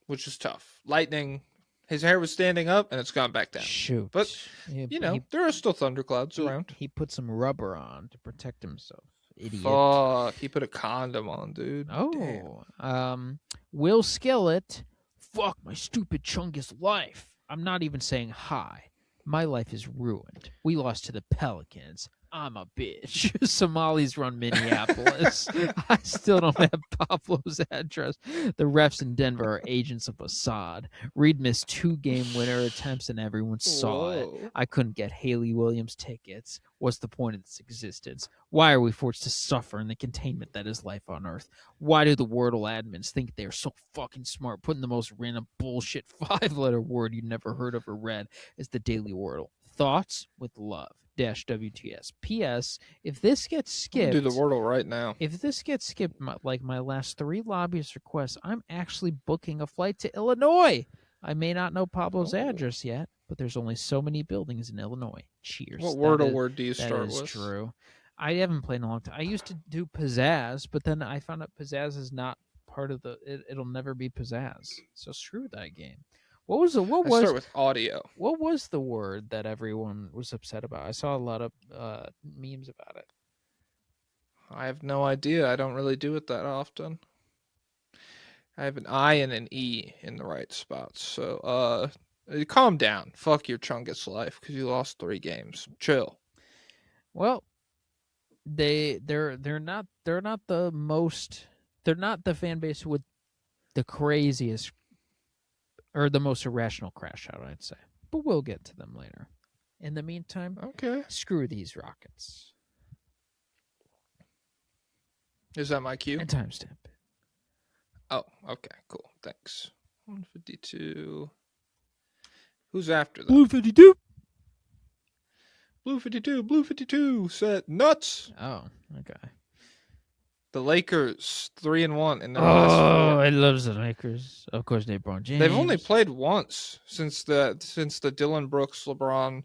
which is tough. Lightning, his hair was standing up and it's gone back down. Shoot, but there are still thunderclouds around. He put some rubber on to protect himself. Idiot. Fuck, he put a condom on, dude. Oh, damn. Will Skillet. Fuck my stupid Chungus life. I'm not even saying hi. My life is ruined. We lost to the Pelicans. I'm a bitch. Somalis run Minneapolis. I still don't have Pablo's address. The refs in Denver are agents of Assad. Reed missed 2 game-winner attempts, and everyone saw it. I couldn't get Haley Williams tickets. What's the point of its existence? Why are we forced to suffer in the containment that is life on Earth? Why do the Wordle admins think they're so fucking smart, putting the most random bullshit 5-letter word you never heard of or read as the Daily Wordle? Thoughts with love. -WTS. P.S. If this gets skipped, do the Wordle right now. If this gets skipped, like my last 3 lobbyist requests, I'm actually booking a flight to Illinois. I may not know Pablo's address yet, but there's only so many buildings in Illinois. Cheers. What Wordle word do you start with? That is true. I haven't played in a long time. I used to do pizzazz, but then I found out pizzazz is not part of the. It'll never be pizzazz. So screw that game. I start with audio. What was the word that everyone was upset about? I saw a lot of memes about it. I have no idea. I don't really do it that often. I have an I and an E in the right spots. So calm down. Fuck your Chungus life because you lost 3 games. Chill. Well, they're not the most. They're not the fan base with the craziest or the most irrational crash out, I'd say. But we'll get to them later. In the meantime, screw these Rockets. Is that my cue? And timestamp. Oh, okay, cool. Thanks. 152. Who's after that? Blue 52. Blue 52. Blue 52 said nuts. Oh, okay. The Lakers 3-1 in their last 4. Oh, I love the Lakers. Of course, LeBron James. They've only played once since the Dillon Brooks LeBron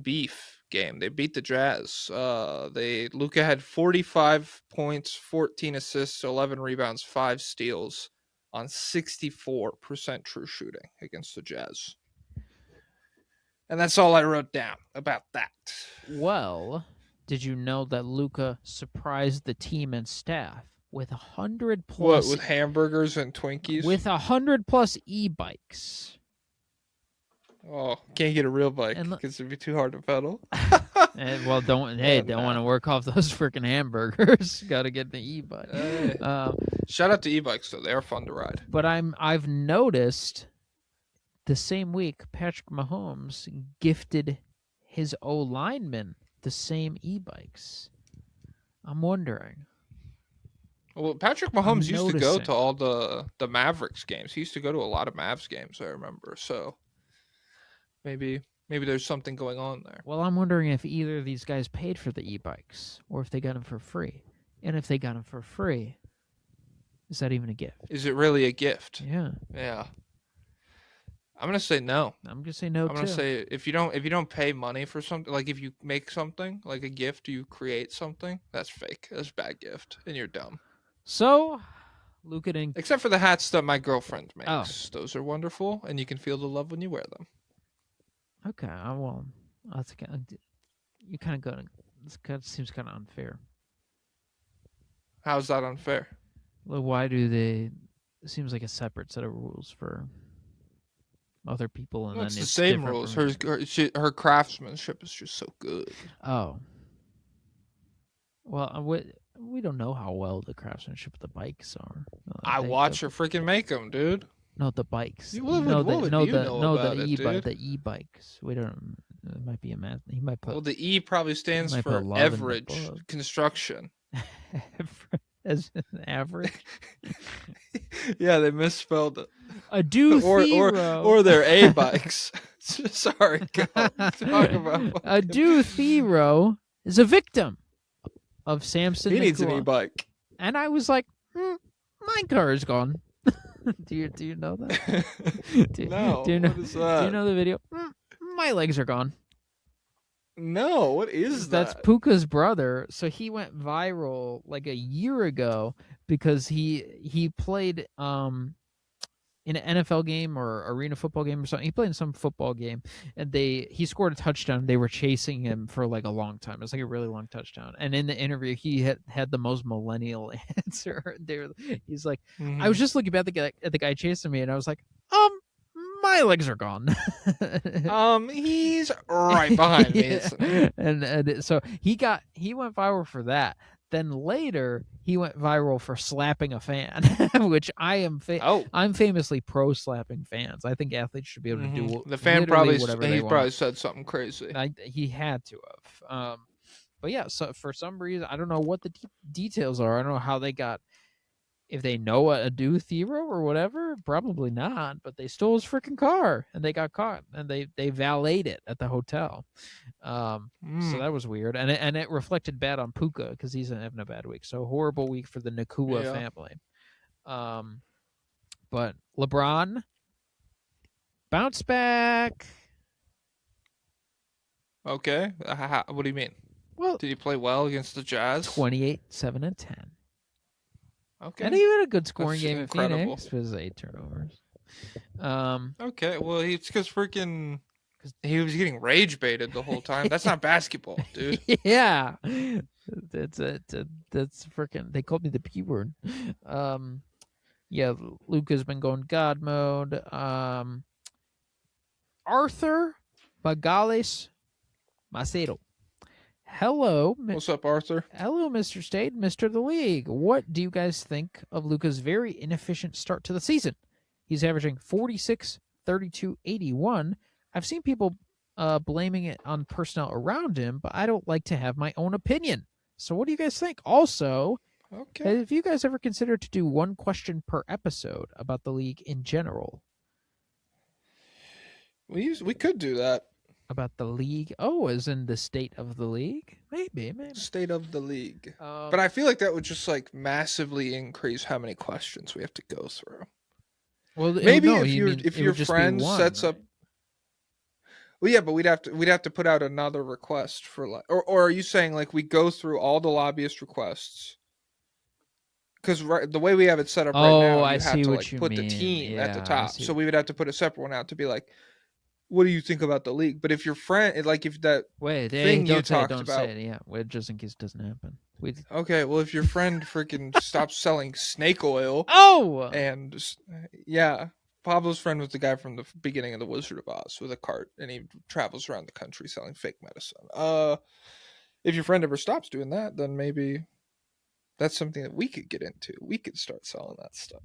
beef game. They beat the Jazz. Luka had 45 points, 14 assists, 11 rebounds, 5 steals on 64% true shooting against the Jazz. And that's all I wrote down about that. Well, did you know that Luka surprised the team and staff with 100+? What, with hamburgers and Twinkies? With 100+ e-bikes. Oh, can't get a real bike because it'd be too hard to pedal. Well, don't want to work off those freaking hamburgers. Got to get the e-bike. Shout out to e-bikes though; they are fun to ride. But I've noticed the same week, Patrick Mahomes gifted his O-lineman the same e-bikes. I'm wondering. Well, Patrick Mahomes used to go to all the Mavericks games. He used to go to a lot of Mavs games, I remember. So maybe there's something going on there. Well, I'm wondering if either of these guys paid for the e-bikes or if they got them for free. And if they got them for free, is that even a gift? Is it really a gift? Yeah. Yeah. I'm gonna say no. I'm gonna say no I'm too. gonna say if you don't pay money for something, like if you make something like a gift, you create something, that's fake. That's a bad gift, and you're dumb. So, Luka didn't. Except for the hats that my girlfriend makes. Oh. Those are wonderful, and you can feel the love when you wear them. Okay, well, that's you kind of go. This kind of seems kind of unfair. How's that unfair? Well, why do they? It seems like a separate set of rules for other people, and Well, then it's the it's same different rules. from- Her craftsmanship is just so good. Oh. Well, we don't know how well the craftsmanship of the bikes are. I watch her freaking make them, dude. No, the bikes. What would you know about it, dude? The e-bikes. We don't. It might be a math. He might put. Well, the E probably stands might put for love in the average book. construction. As an average. Yeah, they misspelled it. A do or they're A bikes. Sorry, go. Talk about a do Thero is a victim of Samson. He needs an Nakua. e-bike. And I was like, my car is gone. do you know that? No. Do you know? What is that? Do you know the video? My legs are gone. No. What is that? That's Puka's brother. So he went viral like a year ago because he played in an NFL game or arena football game or something. He played in some football game, and he scored a touchdown. They were chasing him for like a long time. It was like a really long touchdown. And in the interview, he had the most millennial answer. He's like, I was just looking at the guy chasing me, and I was like, my legs are gone. He's right behind me. Isn't he? And so he went viral for that. Then later he went viral for slapping a fan, which I'm famously pro slapping fans. I think athletes should be able to do the fan literally probably whatever he they probably want. said something crazy. He had to have. But yeah, so for some reason I don't know what the details are. I don't know how they got. If they know a do Thero or whatever, probably not. But they stole his freaking car and they got caught and they valeted it at the hotel. So that was weird, and it reflected bad on Puka because he's having a bad week. So horrible week for the Nakua family. But LeBron bounce back. Okay, what do you mean? Well, did he play well against the Jazz? 28, 7, and 10. Okay, And he had a good scoring game incredible. in Phoenix. It was 8 turnovers. Okay, well, it's because freaking he was getting rage baited the whole time. That's not basketball, dude. Yeah, that's freaking. They called me the P word. Yeah, Luka's been going God mode. Arthur Bagales Macedo. Hello. What's up, Arthur? Hello, Mr. State, Mr. The League. What do you guys think of Luka's very inefficient start to the season? He's averaging 46, 32, 81. I've seen people blaming it on personnel around him, but I don't like to have my own opinion. So what do you guys think? Also, have you guys ever considered to do one question per episode about the league in general? We could do that. About the league? Oh, as in the state of the league? Maybe. State of the league. But I feel like that would just like massively increase how many questions we have to go through. Well, maybe if your friend sets up. Well, yeah, but we'd have to put out another request for like, or are you saying like we go through all the lobbyist requests? Because the way we have it set up right now, you have to like put the team at the top. So we would have to put a separate one out to be like, what do you think about the league? But if your friend, like if that thing you talked about, say it, yeah, just in case it doesn't happen. Okay, well, if your friend freaking stops selling snake oil, and yeah, Pablo's friend was the guy from the beginning of the Wizard of Oz with a cart, and he travels around the country selling fake medicine. If your friend ever stops doing that, then maybe that's something that we could get into. We could start selling that stuff.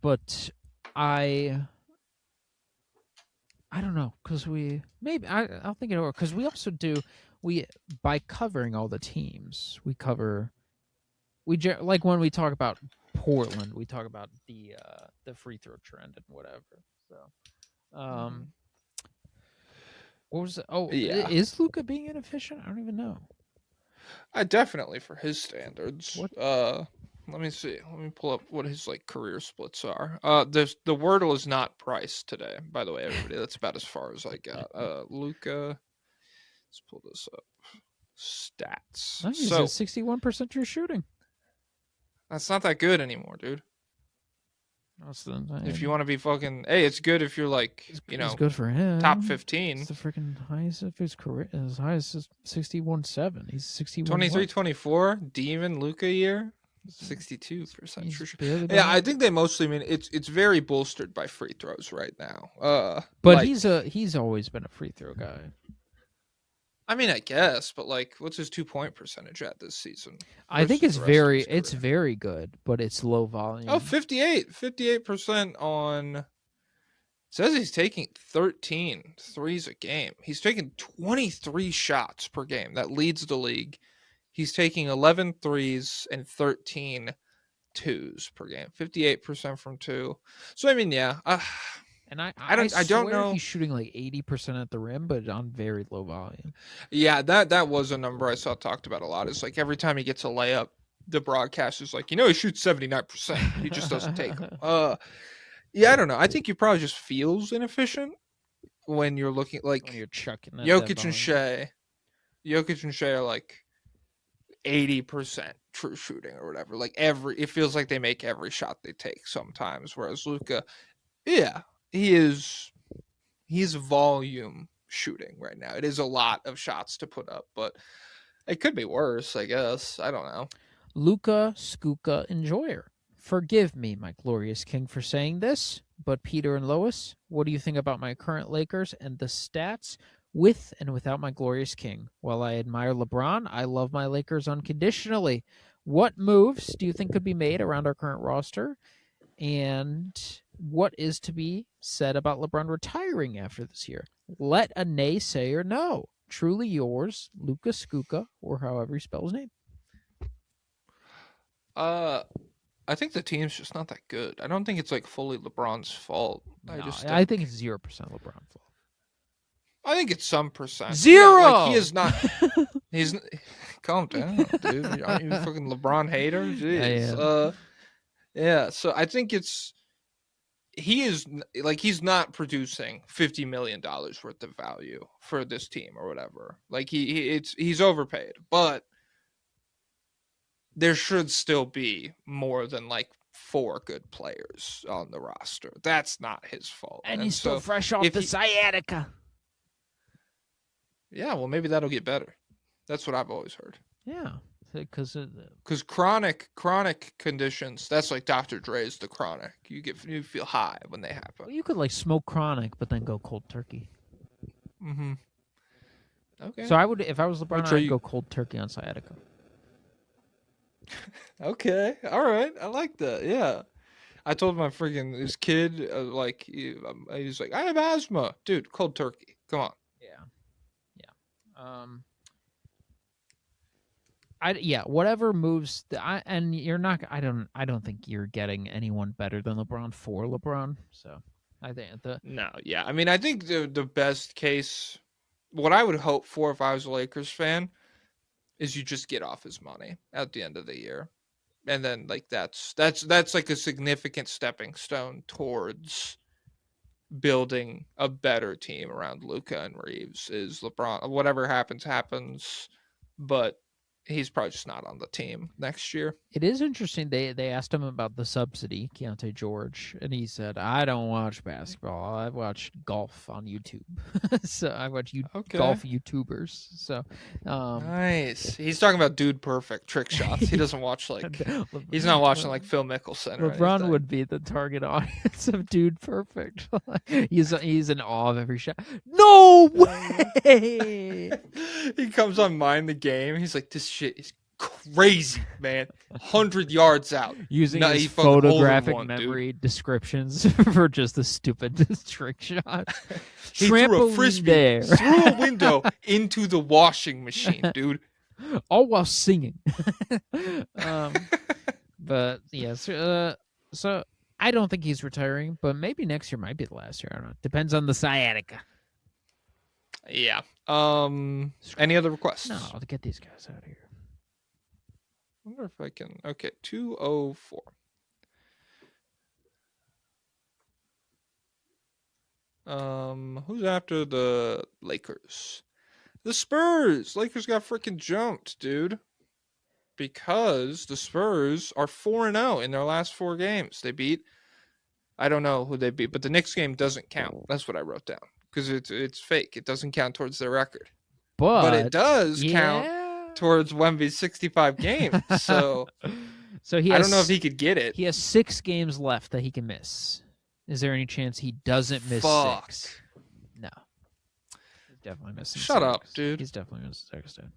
But I don't know, because I'll think it over, because we also do, by covering all the teams, like when we talk about Portland, we talk about the free throw trend and whatever. So, what was it? Oh, Yeah. is Luka being inefficient? I don't even know. Definitely for his standards. What? Let me see. Let me pull up what his like career splits are. The Wordle is not priced today, by the way, everybody. That's about as far as I got. Luka. Let's pull this up. Stats. He's So at 61% true shooting. that's not that good anymore, dude. If you want to be fucking, hey, it's good if you're like, it's good for him. top 15. It's the freaking highest of his career. As high as 61.7. He's 61. 23-24 Demon Luka year. 62% He's true shooting. barely Yeah, behind. I think they mostly mean it's very bolstered by free throws right now. But like, he's always been a free throw guy. I mean, I guess, but like, what's his 2-point percentage at this season? I think versus it's the rest of his career? very good, but it's low volume. Oh, 58% on. It says he's taking 13 threes a game. He's taking 23 shots per game. That leads the league. He's taking 11 threes and 13 twos per game. 58% from two. So I mean, yeah. And I don't know. He's shooting like 80% at the rim, but on very low volume. Yeah, that was a number I saw talked about a lot. It's like every time he gets a layup, the broadcast is like, he shoots 79%. He just doesn't take them. Yeah, I don't know. I think he probably just feels inefficient when you're looking like When you're chucking that Jokic and Shea are like 80% true shooting or whatever. Like it feels like they make every shot they take sometimes. Whereas Luka, yeah, he's volume shooting right now. It is a lot of shots to put up, but it could be worse, I guess. I don't know. Luka Skuka Enjoyer. Forgive me, my glorious king, for saying this, but Peter and Lois, what do you think about my current Lakers and the stats with and without my glorious king? While I admire LeBron, I love my Lakers unconditionally. What moves do you think could be made around our current roster? And what is to be said about LeBron retiring after this year? Let a naysayer know. Truly yours, Luka Skuka, or however you spell his name. I think the team's just not that good. I don't think it's like fully LeBron's fault. I think it's 0% LeBron's fault. I think it's some percent. Zero. Yeah, like he is not. He's calm down, dude. Aren't you a fucking LeBron hater? Jeez. Yeah. So I think he's not producing $50 million worth of value for this team or whatever. Like he's overpaid, but there should still be more than like 4 good players on the roster. That's not his fault. And he's still fresh off the sciatica. Yeah, well, maybe that'll get better. That's what I've always heard. Yeah, because chronic conditions. That's like Dr. Dre's the chronic. You feel high when they happen. Well, you could like smoke chronic, but then go cold turkey. Mm-hmm. Okay. So I would, if I was LeBron, I'd go cold turkey on sciatica. Okay. All right. I like that. Yeah. I told my freaking this kid he's like, I have asthma, dude. Cold turkey. Come on. Whatever moves. And you're not. I don't think you're getting anyone better than LeBron for LeBron. So I think no. Yeah. I mean, I think the best case, what I would hope for if I was a Lakers fan, is you just get off his money at the end of the year, and then like that's like a significant stepping stone towards building a better team around Luka and Reeves. Is LeBron, whatever happens, but he's probably just not on the team next year. It is interesting. They asked him about the subsidy, Keontae George, and he said, I don't watch basketball. I watch golf on YouTube. So I watch golf YouTubers. So nice. He's talking about Dude Perfect trick shots. He doesn't watch he's not watching like Phil Mickelson. LeBron would be the target audience of Dude Perfect. he's in awe of every shot. No way. He comes on Mind the Game. He's like, this shit is crazy, man. 100 yards out. Using No, his he fucking hole in photographic one, dude. memory descriptions for just the stupidest trick shots. He threw a Trampoline frisbee there. through a window into the washing machine, dude. All while singing. But yes, so I don't think he's retiring, but maybe next year might be the last year. I don't know. Depends on the sciatica. Yeah. Any other requests? No, to get these guys out of here. I wonder if I can. Okay, 204. Who's after the Lakers? The Spurs. Lakers got freaking jumped, dude. Because the Spurs are 4-0 in their last 4 games. They beat, I don't know who they beat, but the Knicks game doesn't count. That's what I wrote down. Because it's fake. It doesn't count towards their record. But it does count towards Wemby's 65 games. So he has, I don't know if he could get it. He has 6 games left that he can miss. Is there any chance he doesn't miss 6? No. He's definitely missing 6. Shut up, dude. He's definitely missing 6, dude.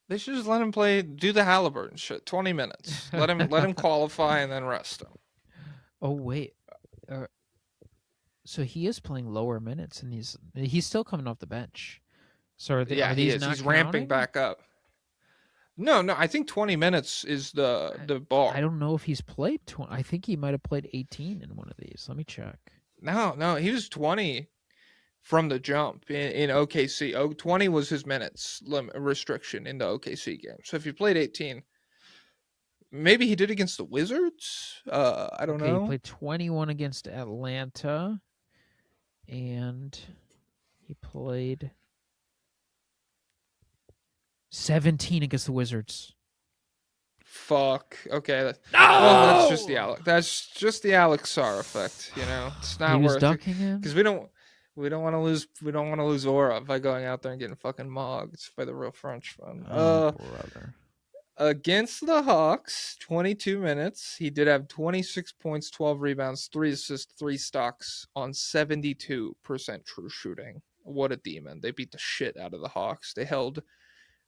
They should just let him do the Halliburton shit. 20 minutes. Let him qualify and then rest him. Oh wait, so he is playing lower minutes, and he's still coming off the bench. So are these he is. not He's ramping counting? back up. No, I think 20 minutes is the bar. I don't know if he's played 20. I think he might have played 18 in one of these. Let me check. No, he was 20 from the jump in OKC. 20 was his minutes restriction in the OKC game. So if he played 18, maybe he did against the Wizards. I don't know. He played 21 against Atlanta, and he played 17 against the Wizards. Fuck. Okay. No! Well, that's just the Alex Sarr effect. You know, it's not He was worth dunking it him? because we don't want to lose. We don't want to lose aura by going out there and getting fucking mogged by the real Frenchman. Brother. Against the Hawks, 22 minutes. He did have 26 points, 12 rebounds, 3 assists, 3 stocks on 72% true shooting. What a demon. They beat the shit out of the Hawks. They held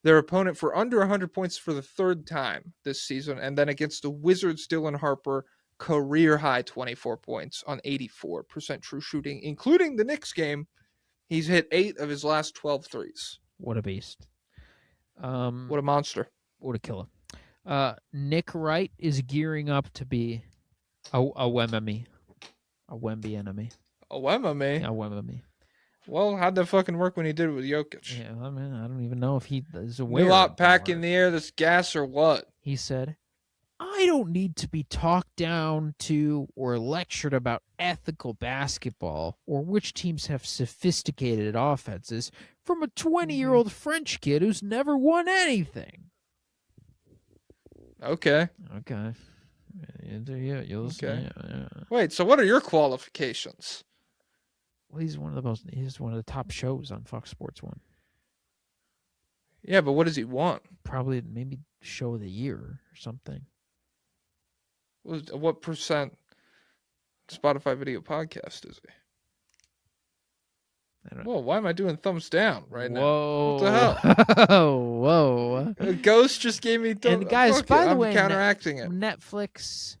their opponent for under 100 points for the 3rd time this season. And then against the Wizards, Dylan Harper, career high 24 points on 84% true shooting, including the Knicks game. He's hit 8 of his last 12 threes. What a beast. What a monster. What a killer. Nick Wright is gearing up to be a Wemby. A Wemby enemy. A Wemby? A Wemby. Well, how'd that fucking work when he did it with Jokic? Yeah, I mean, I don't even know if he is aware. New op of pack that. in the air, this gas or what? He said, I don't need to be talked down to or lectured about ethical basketball or which teams have sophisticated offenses from a 20-year-old French kid who's never won anything. Okay. Okay. Yeah, you'll see. Okay. Yeah. Wait, so what are your qualifications? Well, he's one of the top shows on Fox Sports 1. Yeah, but what does he want? Probably maybe show of the year or something. What percent Spotify video podcast is he? I don't Whoa, why am I doing thumbs down right now? Whoa. What the hell? Whoa. Ghost just gave me And guys, fuck by it, the I'm way, counteracting it. Netflix,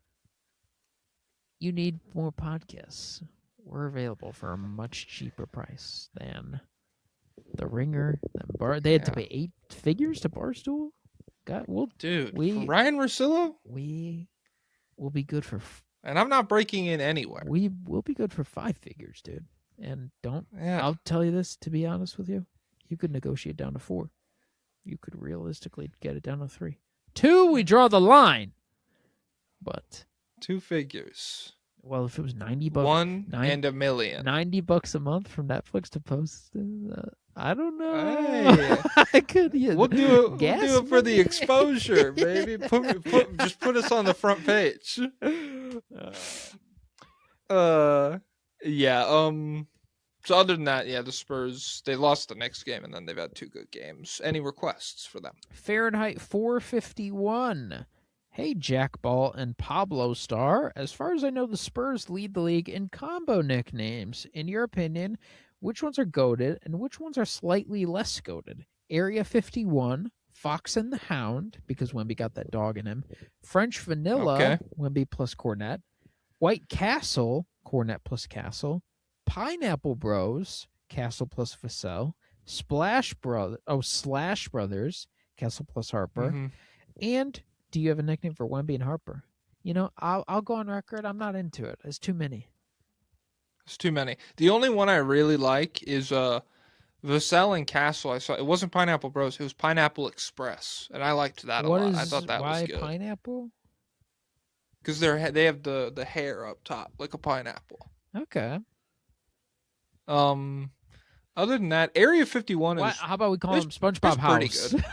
you need more podcasts. We're available for a much cheaper price than The Ringer. They had to pay 8 figures to Barstool. Dude, we- Ryan Russillo? We will be good for. And I'm not breaking in anywhere. We will be good for 5 figures, dude. And Yeah. I'll tell you this, to be honest with you, you could negotiate down to 4. You could realistically get it down to 3. 2, we draw the line. But 2 figures. well, if it was $90, $1 and $1 million. $90 a month from Netflix to post, I don't know. Hey. I could. Yeah, We'll do it. gas We'll do it for the money. exposure, baby. Just put us on the front page. Yeah. So other than that, yeah, the Spurs, they lost the next game, and then they've had 2 good games. Any requests for them? Fahrenheit 451. Hey, Jack Ball and Pablo Star. As far as I know, the Spurs lead the league in combo nicknames. In your opinion, which ones are goated and which ones are slightly less goated? Area 51, Fox and the Hound, because Wemby got that dog in him. French Vanilla, Okay. Wemby plus Cornet. White Castle, Cornet plus Castle. Pineapple Bros, Castle plus Vassell. Slash Brothers, Castle plus Harper. Mm-hmm. And do you have a nickname for Wemby and Harper? You know, I'll go on record. I'm not into it. It's too many. It's too many. The only one I really like is Vassell and Castle. I saw it wasn't Pineapple Bros. It was Pineapple Express, and I liked that a lot. I thought that was why good pineapple? because they have the hair up top like a pineapple. Okay. Other than that, Area 51 is How about we call him SpongeBob pretty House? good.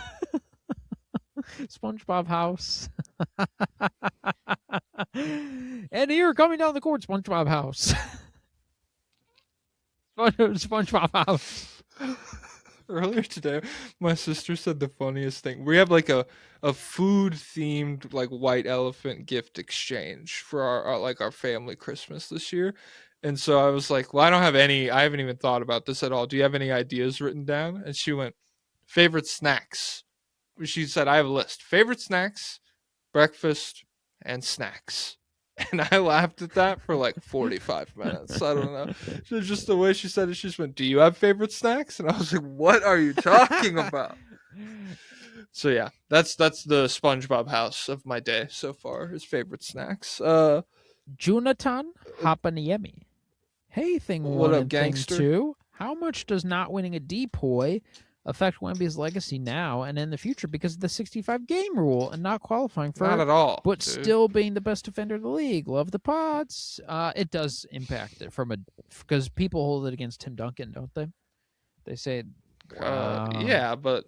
SpongeBob House. And here, coming down the court, SpongeBob House. SpongeBob House. Earlier today, my sister said the funniest thing. We have like a food themed like white elephant gift exchange for our family Christmas this year. And so I was like, well, I haven't even thought about this at all. Do you have any ideas written down? And she went, favorite snacks. She said, I have a list. Favorite snacks, breakfast, and snacks. And I laughed at that for like 45 minutes. I don't know. So just the way she said it, she just went, do you have favorite snacks? And I was like, what are you talking about? So yeah, that's the SpongeBob house of my day so far, his favorite snacks. Jonathan Hapaniemi. Hey, thing What one up, and gangster? thing two. How much does not winning a depoy affect Wemby's legacy now and in the future because of the 65 game rule and not qualifying for Not at all. but dude. still being the best defender of the league? Love the pods. It does impact it because people hold it against Tim Duncan, don't they? They say, yeah, but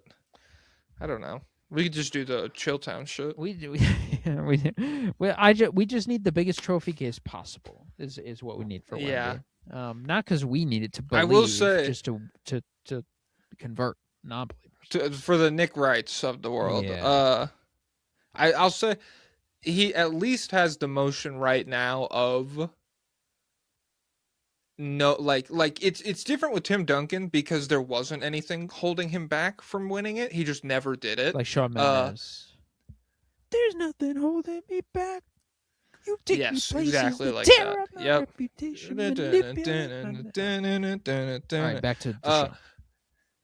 I don't know. We could just do the Chilltown shit. we do. We just need the biggest trophy case possible. Is what we need for Wemby. Yeah. Not because we need it to believe, I will say- just to convert non-believers. For the Nick Wrights of the world. Yeah. I'll say he at least has the motion right now of no like it's different with Tim Duncan because there wasn't anything holding him back from winning it. He just never did it. Like Shawn Mendes. There's nothing holding me back. You take me Yes, places exactly that like tear that. up my Yep. reputation. Manipulate my- All right, back to the show.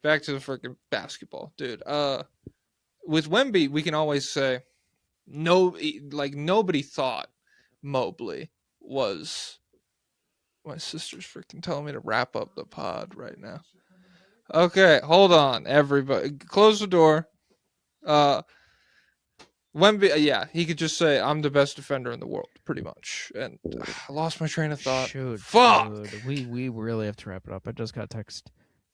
Back to the freaking basketball, dude. With Wemby, we can always say nobody thought Mobley was. My sister's freaking telling me to wrap up the pod right now. Okay, hold on, everybody. Close the door. Wemby, yeah, he could just say, I'm the best defender in the world, pretty much. And I lost my train of thought. Shoot, Fuck! dude, we really have to wrap it up. I just got a text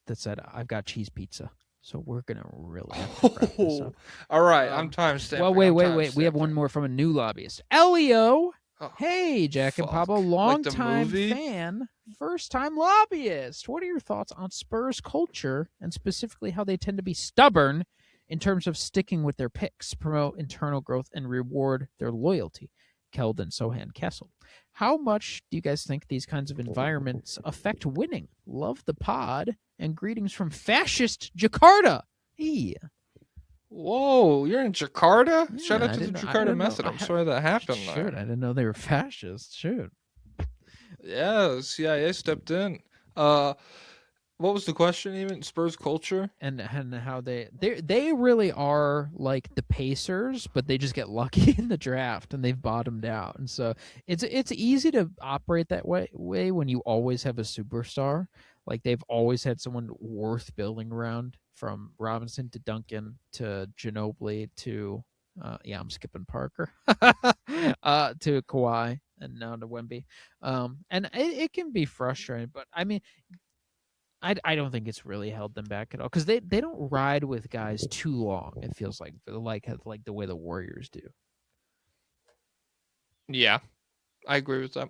that said, I've got cheese pizza. So we're going to really have to wrap this up. All right, I'm timestamping. Well, wait. We have one more from a new lobbyist. Elio! Oh, Hey, Jack and fuck. Pablo, Like the long-time movie? fan, first-time lobbyist. What are your thoughts on Spurs culture and specifically how they tend to be stubborn in terms of sticking with their picks, promote internal growth, and reward their loyalty? Keldon, Sohan, Kessel. How much do you guys think these kinds of environments affect winning? Love the pod, and greetings from fascist Jakarta. Hey. Whoa, you're in Jakarta? Yeah, Shout out I to the didn't know- I Jakarta didn't know- method. I'm sorry that happened Shoot, there. I didn't know they were fascist. Shoot. Yeah, the CIA stepped in. What was the question even? Spurs culture? And how they really are like the Pacers, but they just get lucky in the draft and they've bottomed out. And so it's easy to operate that way when you always have a superstar. Like they've always had someone worth building around, from Robinson to Duncan to Ginobili to I'm skipping Parker to Kawhi and now to Wemby. And it can be frustrating, but I mean, I don't think it's really held them back at all because they don't ride with guys too long. It feels like the way the Warriors do. Yeah, I agree with that.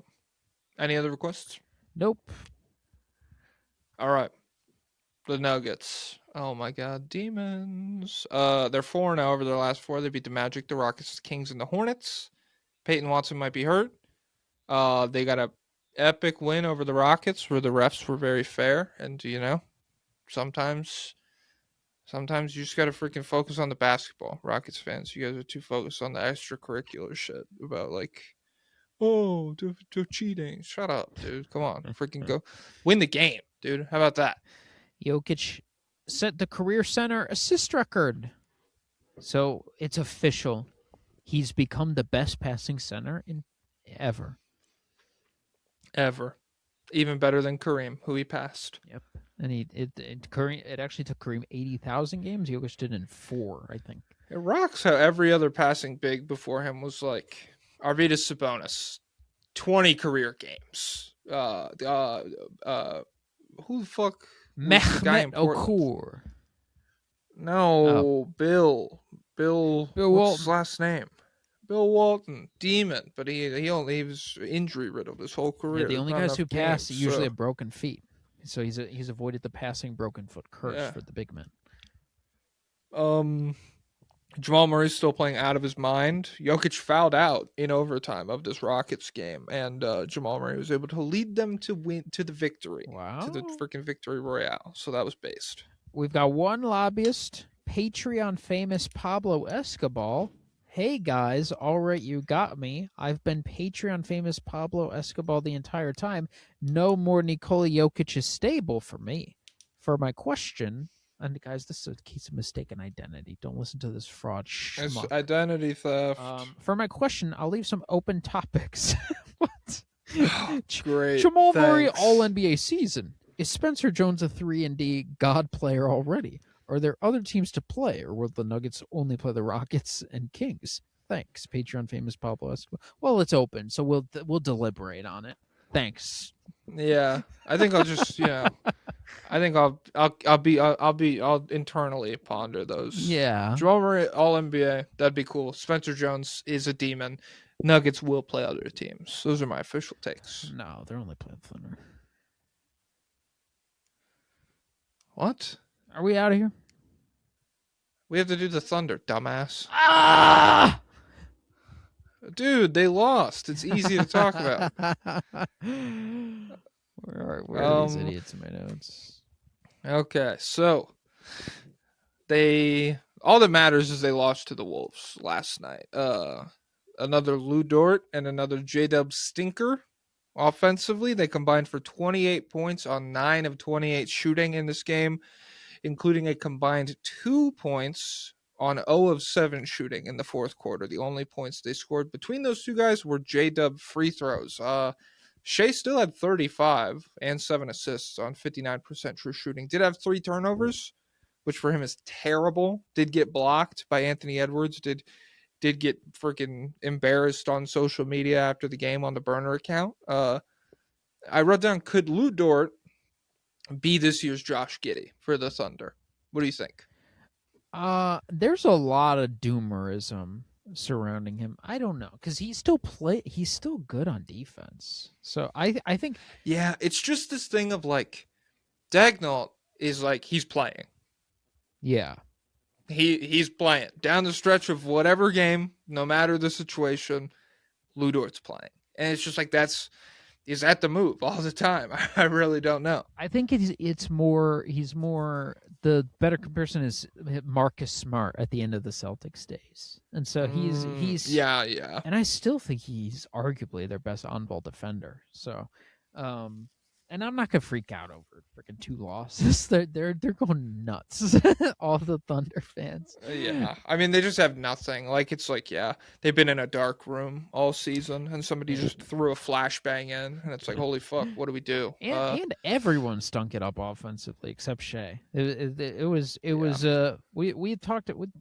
Any other requests? Nope. All right. The Nuggets. Oh my God, demons. They're 4-0 over their last 4. They beat the Magic, the Rockets, the Kings, and the Hornets. Peyton Watson might be hurt. They got a epic win over the Rockets where the refs were very fair, and sometimes Sometimes you just gotta freaking focus on the basketball. Rockets fans, you guys are too focused on the extracurricular shit about like, oh, they're cheating. Shut up, dude. Come on, freaking go win the game, dude. How about that? Jokic set the career center assist record. So it's official. He's become the best passing center in ever. Ever, even better than Kareem, who he passed. Yep. And it actually took Kareem 80,000 games. Jokic did in 4, I think. It rocks how every other passing big before him was like Arvydas Sabonis, 20 career games. Who the fuck? was the guy in Mehmet Portland? Okur. No, Bill. Bill What's his Walton. last name? Bill Walton, Demon, but he was injury riddled his whole career. Yeah, the only Not guys who enough pass games, usually so- have broken feet. So he's avoided the passing broken foot curse Yeah. for the big men. Jamal Murray's still playing out of his mind. Jokic fouled out in overtime of this Rockets game, and Jamal Murray was able to lead them to the victory, to the Wow. freaking victory royale. So that was based. We've got one lobbyist, Patreon famous Pablo Escobar. Hey guys, all right, you got me. I've been Patreon famous Pablo Escobar the entire time. No more Nikola Jokic is stable for me. For my question, and guys, this is a case of mistaken identity. Don't listen to this fraud It's schmuck. identity theft. For my question, I'll leave some open topics. What? Great. Jamal Murray Thanks. All NBA season. Is Spencer Jones a 3-and-D God player already? Are there other teams to play, or will the Nuggets only play the Rockets and Kings? Thanks, Patreon famous Pablo Escobar. Well, it's open, so we'll deliberate on it. Thanks. Yeah, I think I'll just I think I'll internally ponder those. Yeah. Jamal Murray All NBA, that'd be cool. Spencer Jones is a demon. Nuggets will play other teams. Those are my official takes. No, they're only playing Thunder. What? Are we out of here? We have to do the Thunder, dumbass. Ah! Dude, they lost. It's easy to talk about. Where are these idiots in my notes? Okay, so all that matters is they lost to the Wolves last night. Another Lou Dort and another J-Dub stinker. Offensively, they combined for 28 points on 9 of 28 shooting in this game, including a combined 2 points on 0 of 7 shooting in the fourth quarter. The only points they scored between those two guys were J-Dub free throws. Shea still had 35 and 7 assists on 59% true shooting. Did have 3 turnovers, which for him is terrible. Did get blocked by Anthony Edwards. Did get freaking embarrassed on social media after the game on the burner account. I wrote down, could Lou Dort be this year's Josh Giddey for the Thunder? What do you think? There's a lot of doomerism surrounding him. I don't know, because he's still good on defense. So I think Yeah, it's just this thing of like Dagnall is like he's playing. yeah. He's playing. Down the stretch of whatever game, no matter the situation, Lou Dort's playing. And it's just like is that the move all the time? I really don't know. I think he's more the better comparison is Marcus Smart at the end of the Celtics days. And so he's yeah. and I still think he's arguably their best on-ball defender. So and I'm not gonna freak out over freaking 2 losses. They're going nuts. All the Thunder fans. Yeah. I mean, they just have nothing. Like, it's like, yeah, they've been in a dark room all season, and somebody just threw a flashbang in, and it's like, holy fuck, what do we do? And everyone stunk it up offensively except Shea. It was we had talked it with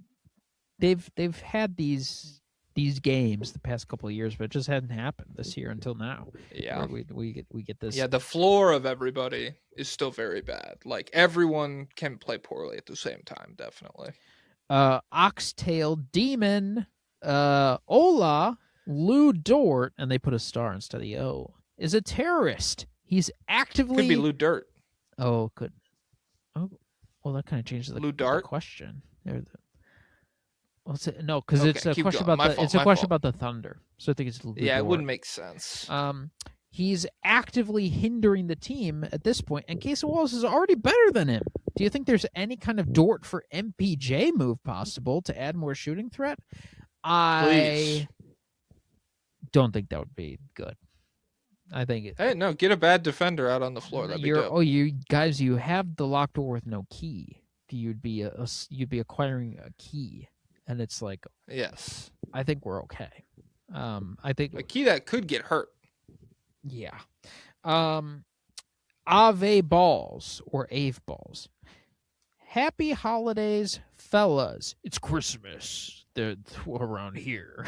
they've had these games the past couple of years, but it just hadn't happened this year until now. Yeah. We get this. Yeah, the floor of everybody is still very bad. Like, everyone can play poorly at the same time, definitely. Oxtail Demon, Ola, Lou Dort, and they put a star instead of the O, is a terrorist. He's actively Could be Lou Dirt. Oh, could. Oh, well, that kind of changes the Lou Dart? question. Well, no, because Okay, it's a keep question going. about My fault, it's a my question fault. about the Thunder. So I think it's Lou Yeah, it Dort. wouldn't make sense. He's actively hindering the team at this point, and Casey Wallace is already better than him. Do you think there's any kind of Dort for MPJ move possible to add more shooting threat? Please. I don't think that would be good. I think Hey, no, get a bad defender out on the floor. That'd be dope. you guys, you have the locked door with no key. You'd be acquiring a key, and it's like, Yes. I think we're okay. I think A key that could get hurt. yeah. Ave balls or Ave balls. Happy holidays, fellas. It's Christmas. They're around here.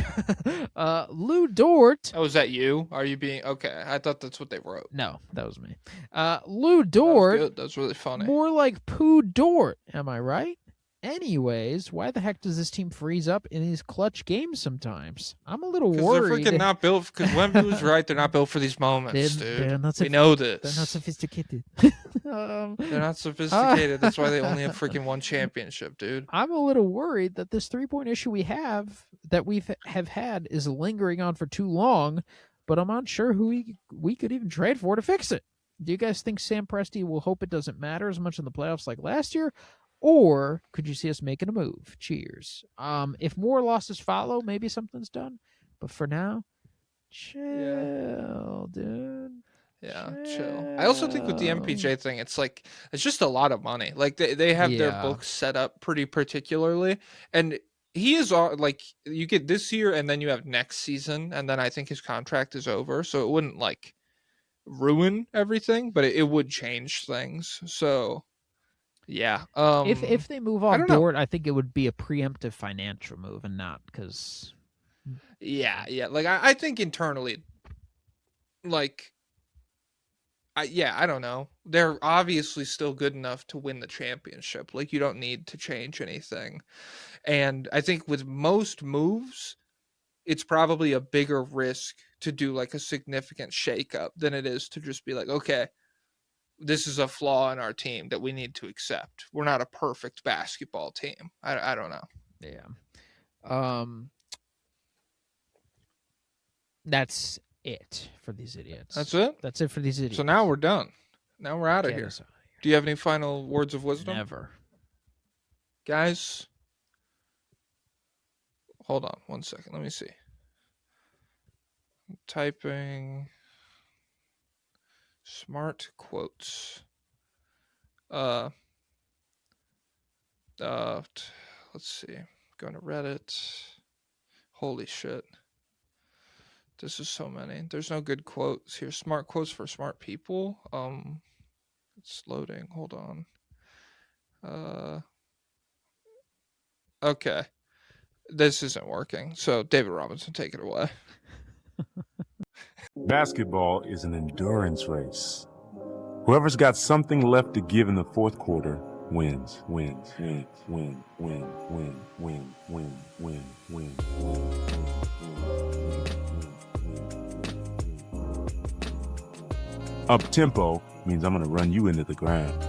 Lou Dort. Oh, is that you? Are you being okay? I thought that's what they wrote. No, that was me. Lou That was Dort. good. That was really funny. More like Pooh Dort. Am I right? Anyways, why the heck does this team freeze up in these clutch games sometimes? I'm a little Because worried. they're freaking not built. Because Wemby was right. They're not built for these moments, dude. They're not We know this. They're not sophisticated. They're not sophisticated. That's why they only have freaking one championship, dude. I'm a little worried that this 3-point issue we have had is lingering on for too long, but I'm not sure who we could even trade for to fix it. Do you guys think Sam Presti will hope it doesn't matter as much in the playoffs like last year? Or could you see us making a move? Cheers. If more losses follow, maybe something's done. But for now, chill, dude. Yeah, chill. I also think with the MPJ thing, it's just a lot of money. Like they have their books set up pretty particularly, and he is like, you get this year and then you have next season, and then I think his contract is over, so it wouldn't like ruin everything, but it would change things. So yeah. If they move off Dort, I think it would be a preemptive financial move and not because. Yeah. Like I think internally, like. I don't know. They're obviously still good enough to win the championship. Like, you don't need to change anything. And I think with most moves, it's probably a bigger risk to do like a significant shakeup than it is to just be like, okay, this is a flaw in our team that we need to accept. We're not a perfect basketball team. I don't know. Yeah. That's it for these idiots. That's it? That's it for these idiots. So now we're done. Now we're out of here. Do you have any final words of wisdom? Never. Guys, hold on 1 second. Let me see. I'm typing smart quotes. Let's see. Going to Reddit. Holy shit. This is so many. There's no good quotes here. Smart quotes for smart people. It's loading. Hold on. Okay. This isn't working. So David Robinson, take it away. Basketball is an endurance race. Whoever's got something left to give in the fourth quarter wins. Up tempo means I'm gonna run you into the ground.